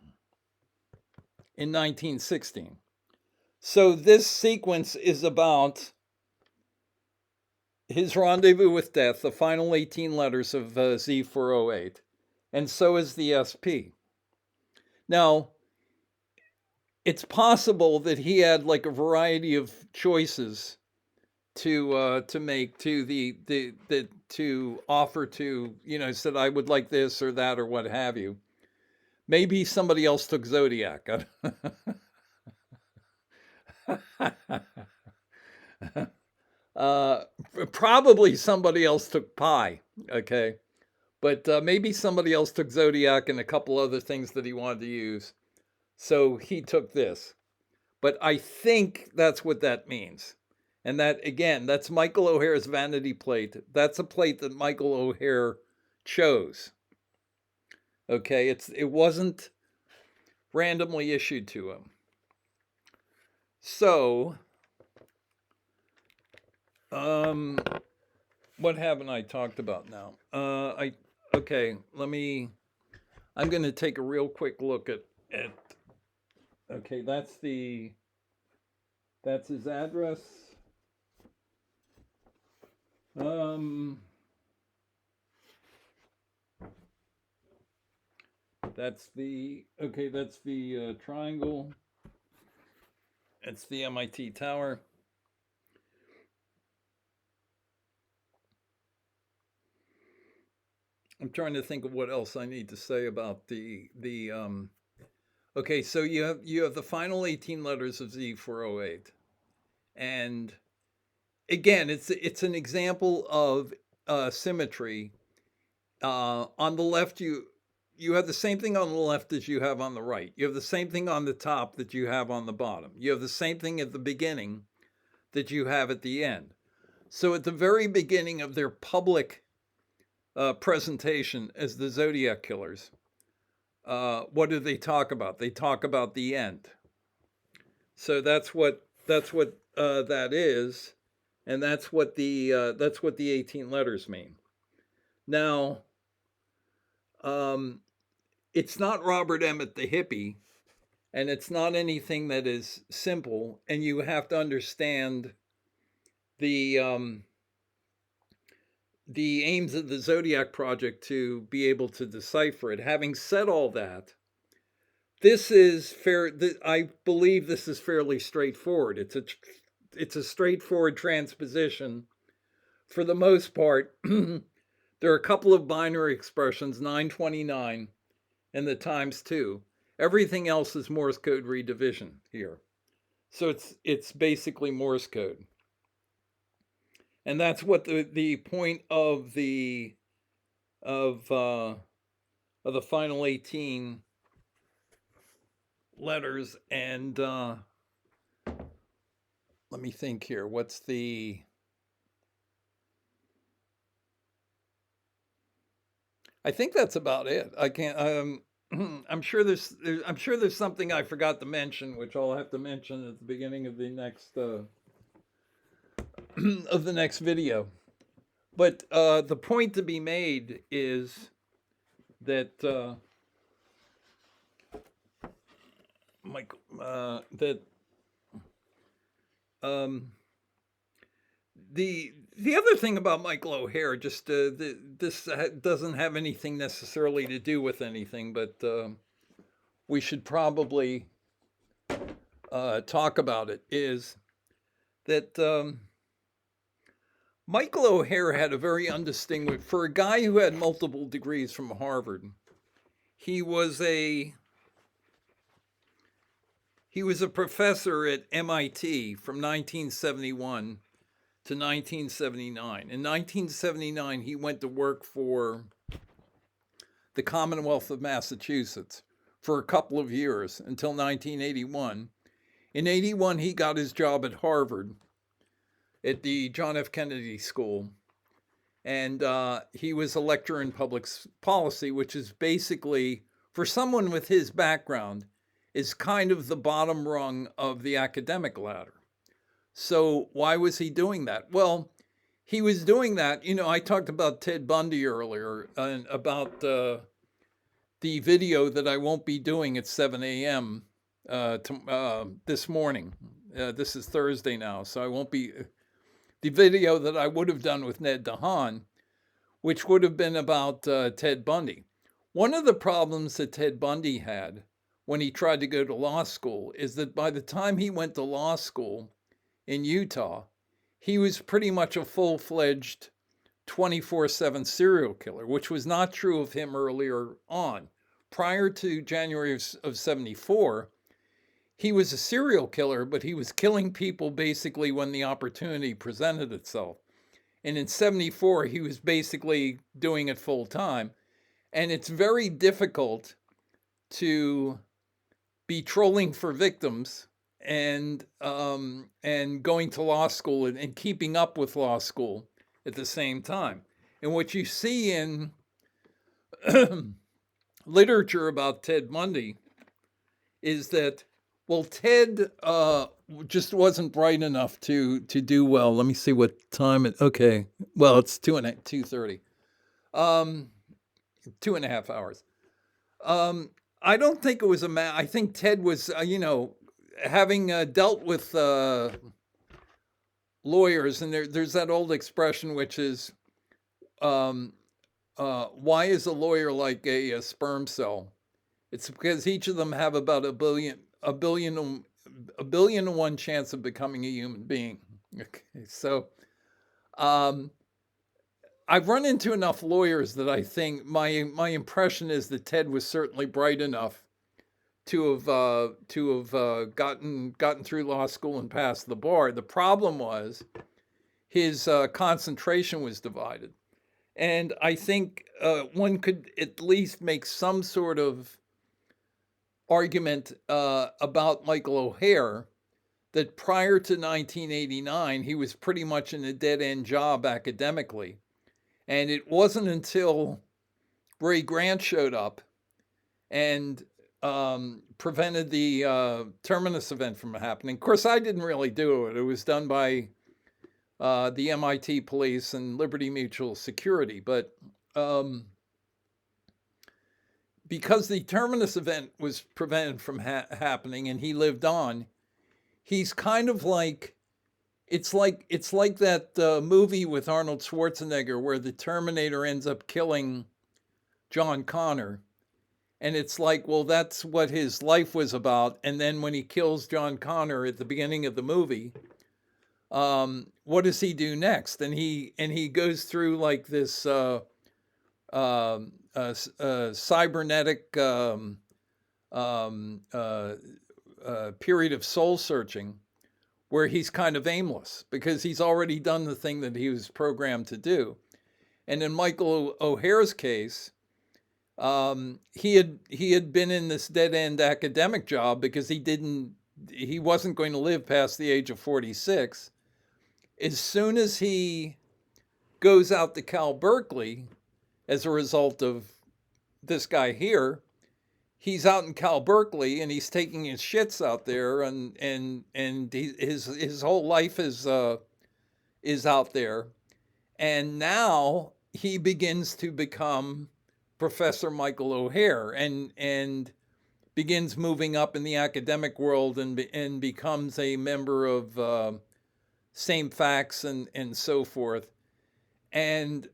In 1916. So this sequence is about his rendezvous with death, the final 18 letters of Z408, and so is the SP. Now, it's possible that he had like a variety of choices to make to the to offer to, said I would like this or that or what have you. Maybe somebody else took Zodiac. uh, Probably somebody else took Pi. Okay, but maybe somebody else took Zodiac and a couple other things that he wanted to use. So he took this. But I think that's what that means. And that, again, that's Michael O'Hare's vanity plate. That's a plate that Michael O'Hare chose. Okay, it wasn't randomly issued to him. So, what haven't I talked about now? Okay, I'm going to take a real quick look at okay, that's his address. That's the triangle. It's the MIT tower. I'm trying to think of what else I need to say about the okay, so you have the final 18 letters of Z408. And again, it's an example of symmetry. On the left, you have the same thing on the left as you have on the right. You have the same thing on the top that you have on the bottom. You have the same thing at the beginning that you have at the end. So at the very beginning of their public presentation as the Zodiac killers, what do they talk about? They talk about the end. So that's what that is, and that's what the 18 letters mean. Now, it's not Robert Emmett the hippie, and it's not anything that is simple, and you have to understand the um, the aims of the Zodiac project to be able to decipher it. Having said all that, this is fair. I believe this is fairly straightforward. It's a straightforward transposition for the most part. There are a couple of binary expressions, 929 and the times 2. Everything else is Morse code redivision here. So it's basically Morse code. And that's what the point of of uh, the final 18 letters. And let me think here. What's the I think that's about it. I can't. I'm sure there's something I forgot to mention, which I'll have to mention at the beginning of the next of the next video. But the point to be made is that that um, the other thing about Michael O'Hare, just this doesn't have anything necessarily to do with anything, but we should probably talk about it. Is that Michael O'Hare had a very undistinguished, for a guy who had multiple degrees from Harvard. He was a professor at MIT from 1971 to 1979. In 1979, he went to work for the Commonwealth of Massachusetts for a couple of years until 1981. In 81, he got his job at Harvard at the John F. Kennedy School. And he was a lecturer in public policy, which is basically, for someone with his background, is kind of the bottom rung of the academic ladder. So why was he doing that? Well, he was doing that. I talked about Ted Bundy earlier and about the video that I won't be doing at 7 a.m. This morning. This is Thursday now, so I won't be. The video that I would have done with Ned DeHaan, which would have been about Ted Bundy. One of the problems that Ted Bundy had when he tried to go to law school is that by the time he went to law school in Utah, he was pretty much a full-fledged 24/7 serial killer, which was not true of him earlier on. Prior to January of 74, he was a serial killer, but he was killing people basically when the opportunity presented itself. And in 74, he was basically doing it full time. And it's very difficult to be trolling for victims and going to law school and keeping up with law school at the same time. And what you see in literature about Ted Bundy is that, well, Ted just wasn't bright enough to do well. Let me see what time it. Okay, well, it's 2:30, 2.5 hours. I don't think it was I think Ted was, having dealt with lawyers, and there's that old expression which is, why is a lawyer like a sperm cell? It's because each of them have about a billion and one chance of becoming a human being. Okay, so I've run into enough lawyers that I think my impression is that Ted was certainly bright enough to have gotten through law school and passed the bar. The problem was his concentration was divided, and I think one could at least make some sort of argument about Michael O'Hare that prior to 1989 he was pretty much in a dead-end job academically, and it wasn't until Ray Grant showed up and prevented the Terminus event from happening. Of course, I didn't really do it. It was done by the MIT police and Liberty Mutual Security. But because the Terminus event was prevented from happening and he lived on, he's kind of like it's like that movie with Arnold Schwarzenegger where the Terminator ends up killing John Connor, and it's like, well, that's what his life was about. And then when he kills John Connor at the beginning of the movie, what does he do next? And he goes through like this cybernetic period of soul searching where he's kind of aimless because he's already done the thing that he was programmed to do. And in Michael O'Hare's case, he had been in this dead end academic job because he wasn't going to live past the age of 46. As soon as he goes out to Cal Berkeley, as a result of this guy here, he's out in Cal Berkeley and he's taking his shits out there, and his whole life is out there, and now he begins to become Professor Michael O'Hare and begins moving up in the academic world and becomes a member of Same Facts and so forth, and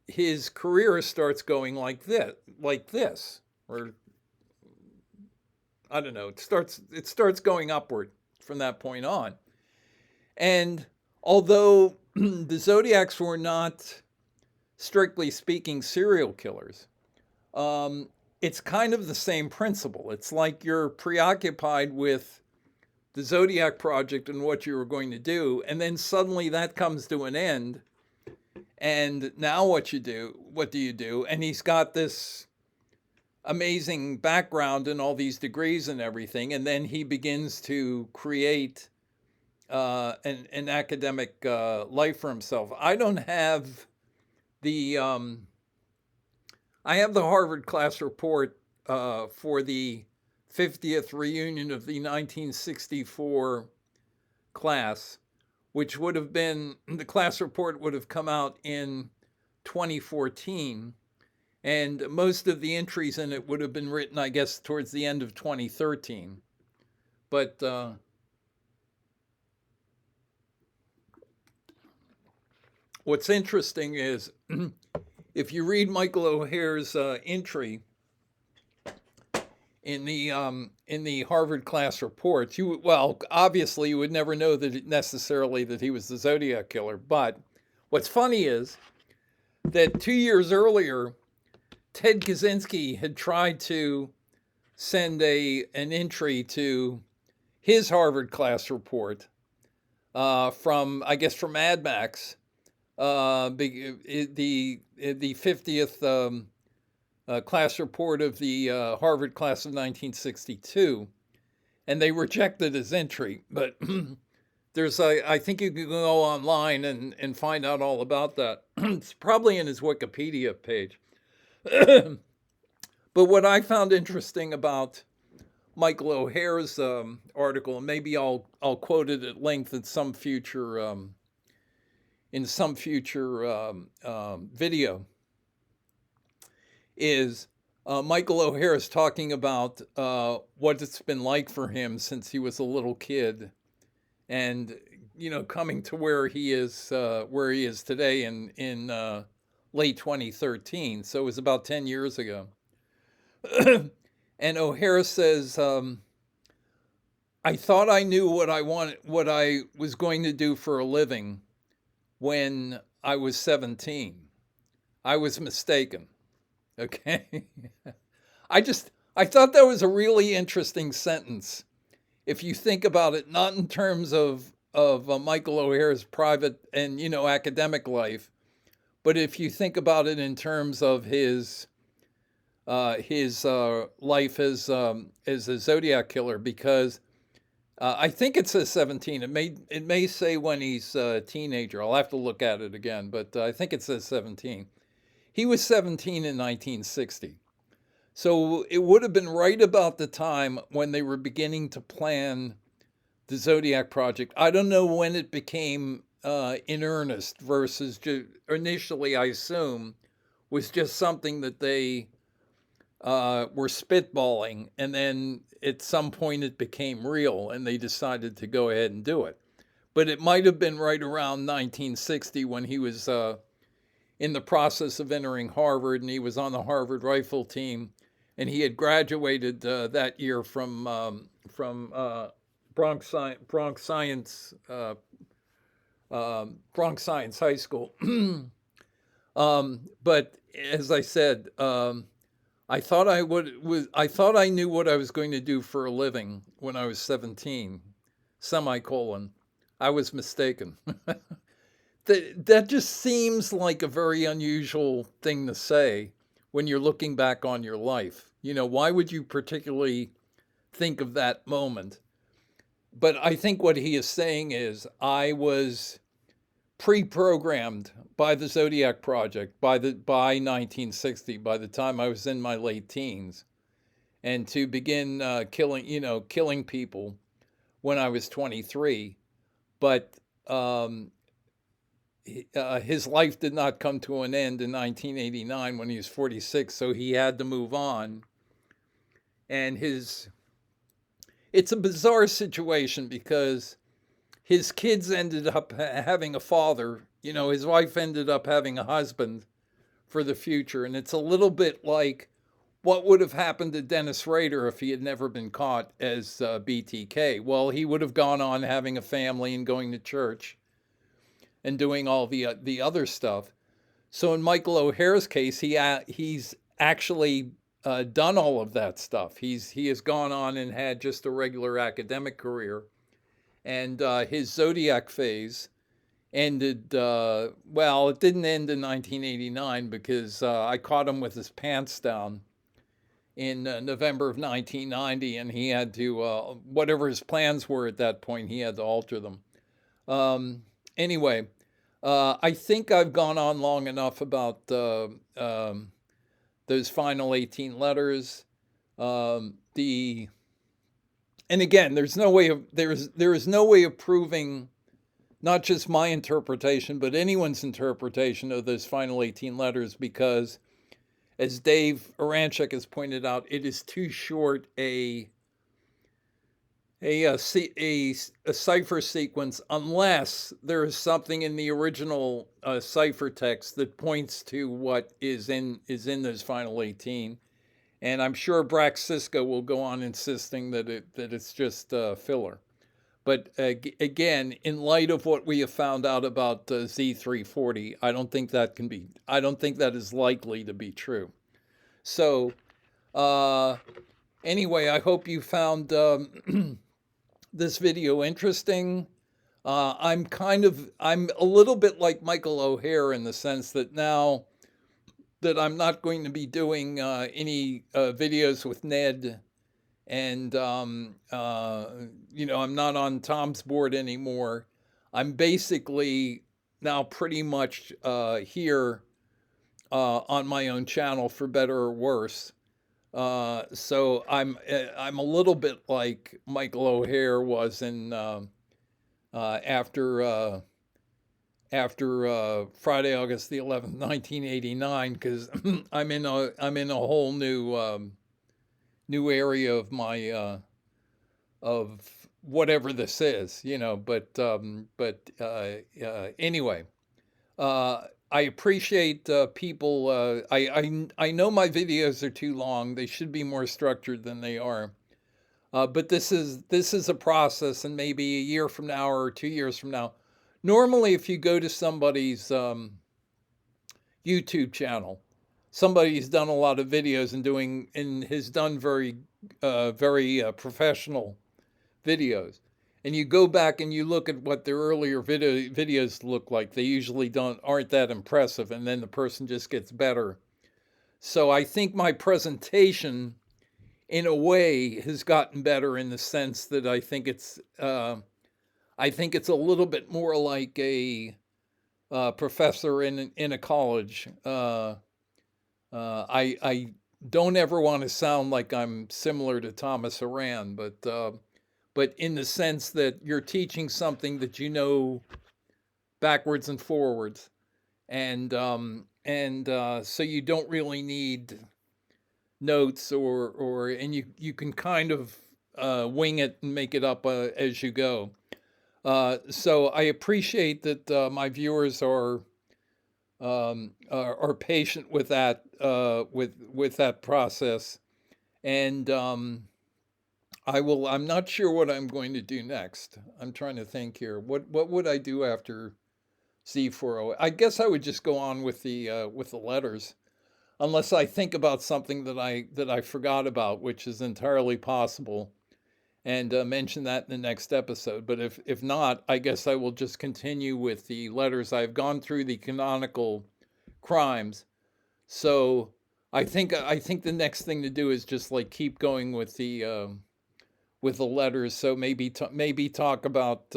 his career starts going like this, or I don't know. It starts going upward from that point on, and although the Zodiacs were not, strictly speaking, serial killers, it's kind of the same principle. It's like you're preoccupied with the Zodiac project and what you were going to do, and then suddenly that comes to an end. And now what do you do? And he's got this amazing background and all these degrees and everything, and then he begins to create an academic life for himself. I don't have the I have the Harvard class report for the 50th reunion of the 1964 class, which would have been, the class report would have come out in 2014. And most of the entries in it would have been written, I guess, towards the end of 2013. But what's interesting is if you read Michael O'Hare's entry in the Harvard class reports, obviously you would never know that necessarily that he was the Zodiac killer. But what's funny is that 2 years earlier, Ted Kaczynski had tried to send an entry to his Harvard class report from Mad Max, the 50th class report of the Harvard class of 1962, and they rejected his entry. But I think you can go online and find out all about that. It's probably in his Wikipedia page. But what I found interesting about Michael O'Hare's article, and maybe I'll quote it at length in some future video, is Michael O'Hare is talking about what it's been like for him since he was a little kid, and coming to where he is today in late 2013. So it was about 10 years ago. And O'Hare says, I thought I knew what I was going to do for a living when I was 17. I was mistaken. Okay. I thought that was a really interesting sentence. If you think about it, not in terms of Michael O'Hare's private and, academic life, but if you think about it in terms of his life as a Zodiac killer, because I think it says 17. It may say when he's a teenager. I'll have to look at it again, but I think it says 17. He was 17 in 1960. So it would have been right about the time when they were beginning to plan the Zodiac project. I don't know when it became in earnest versus initially, I assume, was just something that they were spitballing, and then at some point it became real, and they decided to go ahead and do it. But it might have been right around 1960 when he was in the process of entering Harvard, and he was on the Harvard rifle team, and he had graduated that year from Bronx Science Bronx Science High School. But as I said, I thought I knew what I was going to do for a living when I was 17. Semicolon. I was mistaken. That just seems like a very unusual thing to say when you're looking back on your life. Why would you particularly think of that moment? But I think what he is saying is I was pre-programmed by the Zodiac project by 1960, by the time I was in my late teens, and to begin killing people when I was 23. But his life did not come to an end in 1989 when he was 46, so he had to move on. And it's a bizarre situation because his kids ended up having a father. His wife ended up having a husband for the future. And it's a little bit like what would have happened to Dennis Rader if he had never been caught as BTK. Well, he would have gone on having a family and going to church and doing all the other stuff. So in Michael O'Hare's case, he's actually done all of that stuff. He has gone on and had just a regular academic career. And his Zodiac phase ended, well, it didn't end in 1989 because I caught him with his pants down in November of 1990, and he had to, whatever his plans were at that point, he had to alter them. Anyway, I think I've gone on long enough about those final 18 letters. And again, there is no way of proving not just my interpretation, but anyone's interpretation of those final 18 letters, because, as Dave Aranchik has pointed out, it is too short a cipher sequence unless there is something in the original cipher text that points to what is in those final 18. And I'm sure Brax Sisko will go on insisting that it's just filler. But again, in light of what we have found out about Z340, I don't think that is likely to be true. So anyway, I hope you found this video interesting. I'm a little bit like Michael O'Hare in the sense that now that I'm not going to be doing any videos with Ned, and I'm not on Tom's board anymore. I'm basically now pretty much here on my own channel, for better or worse. So I'm a little bit like Michael O'Hare was in after Friday, August the 11th, 1989, because I'm in a whole new area of my of whatever this is, But anyway, I appreciate people. I know my videos are too long. They should be more structured than they are. But this is a process, and maybe a year from now or 2 years from now. Normally, if you go to somebody's YouTube channel, somebody's done a lot of videos and has done very professional videos, and you go back and you look at what their earlier videos look like, they usually aren't that impressive, and then the person just gets better. So I think my presentation, in a way, has gotten better in the sense that I think it's a little bit more like a professor in a college. I don't ever want to sound like I'm similar to Thomas Aran, but in the sense that you're teaching something that you know backwards and forwards, and so you don't really need notes, or and you can kind of wing it and make it up as you go. So I appreciate that my viewers are patient with that, with that process. And I'm not sure what I'm going to do next. I'm trying to think here. What would I do after Z40? I guess I would just go on with the letters, unless I think about something that I forgot about, which is entirely possible, and mention that in the next episode. But if not, I guess I will just continue with the letters. I've gone through the canonical crimes, so I think the next thing to do is just like keep going with the letters. So maybe talk about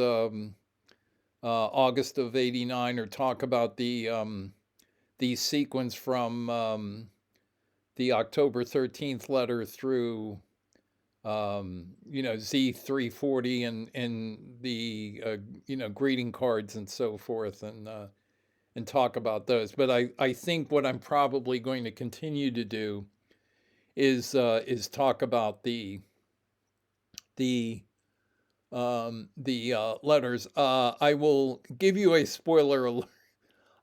August of '89, or talk about the sequence from the October 13th letter through Z340, and the greeting cards and so forth, and talk about those. But I think what I'm probably going to continue to do is talk about the letters. I will give you a spoiler alert.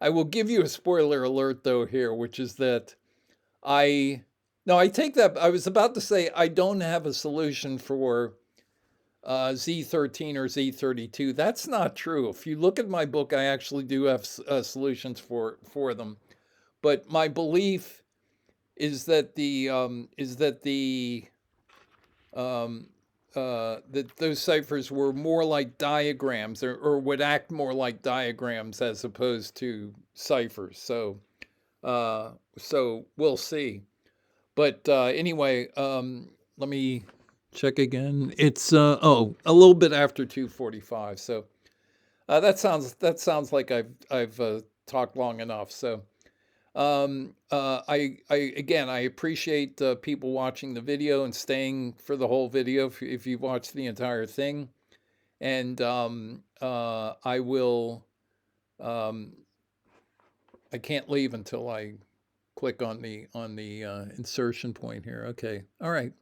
I will give you a spoiler alert though here, which is that I no, I take that. I was about to say I don't have a solution for Z13 or Z32. That's not true. If you look at my book, I actually do have solutions for them. But my belief is that um, that those ciphers were more like diagrams, or would act more like diagrams as opposed to ciphers. So we'll see. But anyway, let me check again. It's a little bit after 2:45. So that sounds like I've talked long enough. So I again, I appreciate people watching the video and staying for the whole video if you've watched the entire thing. And I will. Um, I can't leave until I click on the insertion point here. Okay. All right.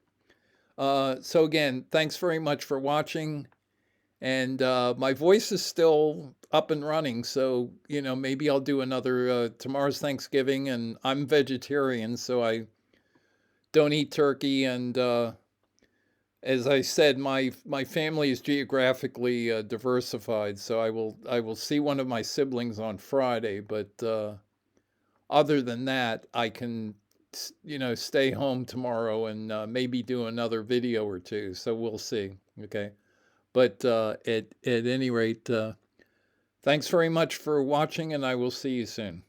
So again, thanks very much for watching. And my voice is still up and running, so maybe I'll do another. Tomorrow's Thanksgiving, and I'm vegetarian, so I don't eat turkey. And as I said, my family is geographically diversified, so I will see one of my siblings on Friday. But other than that, I can stay home tomorrow and maybe do another video or two. So we'll see. Okay. But at any rate, thanks very much for watching, and I will see you soon.